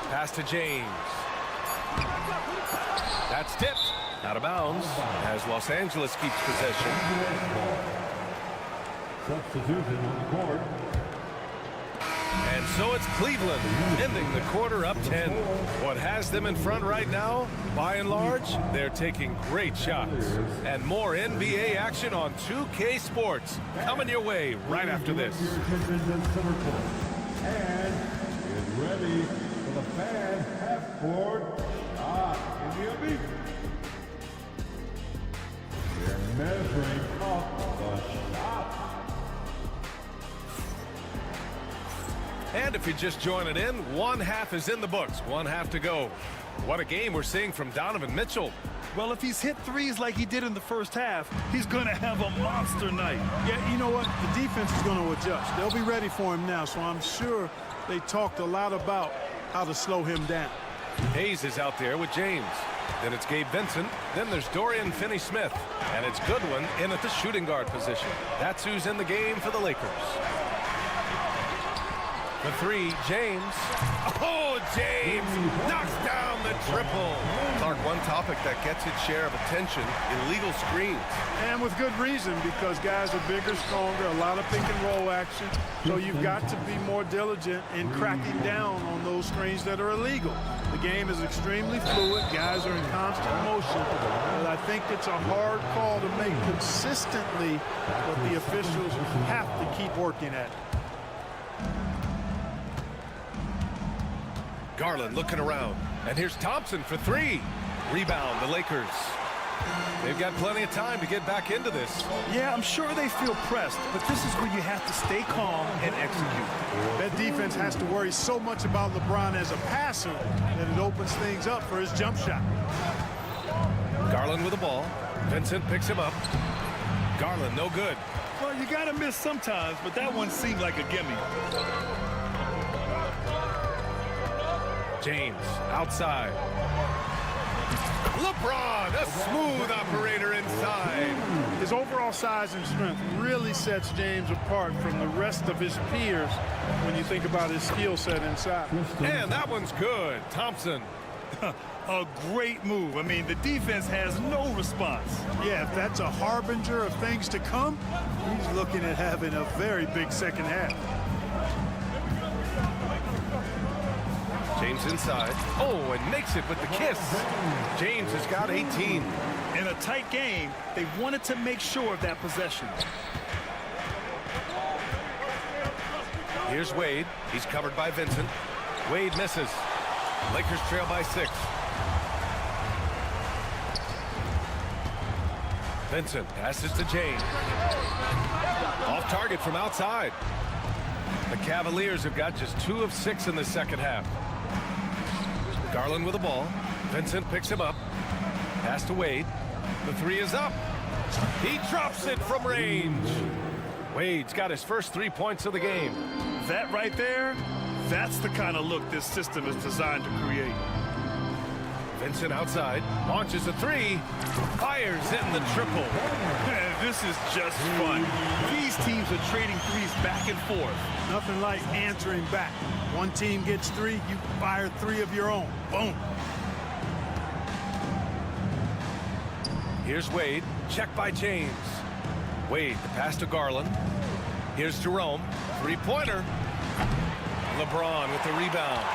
Pass to James. That's tipped. Out of bounds as Los Angeles keeps possession. Substitution on the court. And so it's Cleveland ending the quarter up 10. What has them in front right now, by and large, they're taking great shots. And more NBA action on 2K Sports coming your way right after this. And get ready for the fan half-court shot in the arena. They're measuring up the shot. And if you're just joining in, one half is in the books. One half to go. What a game we're seeing from Donovan Mitchell. Well, if he's hit threes like he did in the first half, he's going to have a monster night. Yeah, you know what? The defense is going to adjust. They'll be ready for him now, so I'm sure they talked a lot about how to slow him down. Hayes is out there with James. Then it's Gabe Vincent. Then there's Dorian Finney-Smith. And it's Goodwin in at the shooting guard position. That's who's in the game for the Lakers. The three, James. Oh, James knocks down the triple. Clark, one topic that gets its share of attention, illegal screens. And with good reason, because guys are bigger, stronger, a lot of pick and roll action. So you've got to be more diligent in cracking down on those screens that are illegal. The game is extremely fluid. Guys are in constant motion. But I think it's a hard call to make consistently, but the officials have to keep working at it. Garland looking around. And here's Thompson for three. Rebound, the Lakers. They've got plenty of time to get back into this. Yeah, I'm sure they feel pressed, but this is where you have to stay calm and execute. That defense has to worry so much about LeBron as a passer that it opens things up for his jump shot. Garland with the ball. Vincent picks him up. Garland, no good. Well, you got to miss sometimes, but that one seemed like a gimme. James outside. LeBron, a smooth operator inside. His overall size and strength really sets James apart from the rest of his peers when you think about his skill set inside. And that one's good. Thompson. A great move. I mean, the defense has no response. Yeah, if that's a harbinger of things to come, he's looking at having a very big second half. James inside. Oh, and makes it with the kiss. James has got 18. In a tight game, they wanted to make sure of that possession. Here's Wade. He's covered by Vincent. Wade misses. Lakers trail by 6. Vincent passes to James. Off target from outside. The Cavaliers have got just 2 of 6 in the second half. Garland with the ball. Vincent picks him up. Pass to Wade. The 3 is up. He drops it from range. Wade's got his first 3 points of the game. That right there, that's the kind of look this system is designed to create. Vincent outside, launches a 3, fires in the triple. This is just fun. These teams are trading threes back and forth. Nothing like answering back. One team gets 3, you fire 3 of your own. Boom. Here's Wade, checked by James. Wade, the pass to Garland. Here's Jerome, 3-pointer. LeBron with the rebound.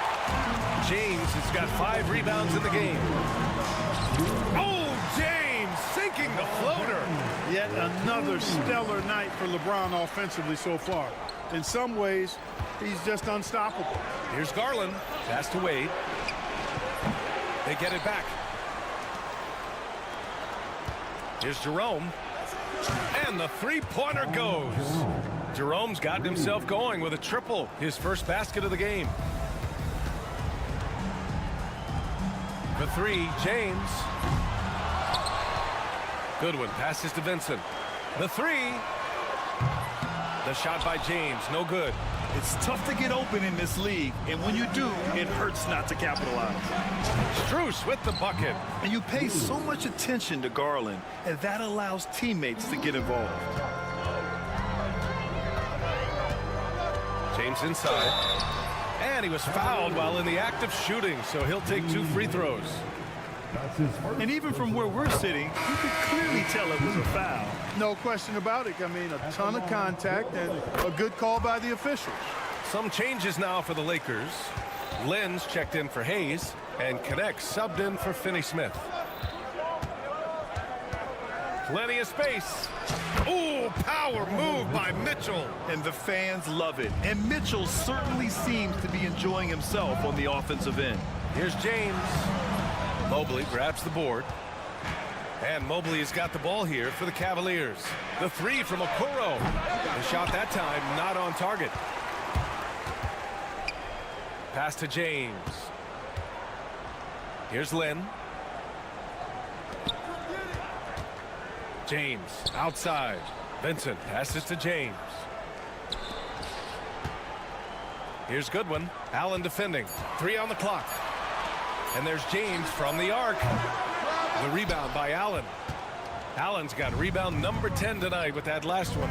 James has got 5 rebounds in the game. Oh, James sinking the floater. Yet another stellar night for LeBron offensively so far. In some ways, he's just unstoppable. Here's Garland, pass to Wade. They get it back. Here's Jerome. And the 3-pointer goes. Jerome's gotten himself going with a triple, his first basket of the game. The 3, James. Good one, passes to Vincent. The 3. The shot by James, no good. It's tough to get open in this league, and when you do, it hurts not to capitalize. Strus with the bucket. And you pay so much attention to Garland, and that allows teammates to get involved. James inside. And he was fouled while in the act of shooting, so he'll take 2 free throws. And even from where we're sitting, you could clearly tell it was a foul. No question about it. I mean, a ton of contact and a good call by the officials. Some changes now for the Lakers. Lynn's checked in for Hayes, and Connect subbed in for Finney-Smith. Plenty of space. Ooh, power move by Mitchell. And the fans love it. And Mitchell certainly seems to be enjoying himself on the offensive end. Here's James. Mobley grabs the board. And Mobley has got the ball here for the Cavaliers. The 3 from Okoro. The shot that time not on target. Pass to James. Here's Lynn. James outside. Vincent passes to James. Here's Goodwin. Allen defending. 3 on the clock. And there's James from the arc. The rebound by Allen. Allen's got rebound number 10 tonight with that last one.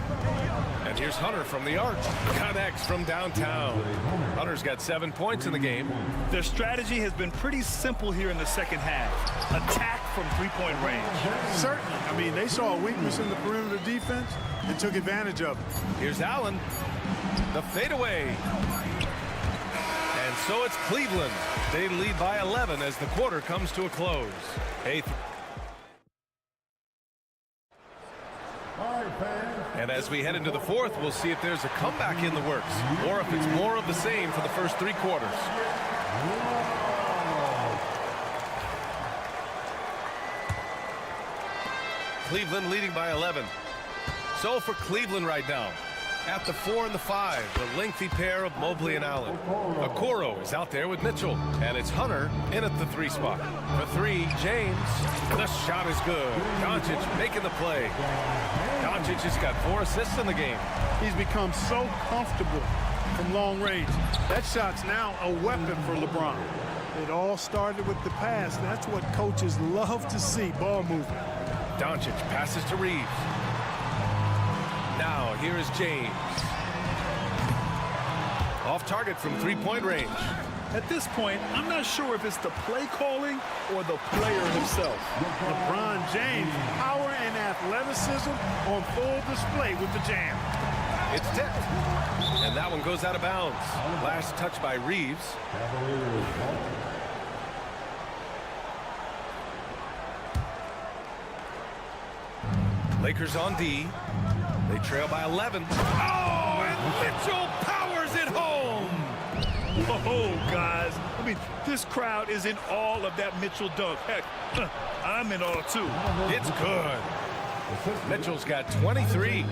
And here's Hunter from the arc. Connects from downtown. Hunter's got 7 points in the game. Their strategy has been pretty simple here in the second half. Attack from 3-point range. Certainly. I mean, they saw a weakness in the perimeter defense and took advantage of it. Here's Allen. The fadeaway. And so it's Cleveland. They lead by 11 as the quarter comes to a close. And as we head into the fourth, we'll see if there's a comeback in the works or if it's more of the same for the first 3 quarters. Cleveland leading by 11. So for Cleveland right now, at the 4 and the 5, the lengthy pair of Mobley and Allen. Okoro is out there with Mitchell, and it's Hunter in at the 3 spot. For 3, James. The shot is good. Doncic making the play. Doncic has got 4 assists in the game. He's become so comfortable from long range. That shot's now a weapon for LeBron. It all started with the pass. That's what coaches love to see, ball movement. Doncic passes to Reeves. Now, here is James. Off target from 3-point range. At this point, I'm not sure if it's the play calling or the player himself. LeBron James, power and athleticism on full display with the jam. It's tipped. And that one goes out of bounds. Last touch by Reeves. Lakers on D. They trail by 11. Oh, and Mitchell powers it home. Oh, guys. I mean, this crowd is in all of that Mitchell dunk. Heck, I'm in all too. It's good. Mitchell's got 23.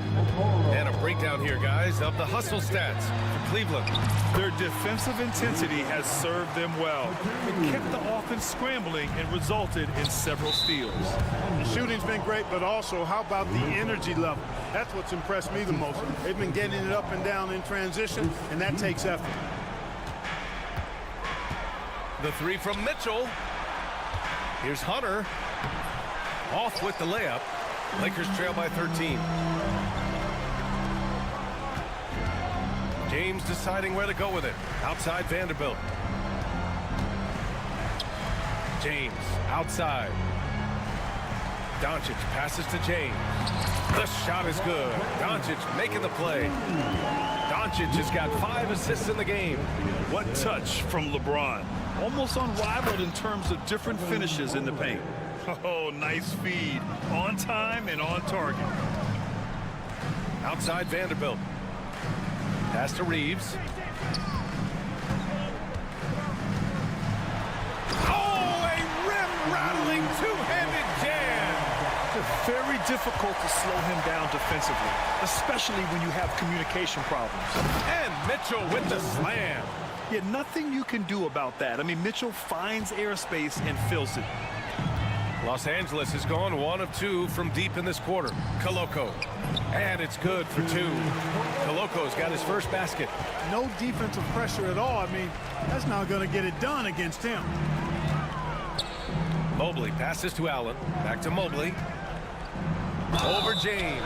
And a breakdown here, guys, of the hustle stats for Cleveland. Their defensive intensity has served them well. It kept the offense scrambling and resulted in several steals. The shooting's been great, but also how about the energy level? That's what's impressed me the most. They've been getting it up and down in transition, and that takes effort. The three from Mitchell. Here's Hunter. Off with the layup. Lakers trail by 13. James deciding where to go with it. Outside Vanderbilt. James outside. Doncic passes to James. The shot is good. Doncic making the play. Doncic has got 5 assists in the game. What touch from LeBron. Almost unrivaled in terms of different finishes in the paint. Oh, nice feed. On time and on target. Outside Vanderbilt. Pass to Reeves. Oh, a rim-rattling two-handed jam. It's very difficult to slow him down defensively, especially when you have communication problems. And Mitchell with the slam. Yeah, nothing you can do about that. I mean, Mitchell finds airspace and fills it. Los Angeles has gone 1 of 2 from deep in this quarter. Koloko. And it's good for 2. Koloko's got his first basket. No defensive pressure at all. I mean, that's not going to get it done against him. Mobley passes to Allen. Back to Mobley. Over James.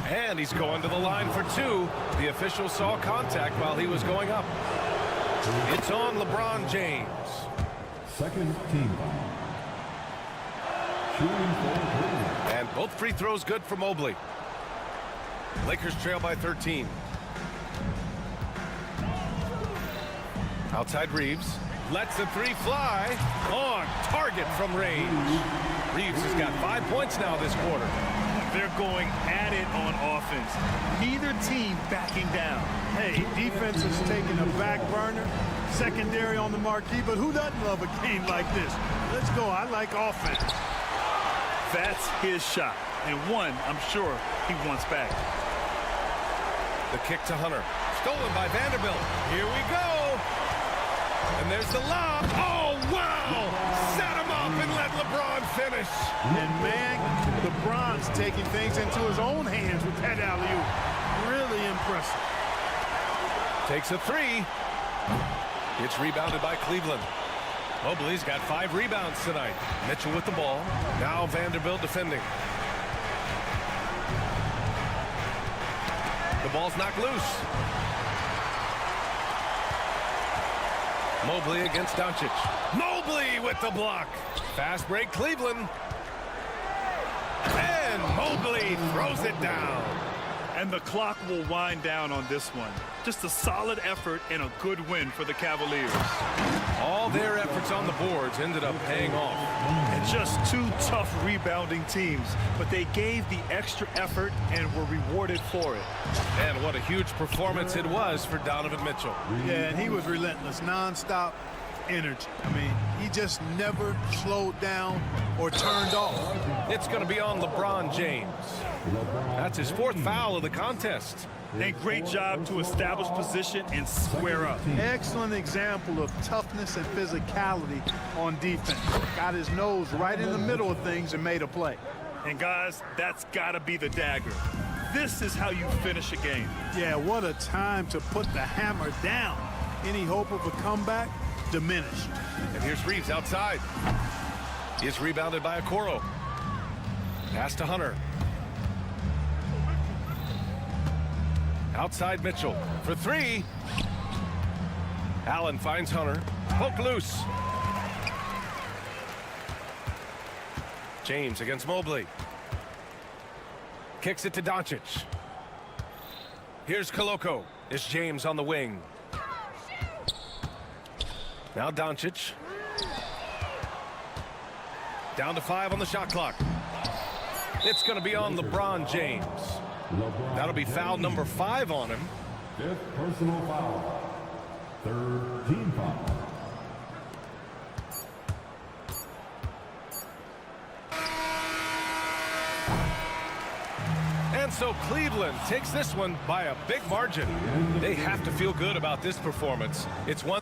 And he's going to the line for 2. The official saw contact while he was going up. It's on LeBron James. Second team foul. And both free throws good for Mobley. Lakers trail by 13. Outside Reeves. Lets the 3 fly. On target from range. Reeves has got 5 points now this quarter. They're going at it on offense. Neither team backing down. Hey, defense is taking a back burner. Secondary on the marquee, but who doesn't love a game like this? Let's go. I like offense. That's his shot, and one I'm sure he wants back. The kick to Hunter. Stolen by Vanderbilt. Here we go. And there's the lob. Oh, wow. Set him up and let LeBron finish. And, man, LeBron's taking things into his own hands with that alley-oop. Really impressive. Takes a 3. It's rebounded by Cleveland. Mobley's got 5 rebounds tonight. Mitchell with the ball. Now Vanderbilt defending. The ball's knocked loose. Mobley against Doncic. Mobley with the block. Fast break Cleveland. And Mobley throws it down. And the clock will wind down on this one. Just a solid effort and a good win for the Cavaliers. All their efforts on the boards ended up paying off. And just 2 tough rebounding teams, but they gave the extra effort and were rewarded for it. And what a huge performance it was for Donovan Mitchell. Yeah, and he was relentless, nonstop energy. I mean, he just never slowed down or turned off. It's going to be on LeBron James. That's his 4th foul of the contest. A great job to establish position and square up. Excellent example of toughness and physicality on defense. Got his nose right in the middle of things and made a play. And guys, that's got to be the dagger. This is how you finish a game. Yeah, what a time to put the hammer down. Any hope of a comeback diminished. And here's Reeves outside. He's rebounded by Okoro. Pass to Hunter. Outside Mitchell for 3. Allen finds Hunter. Poke loose. James against Mobley. Kicks it to Doncic. Here's Koloko. It's James on the wing. Now Doncic. Down to 5 on the shot clock. It's going to be on LeBron James. That'll be foul number 5 on him. 5th personal foul. 3rd team foul. So Cleveland takes this one by a big margin. They have to feel good about this performance. It's one.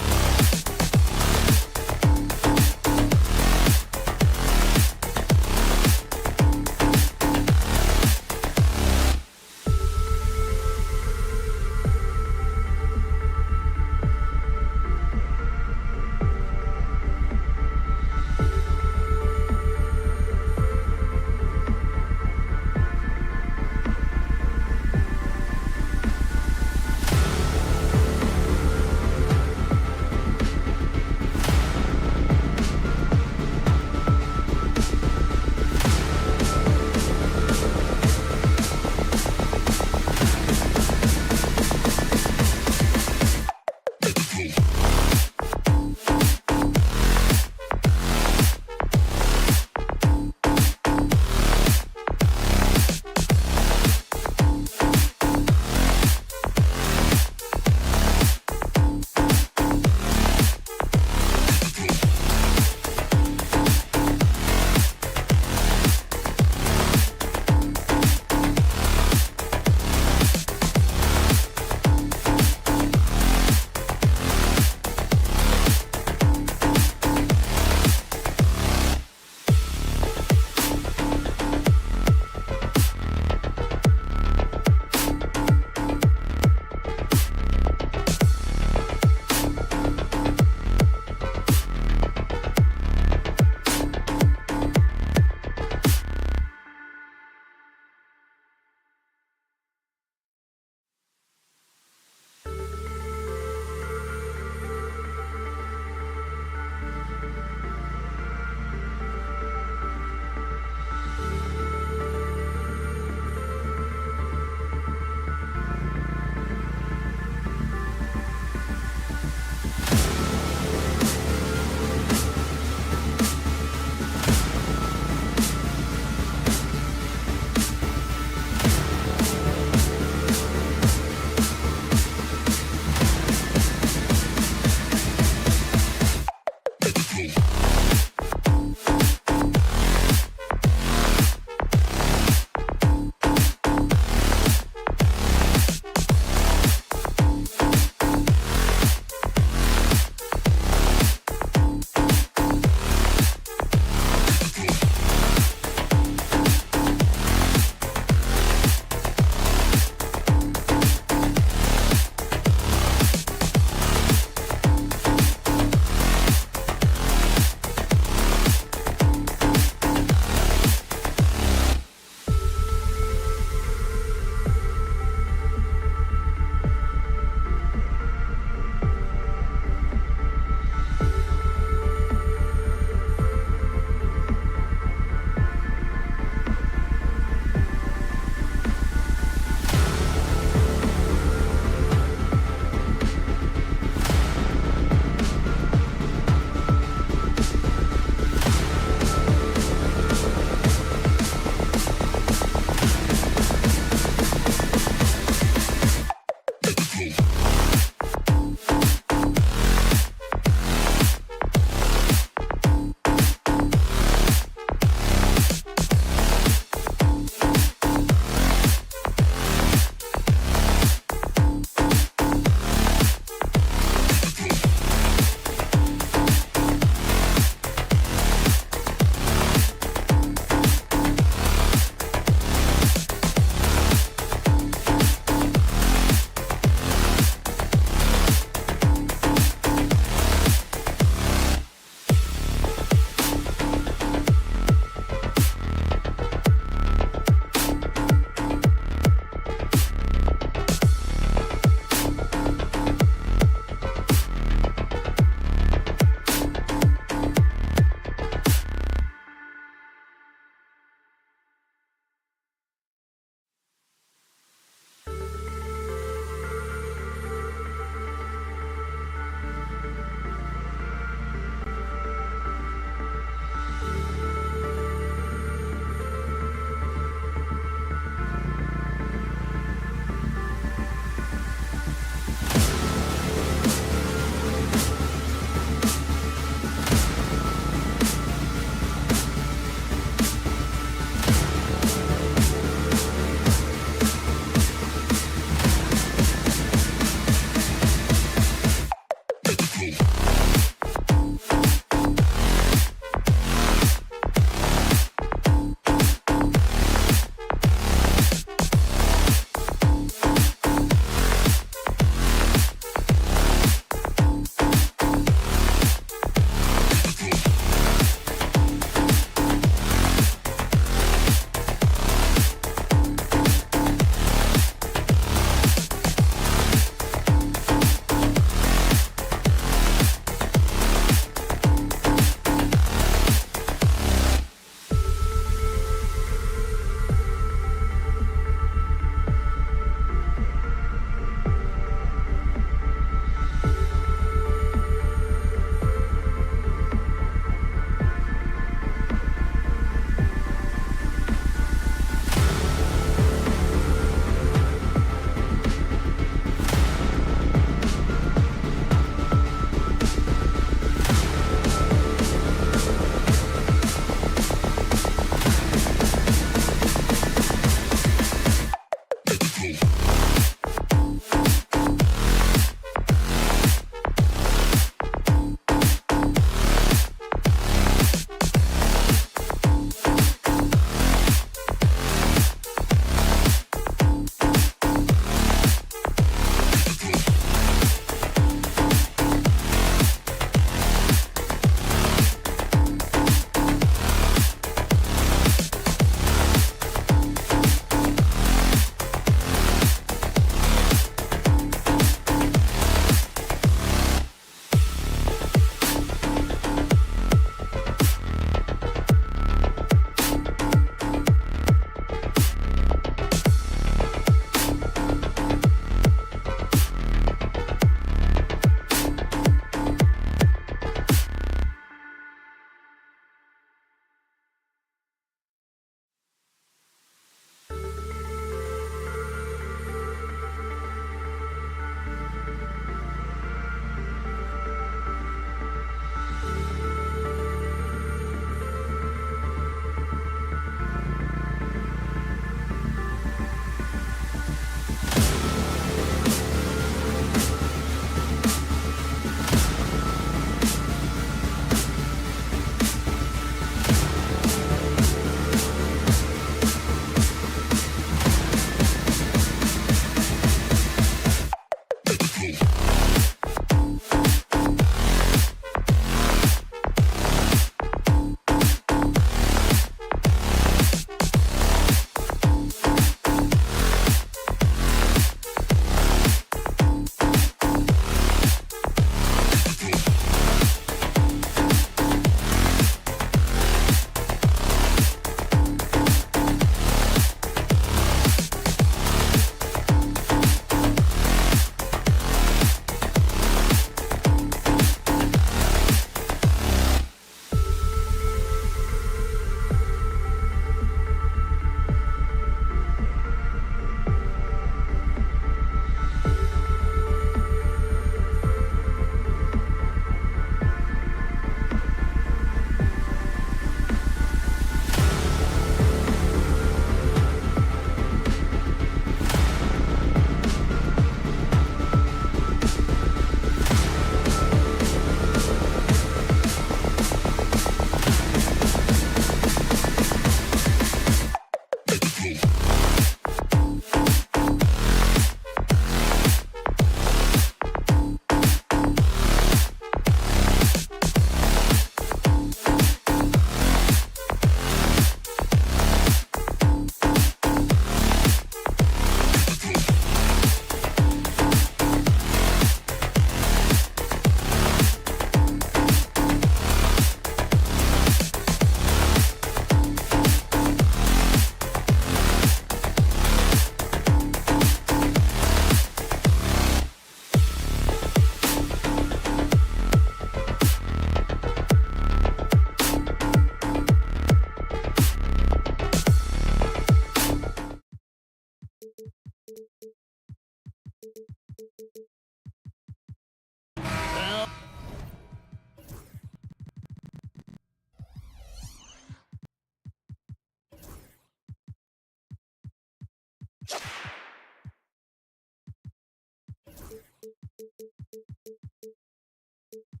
We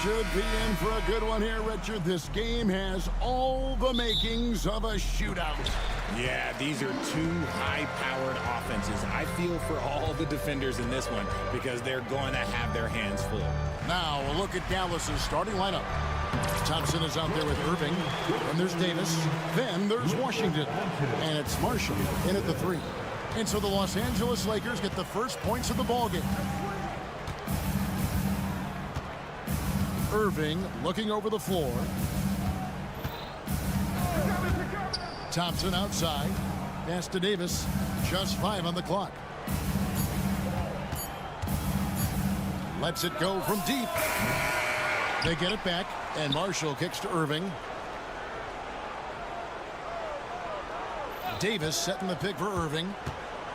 should be in for a good one here, Richard. This game has all the makings of a shootout. Yeah, these are two high-powered offenses. I feel for all the defenders in this one because they're going to have their hands full. Now, a look at Dallas's starting lineup. Thompson is out there with Irving. Then there's Davis. Then there's Washington. And it's Marshall in at the 3. And so the Los Angeles Lakers get the first points of the ballgame. Irving looking over the floor. Thompson outside. Pass to Davis. Just 5 on the clock. Lets it go from deep. They get it back, and Marshall kicks to Irving. Davis setting the pick for Irving.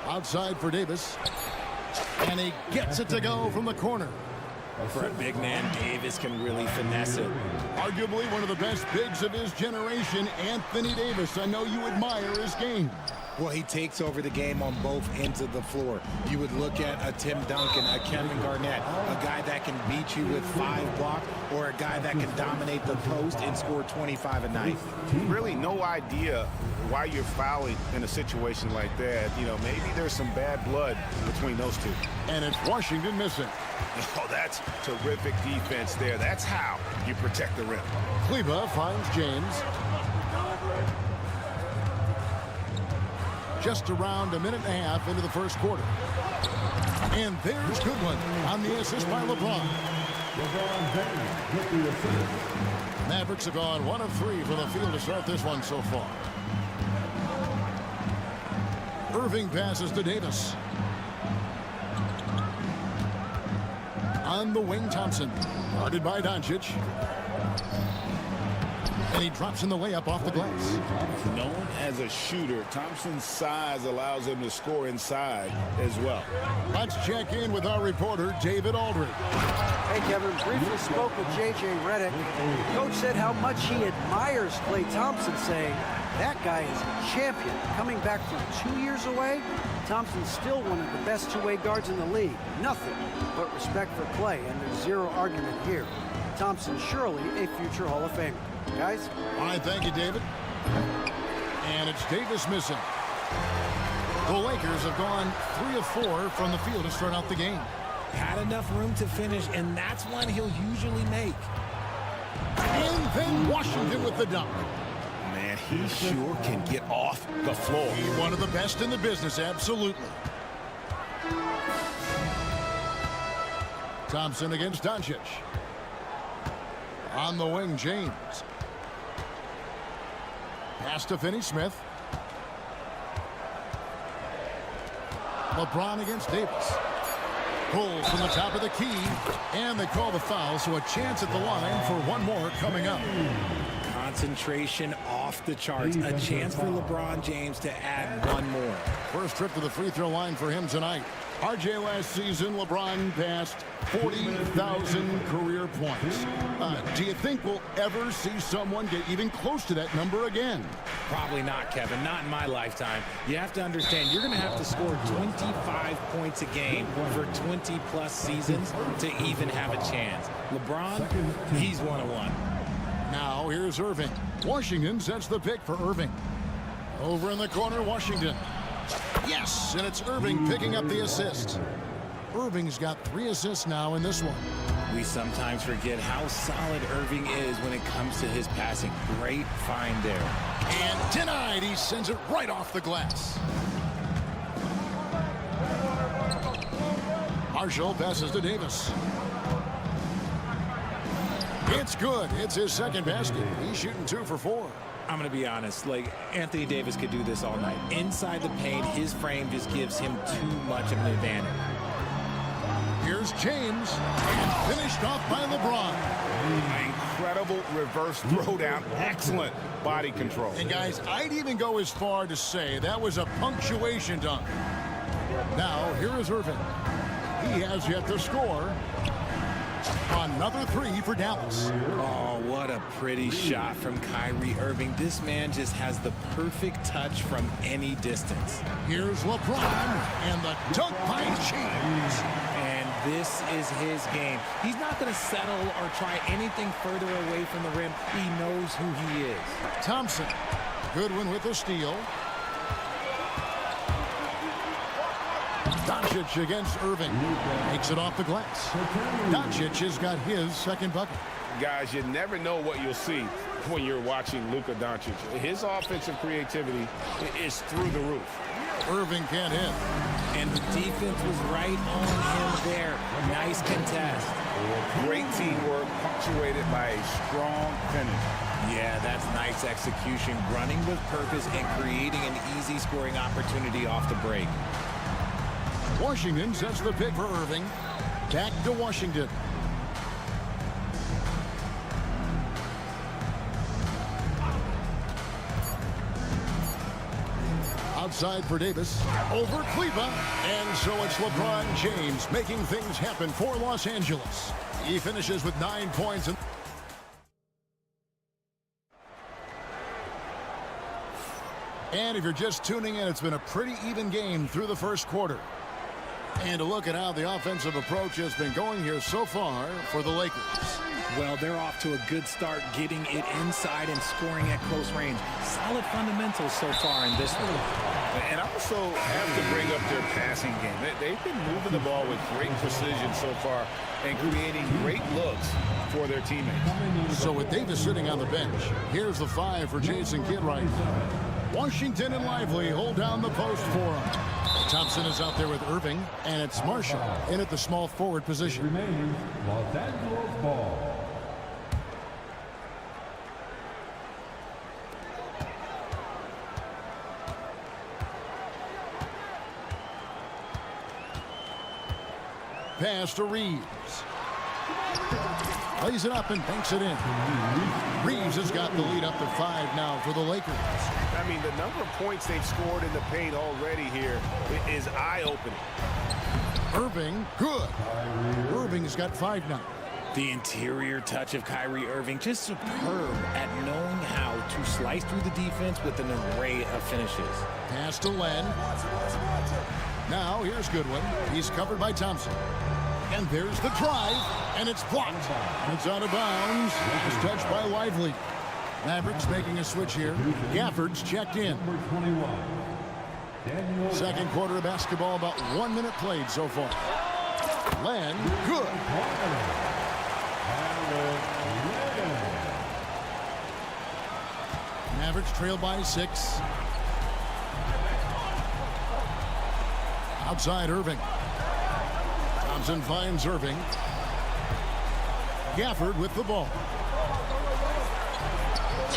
Outside for Davis. And he gets it to go from the corner. For a big man, Davis can really finesse it. Arguably one of the best bigs of his generation, Anthony Davis. I know you admire his game. Well, he takes over the game on both ends of the floor. You would look at a Tim Duncan, a Kevin Garnett, a guy that can beat you with 5 blocks, or a guy that can dominate the post and score 25 a night. Really no idea why you're fouling in a situation like that. You know, maybe there's some bad blood between those two. And it's Washington missing. Oh, that's terrific defense there. That's how you protect the rim. Kleba finds James. Just around a minute and a half into the first quarter. And there's Goodwin on the assist by LeBron. Mavericks have gone 1 of 3 from the field to start this one so far. Irving passes to Davis. On the wing, Thompson. Guarded by Doncic. And he drops in the layup off the glass. Known as a shooter, Thompson's size allows him to score inside as well. Let's check in with our reporter, David Aldridge. Hey, Kevin, briefly spoke with J.J. Redick. Coach said how much he admires Klay Thompson, saying that guy is a champion. Coming back from 2 years away, Thompson's still one of the best two-way guards in the league. Nothing but respect for Klay, and there's zero argument here. Thompson surely a future Hall of Famer. Guys? All right, thank you, David. And it's Davis missing. The Lakers have gone 3 of 4 from the field to start out the game. Had enough room to finish, and that's one he'll usually make. And then Washington with the dunk. Man, he sure can get off the floor. He's one of the best in the business, absolutely. Thompson against Doncic. On the wing, James. Pass to Finney-Smith. LeBron against Davis. Pulls from the top of the key, and they call the foul, so a chance at the line for one more coming up. Concentration off the charts. A chance for LeBron James to add one more. First trip to the free throw line for him tonight. RJ, last season, LeBron passed 40,000 career points. Do you think we'll ever see someone get even close to that number again? Probably not, Kevin. Not in my lifetime. You have to understand, you're going to have to score 25 points a game for 20-plus seasons to even have a chance. LeBron, he's 1-1. Now, here's Irving. Washington sets the pick for Irving. Over in the corner, Washington. Yes, and it's Irving picking up the assist. Irving's got 3 assists now in this one. We sometimes forget how solid Irving is when it comes to his passing. Great find there. And denied. He sends it right off the glass. Marshall passes to Davis. It's good. It's his second basket. He's shooting 2 for 4. I'm going to be honest, like, Anthony Davis could do this all night. Inside the paint, his frame just gives him too much of an advantage. Here's James, and finished off by LeBron. incredible reverse throwdown. Excellent body control. And guys, I'd even go as far to say that was a punctuation dunk. Now, here is Irving. He has yet to score. Another three for Dallas. Oh, what a pretty shot from Kyrie Irving. This man just has the perfect touch from any distance. Here's LeBron and the dunk by James. And this is his game. He's not going to settle or try anything further away from the rim. He knows who he is. Thompson. Goodwin with the steal. Doncic against Irving. Makes it off the glass. Doncic has got his second bucket. Guys, you never know what you'll see when you're watching Luka Doncic. His offensive creativity is through the roof. Irving can't hit. And the defense was right on him there. Nice contest. Great teamwork punctuated by a strong finish. Yeah, that's nice execution. Running with purpose and creating an easy scoring opportunity off the break. Washington sets the pick for Irving. Back to Washington. Outside for Davis. Over Kleber. And so it's LeBron James making things happen for Los Angeles. He finishes with 9 points. And if you're just tuning in, it's been a pretty even game through the first quarter. And a look at how the offensive approach has been going here so far for the Lakers. Well, they're off to a good start getting it inside and scoring at close range. Solid fundamentals so far in this one. And also have to bring up their passing game. They've been moving the ball with great precision so far and creating great looks for their teammates. So with Davis sitting on the bench, here's the 5 for Jason Kidd right now. Washington and Lively hold down the post for him. Thompson is out there with Irving, and it's Marshall in at the small forward position. Los Angeles ball. Pass to Reeves. Lays it up and banks it in. Reeves has got the lead up to 5 now for the Lakers. I mean, the number of points they've scored in the paint already here is eye-opening. Irving, good. Irving's got 5 now. The interior touch of Kyrie Irving, just superb at knowing how to slice through the defense with an array of finishes. Pass to Len. Now here's Goodwin. He's covered by Thompson. And there's the drive, and it's blocked. It's out of bounds. It's touched by Lively. Mavericks making a switch here. Gafford's checked in. Second quarter of basketball, about 1 minute played so far. Len, good. Mavericks trail by 6. Outside Irving. Thompson finds Irving. Gafford with the ball.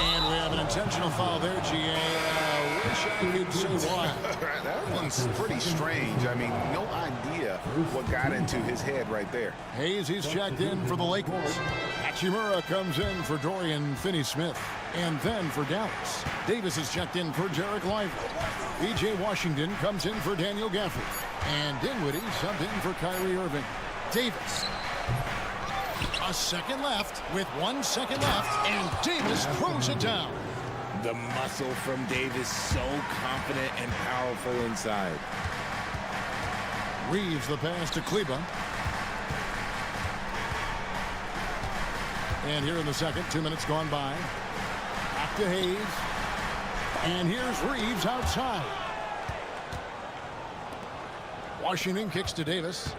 And we have an intentional foul there, GA. Wish I could say why. That one's pretty strange. I mean, no idea what got into his head right there. Hayes, he's checked in for the Lakers. Hachimura comes in for Dorian Finney-Smith. And then for Dallas, Davis is checked in for Jarek Lively. B.J. Washington comes in for Daniel Gafford. And Dinwiddie subbed in for Kyrie Irving. Davis. A second left with 1 second left, and Davis throws it down. The muscle from Davis, so confident and powerful inside. Reeves the pass to Kleber. And here in the second, 2 minutes gone by. Back to Hayes. And here's Reeves outside. Washington kicks to Davis.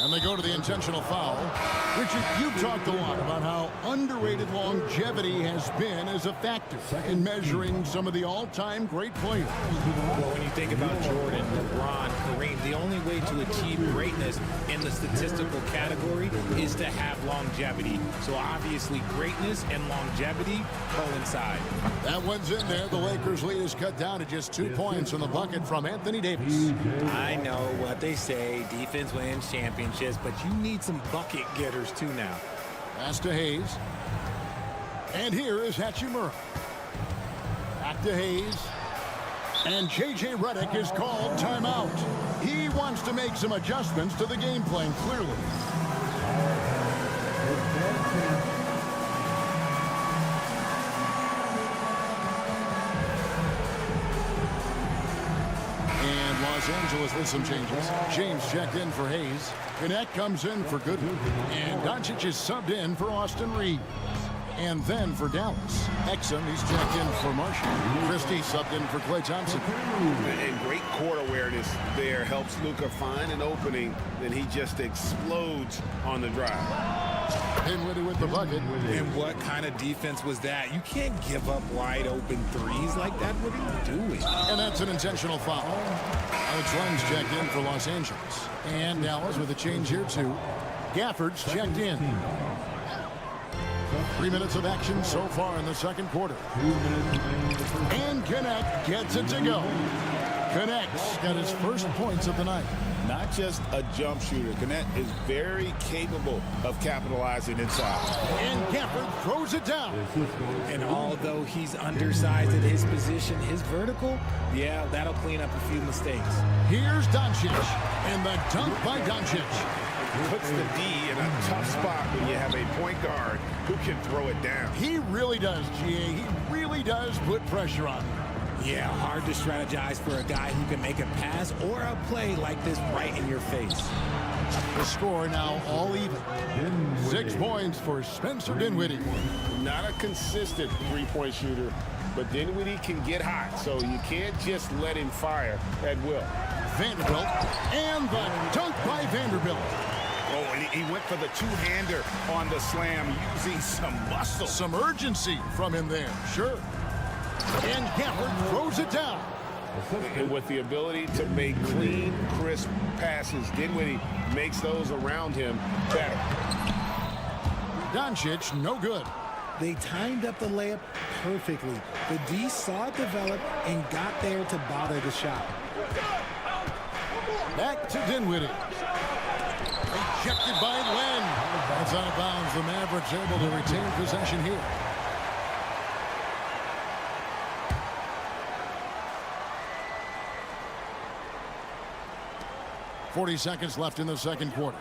And they go to the intentional foul. Richard, you've talked a lot about how underrated longevity has been as a factor in measuring some of the all-time great players. Well, when you think about Jordan, LeBron, Kareem, the only way to achieve greatness in the statistical category is to have longevity. So obviously greatness and longevity coincide. That one's in there. The Lakers lead is cut down to just 2 points on the bucket from Anthony Davis. I know what they say, defense wins championships, but you need some bucket getters too now. Pass to Hayes. And here is Hachimura. Back to Hayes. And J.J. Redick is called timeout. He wants to make some adjustments to the game plan, clearly. And Los Angeles with some changes. James checked in for Hayes. Gannett comes in for Goodwin. And Doncic is subbed in for Austin Reeves. And then for Dallas, Exum, he's checked in for Marshall. Christie subbed in for Klay Thompson. And great court awareness there helps Luka find an opening, then he just explodes on the drive. Dinwiddie with the bucket. And what kind of defense was that? You can't give up wide open threes like that. What are you doing? And that's an intentional foul. Alex Len's checked in for Los Angeles. And Dallas with a change here too. Gafford's checked in. 3 minutes of action so far in the second quarter. And Gannett gets it to go. Gannett's got his first points of the night. Not just a jump shooter. Gannett is very capable of capitalizing inside. And Gafford throws it down. And although he's undersized at his position, his vertical, yeah, that'll clean up a few mistakes. Here's Doncic. And the dunk by Doncic. Puts the D in a tough spot when you have a point guard who can throw it down. He really does, GA. He really does put pressure on him. Yeah, hard to strategize for a guy who can make a pass or a play like this right in your face. The score now all even. 6 points for Spencer Dinwiddie. Not a consistent three-point shooter, but Dinwiddie can get hot, so you can't just let him fire at will. Vanderbilt, and the dunk by Vanderbilt. Oh, and he went for the two-hander on the slam using some muscle. Some urgency from him there, sure. And Gafford throws it down. And with the ability to make clean, crisp passes, Dinwiddie makes those around him better. Doncic, no good. They timed up the layup perfectly. The D saw it develop and got there to bother the shot. Back to Dinwiddie. Ejected by Len. That's out of bounds. The Mavericks able to retain possession here. .40 seconds left in the second quarter.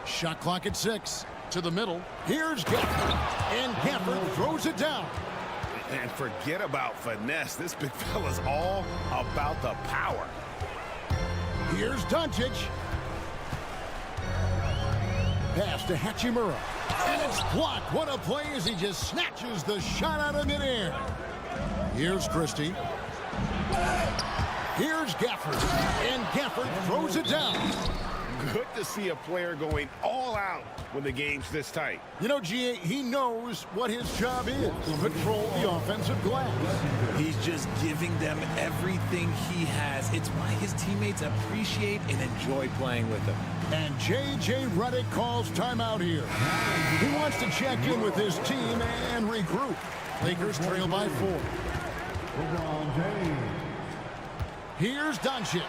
Shot clock at 6. To the middle. Here's Gafford. And Gafford throws it down. And forget about finesse. This big fella's all about the power. Here's Doncic. Pass to Hachimura. And it's blocked. What a play as he just snatches the shot out of midair. Here's Christie. Here's Gafford. And Gafford throws it down. Good to see a player going all out when the game's this tight. You know, GA, he knows what his job is. Control the offensive glass. He's just giving them everything he has. It's why his teammates appreciate and enjoy playing with him. And J.J. Redick calls timeout here. He wants to check in with his team and regroup. Lakers trail by 4. Here's Doncic.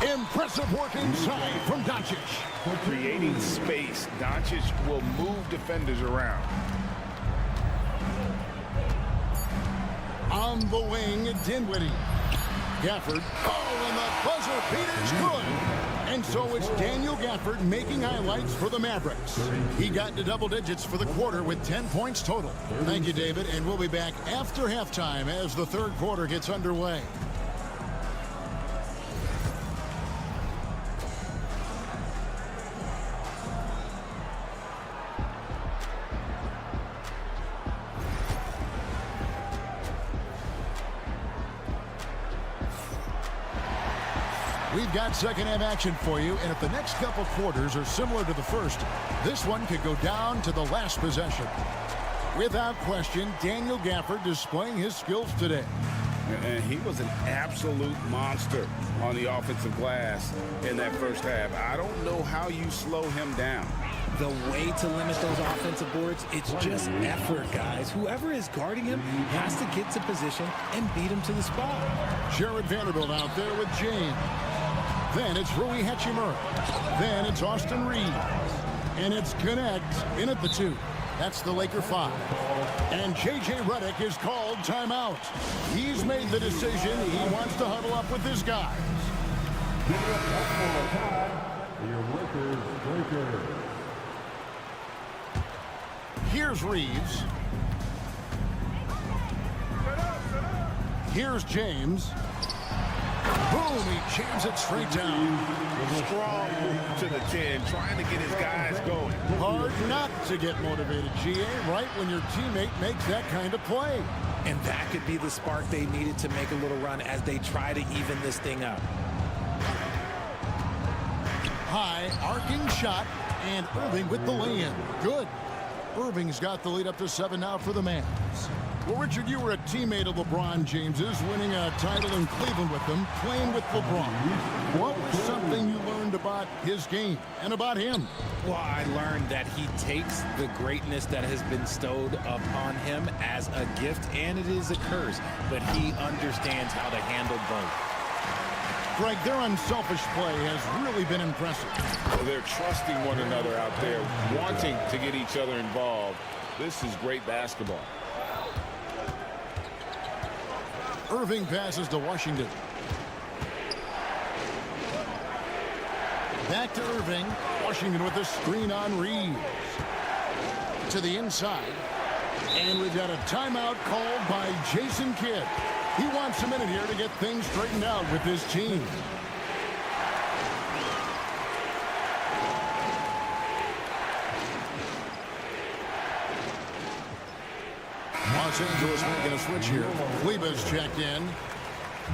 Impressive work inside from Doncic. Creating space, Doncic will move defenders around. On the wing, Dinwiddie. Gafford. Oh, and the buzzer beater's good. And so it's Daniel Gafford making highlights for the Mavericks. He got into double digits for the quarter with 10 points total. Thank you, David, and we'll be back after halftime as the third quarter gets underway. We've got second half action for you, and if the next couple quarters are similar to the first, this one could go down to the last possession. Without question, Daniel Gafford displaying his skills today. And he was an absolute monster on the offensive glass in that first half. I don't know how you slow him down. The way to limit those offensive boards, it's just effort, guys. Whoever is guarding him has to get to position and beat him to the spot. Jared Vanderbilt out there with James. Then it's Rui Hachimura. Then it's Austin Reeves. And it's Gannett in at the 2. That's the Laker 5. And J.J. Redick is called timeout. He's made the decision. He wants to huddle up with his guys. Your Lakers breaker. Here's Reeves. Here's James. Boom, he jams it straight down. Strong move to the 10, trying to get his guys going. Hard not to get motivated, GA, right when your teammate makes that kind of play. And that could be the spark they needed to make a little run as they try to even this thing up. High, arcing shot, and Irving with the lay-in. Good. Irving's got the lead up to 7 now for the Mavs. Well, Richard, you were a teammate of LeBron James's, winning a title in Cleveland with him, playing with LeBron. What was something you learned about his game and about him? Well, I learned that he takes the greatness that has been bestowed upon him as a gift, and it is a curse, but he understands how to handle both. Greg, their unselfish play has really been impressive. Well, they're trusting one another out there, wanting to get each other involved. This is great basketball. Irving passes to Washington. Back to Irving. Washington with a screen on Reeves. To the inside. And we've got a timeout called by Jason Kidd. He wants a minute here to get things straightened out with his team. Los Angeles making a switch here. Kleba's checked in.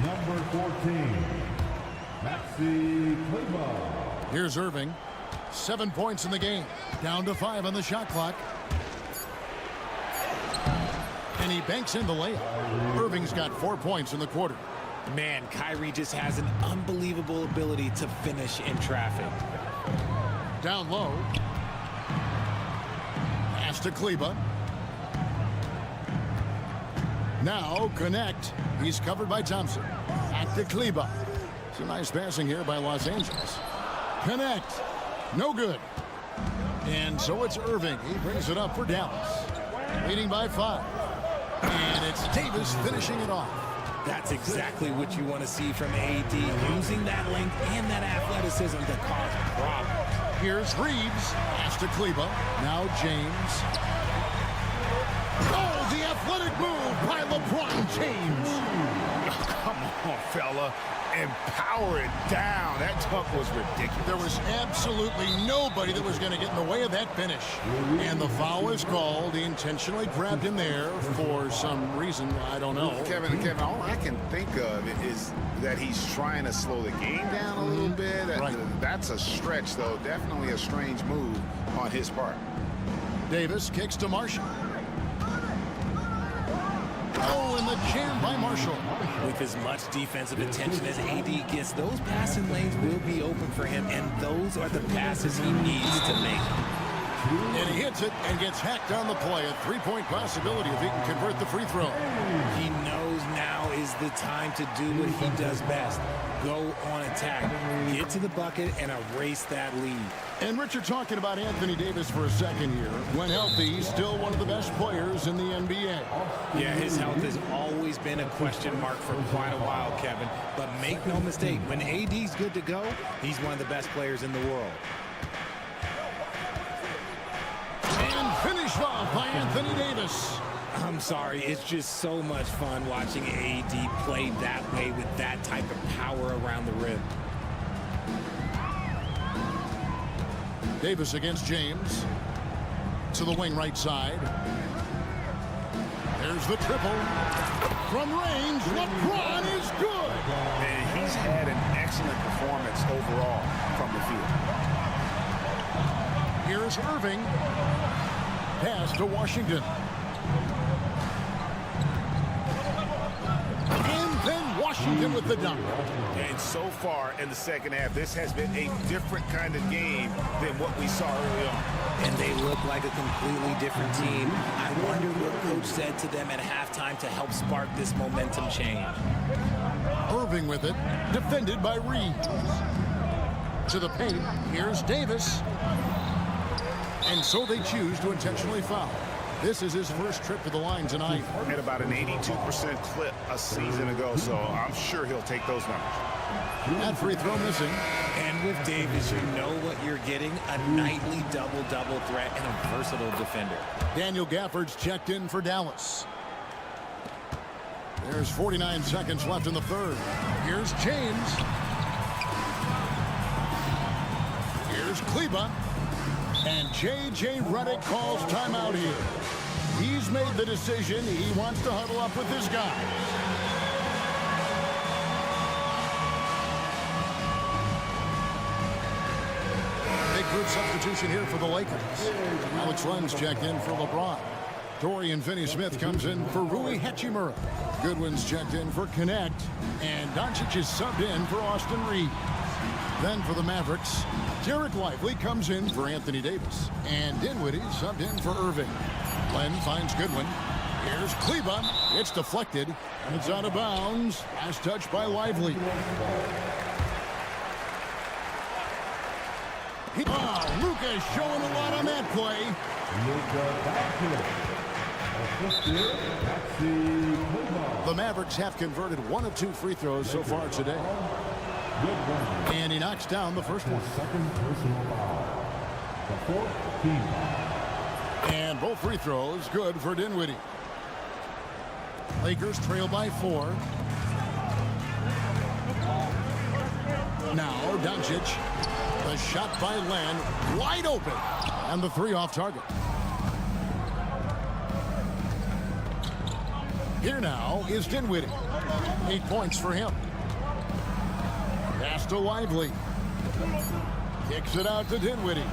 Number 14, Maxi Kleber. Here's Irving. 7 points in the game. Down to 5 on the shot clock. And he banks in the layup. Irving's got 4 points in the quarter. Man, Kyrie just has an unbelievable ability to finish in traffic. Down low. Pass to Kleber. Now connect. He's covered by Thompson. Back to Kleber. Some nice passing here by Los Angeles. Connect. No good. And so it's Irving. He brings it up for Dallas. Leading by 5. And it's Davis finishing it off. That's exactly what you want to see from AD, using that length and that athleticism to cause problems. Here's Reeves. Pass to Kleber. Now James. Oh, the athletic move by LeBron James. Come on, fella. And power it down. That dunk was ridiculous. There was absolutely nobody that was going to get in the way of that finish. And the foul is called. He intentionally grabbed him there for some reason. I don't know. Kevin, all I can think of is that he's trying to slow the game down a little bit. Right. That's a stretch, though. Definitely a strange move on his part. Davis kicks to Marshall. Oh, and the jam by Marshall. With as much defensive attention as AD gets, those passing lanes will be open for him, and those are the passes he needs to make. And he hits it and gets hacked on the play. A 3-point possibility if he can convert the free throw. He knows now is the time to do what he does best. Go on attack. Get to the bucket and erase that lead. And Richard, talking about Anthony Davis for a second here. When healthy, he's still one of the best players in the NBA. Yeah, his health has always been a question mark for quite a while, Kevin. But make no mistake, when AD's good to go, he's one of the best players in the world. And finished off by Anthony Davis. I'm sorry, it's just so much fun watching AD play that way with that type of power around the rim. Davis against James. To the wing right side. There's the triple. From range, LeBron is good. And he's had an excellent performance overall from the field. Here's Irving. Pass to Washington. And then Washington with the dunk. And so far in the second half, this has been a different kind of game than what we saw early on. And they look like a completely different team. I wonder what Coach said to them at halftime to help spark this momentum change. Irving with it, defended by Reeves. To the paint, here's Davis. And so they choose to intentionally foul. This is his first trip to the line tonight. Had about an 82% clip a season ago, so I'm sure he'll take those numbers. That free throw missing. And with Davis, you know what you're getting, a nightly double-double threat and a versatile defender. Daniel Gafford's checked in for Dallas. There's 49 seconds left in the third. Here's James. Here's Kleba. And J.J. Redick calls timeout here. He's made the decision. He wants to huddle up with his guys. Big group substitution here for the Lakers. Alex Len's checked in for LeBron. Dorian Finney-Smith comes in for Rui Hachimura. Goodwin's checked in for Connect. And Doncic is subbed in for Austin Reeves. Then for the Mavericks, Derek Lively comes in for Anthony Davis. And Dinwiddie subbed in for Irving. Len finds Goodwin. Here's Kleba. It's deflected. And it's out of bounds. Last touch by Lively. Oh, Luka's showing a lot on that play. The Mavericks have converted 1 of 2 free throws so far today. And he knocks down the first one. And both free throws good for Dinwiddie. Lakers trail by 4. Now Doncic. The shot by Len, wide open. And the 3 off target. Here now is Dinwiddie. 8 points for him. Pass to Lively. Kicks it out to Dinwiddie.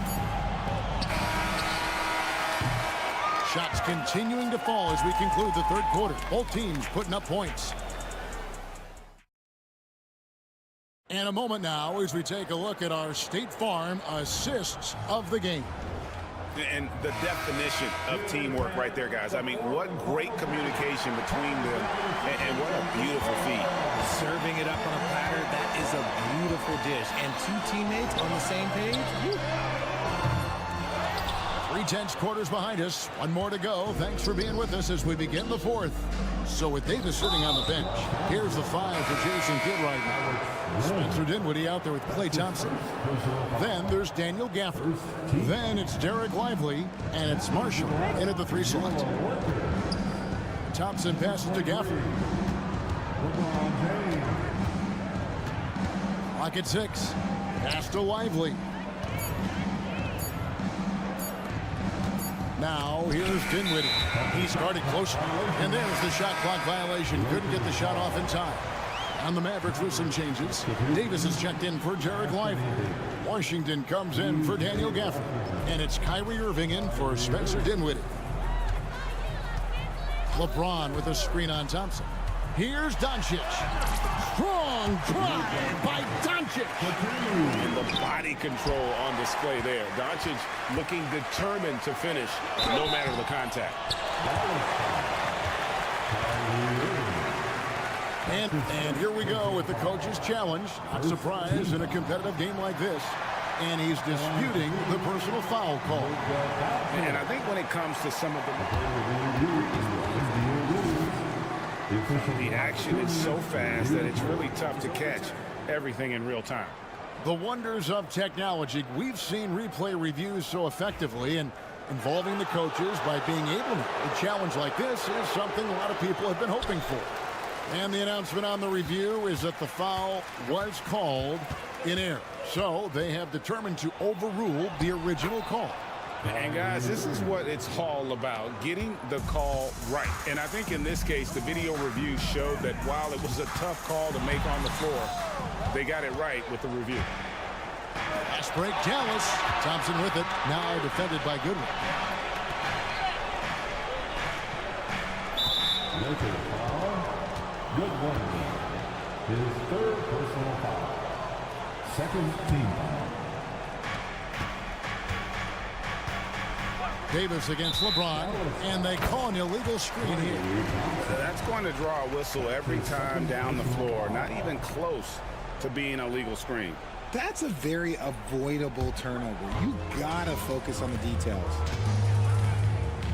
Shots continuing to fall as we conclude the third quarter. Both teams putting up points. And a moment now as we take a look at our State Farm assists of the game. And the definition of teamwork right there, guys. I mean, what great communication between them, and what a beautiful feat. Serving it up on a platter, that is a beautiful dish. And 2 teammates on the same page. Woo. 3 quarters behind us. 1 more to go. Thanks for being with us as we begin the fourth. So with Davis sitting on the bench, here's the 5 for Jason Kidd right now. Spencer Dinwiddie out there with Klay Thompson. Then there's Daniel Gafford. Then it's Derek Lively, and it's Marshall in at the 3 slot. Thompson passes to Gafford. Clock at 6. Pass to Lively. Now here's Dinwiddie. He's guarded closely. And there's the shot clock violation. Couldn't get the shot off in time. On the Mavericks with some changes. Davis is checked in for Derek Lively. Washington comes in for Daniel Gafford. And it's Kyrie Irving in for Spencer Dinwiddie. LeBron with a screen on Thompson. Here's Doncic. Strong drive by Doncic. And the body control on display there. Doncic looking determined to finish no matter the contact. And here we go with the coach's challenge. Not surprised in a competitive game like this. And he's disputing the personal foul call. And I think when it comes to some of the action is so fast that it's really tough to catch everything in real time. The wonders of technology. We've seen replay reviews so effectively, and involving the coaches by being able to a challenge like this is something a lot of people have been hoping for. And the announcement on the review is that the foul was called in error. So they have determined to overrule the original call. And guys, this is what it's all about, getting the call right. And I think in this case, the video review showed that while it was a tough call to make on the floor, they got it right with the review. Fast break, Dallas. Thompson with it, now defended by Goodwin. Goodwin, his 3rd personal foul. 2nd team foul. Davis against LeBron, and they call an illegal screen here. That's going to draw a whistle every time down the floor. Not even close to being a legal screen. That's a very avoidable turnover. You gotta focus on the details.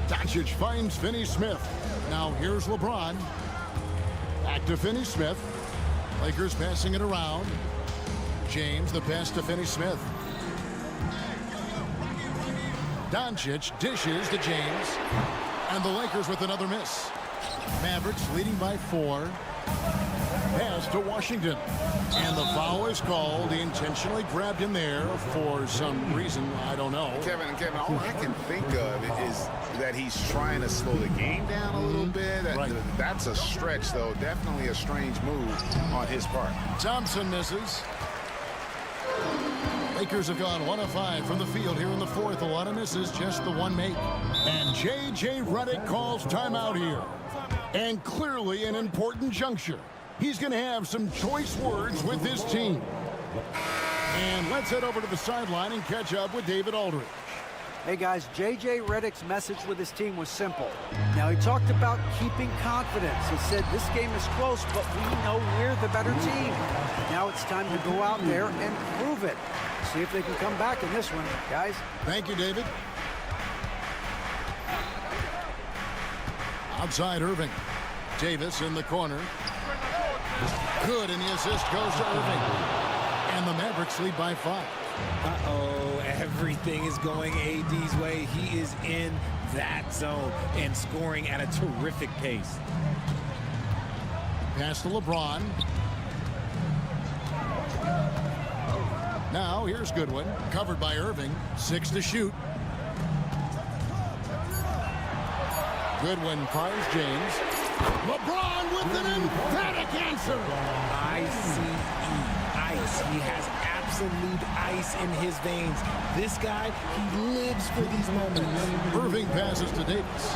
Doncic finds Finney-Smith. Now here's LeBron. Back to Finney-Smith. Lakers passing it around. James, the pass to Finney-Smith. Doncic dishes to James. And the Lakers with another miss. Mavericks leading by 4. Pass to Washington. And the foul is called. He intentionally grabbed him there for some reason. I don't know. Kevin, all I can think of is that he's trying to slow the game down a little bit. Right. That's a stretch, though. Definitely a strange move on his part. Thompson misses. Lakers have gone 1 of 5 from the field here in the fourth. A lot of misses, just the one make. And J.J. Redick calls timeout here. And clearly an important juncture. He's going to have some choice words with his team. And let's head over to the sideline and catch up with David Aldridge. Hey guys, J.J. Redick's message with his team was simple. Now, he talked about keeping confidence. He said this game is close, but we know we're the better team. Now it's time to go out there and prove it. See if they can come back in this one, guys. Thank you, David. Outside Irving. Davis in the corner. Good, and the assist goes to Irving. And the Mavericks lead by 5. Uh-oh, everything is going AD's way. He is in that zone and scoring at a terrific pace. Pass to LeBron. Now, here's Goodwin. Covered by Irving. 6 to shoot. Goodwin finds James. LeBron with an emphatic answer. ICE. Ice. He has absolute ice in his veins. This guy, he lives for these moments. Irving passes to Davis.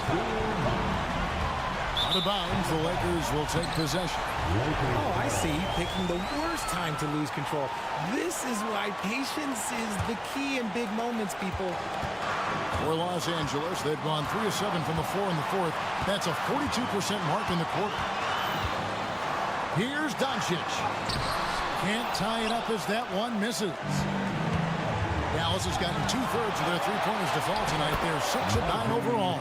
Out of bounds, the Lakers will take possession. Oh, I see. Picking the worst time to lose control. This is why patience is the key in big moments, people. For Los Angeles, they've gone 3 of 7 from the floor in the fourth. That's a 42% mark in the quarter. Here's Doncic. Can't tie it up as that one misses. Dallas has gotten 2/3 of their three-pointers to fall tonight. They're 6 of 9 overall.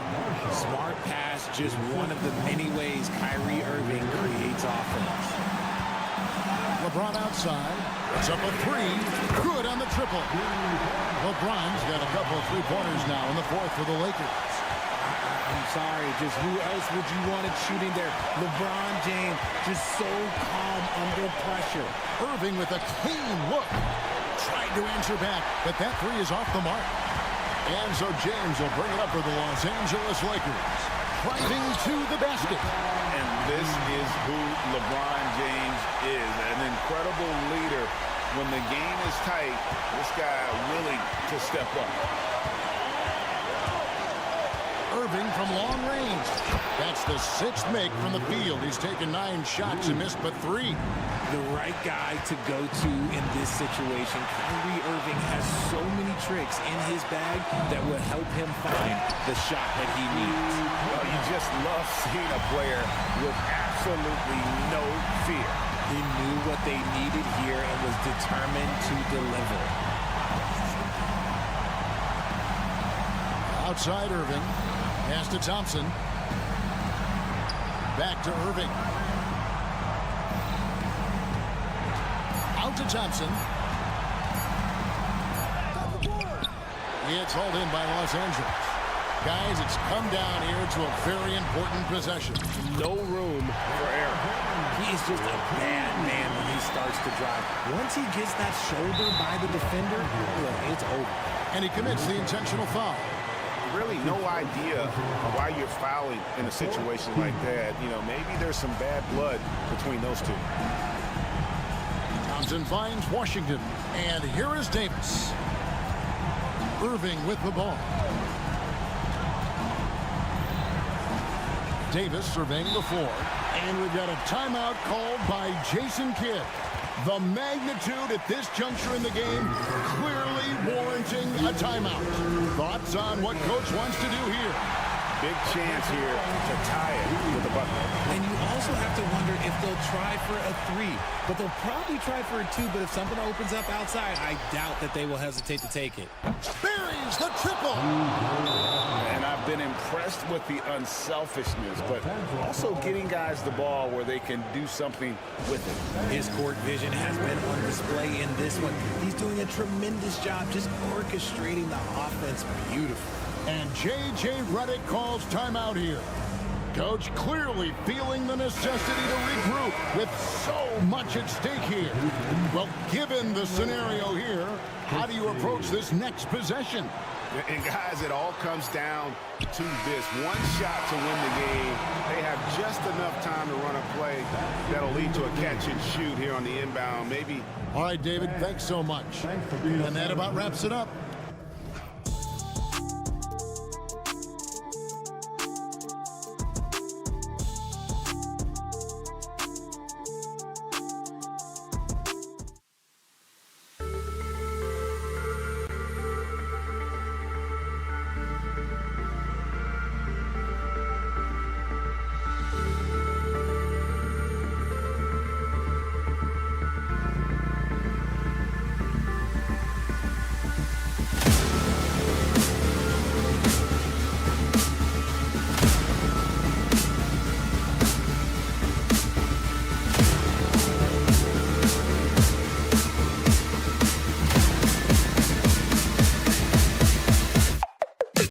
Smart pass, just one of the many ways Kyrie Irving creates offense. LeBron outside. It's up a 3. Good on the triple. LeBron's got a couple of three-pointers now in the fourth for the Lakers. I'm sorry, just who else would you want it shooting there? LeBron James, just so calm under pressure. Irving with a clean look. Tried to answer back, but that 3 is off the mark. And so James will bring it up for the Los Angeles Lakers. Driving to the basket. And this is who LeBron James is, an incredible leader. When the game is tight, this guy willing to step up. Irving from long range. That's the 6th make from the field. He's taken 9 shots and missed but 3. The right guy to go to in this situation. Kyrie Irving has so many tricks in his bag that will help him find the shot that he needs. Well, you just love seeing a player with absolutely no fear. He knew what they needed here and was determined to deliver. Outside Irving. Pass to Thompson. Back to Irving. Out to Thompson. It's hauled in by Los Angeles. Guys, it's come down here to a very important possession. No room for error. He is just a bad man when he starts to drive. Once he gets that shoulder by the defender, it's over. And he commits the intentional foul. Really no idea why you're fouling in a situation like that. You know, maybe there's some bad blood between those two. Thompson finds Washington. And here is Davis. Irving with the ball. Davis surveying the floor. And we've got a timeout called by Jason Kidd. The magnitude at this juncture in the game clearly warranting a timeout. Thoughts on what Coach wants to do here? Big chance here to tie it with the bucket. And you also have to wonder if they'll try for a 3, but they'll probably try for a 2. But if something opens up outside, I doubt that they will hesitate to take it. Buries the triple. And I've been impressed with the unselfishness, but also getting guys the ball where they can do something with it. His court vision has been on display in this one. He's doing a tremendous job just orchestrating the offense beautifully. And J.J. Redick calls timeout here. Coach clearly feeling the necessity to regroup with so much at stake here. Well, given the scenario here, how do you approach this next possession? And guys, it all comes down to this. One shot to win the game. They have just enough time to run a play that'll lead to a catch and shoot here on the inbound. Maybe. All right, David, thanks so much. And that about wraps it up.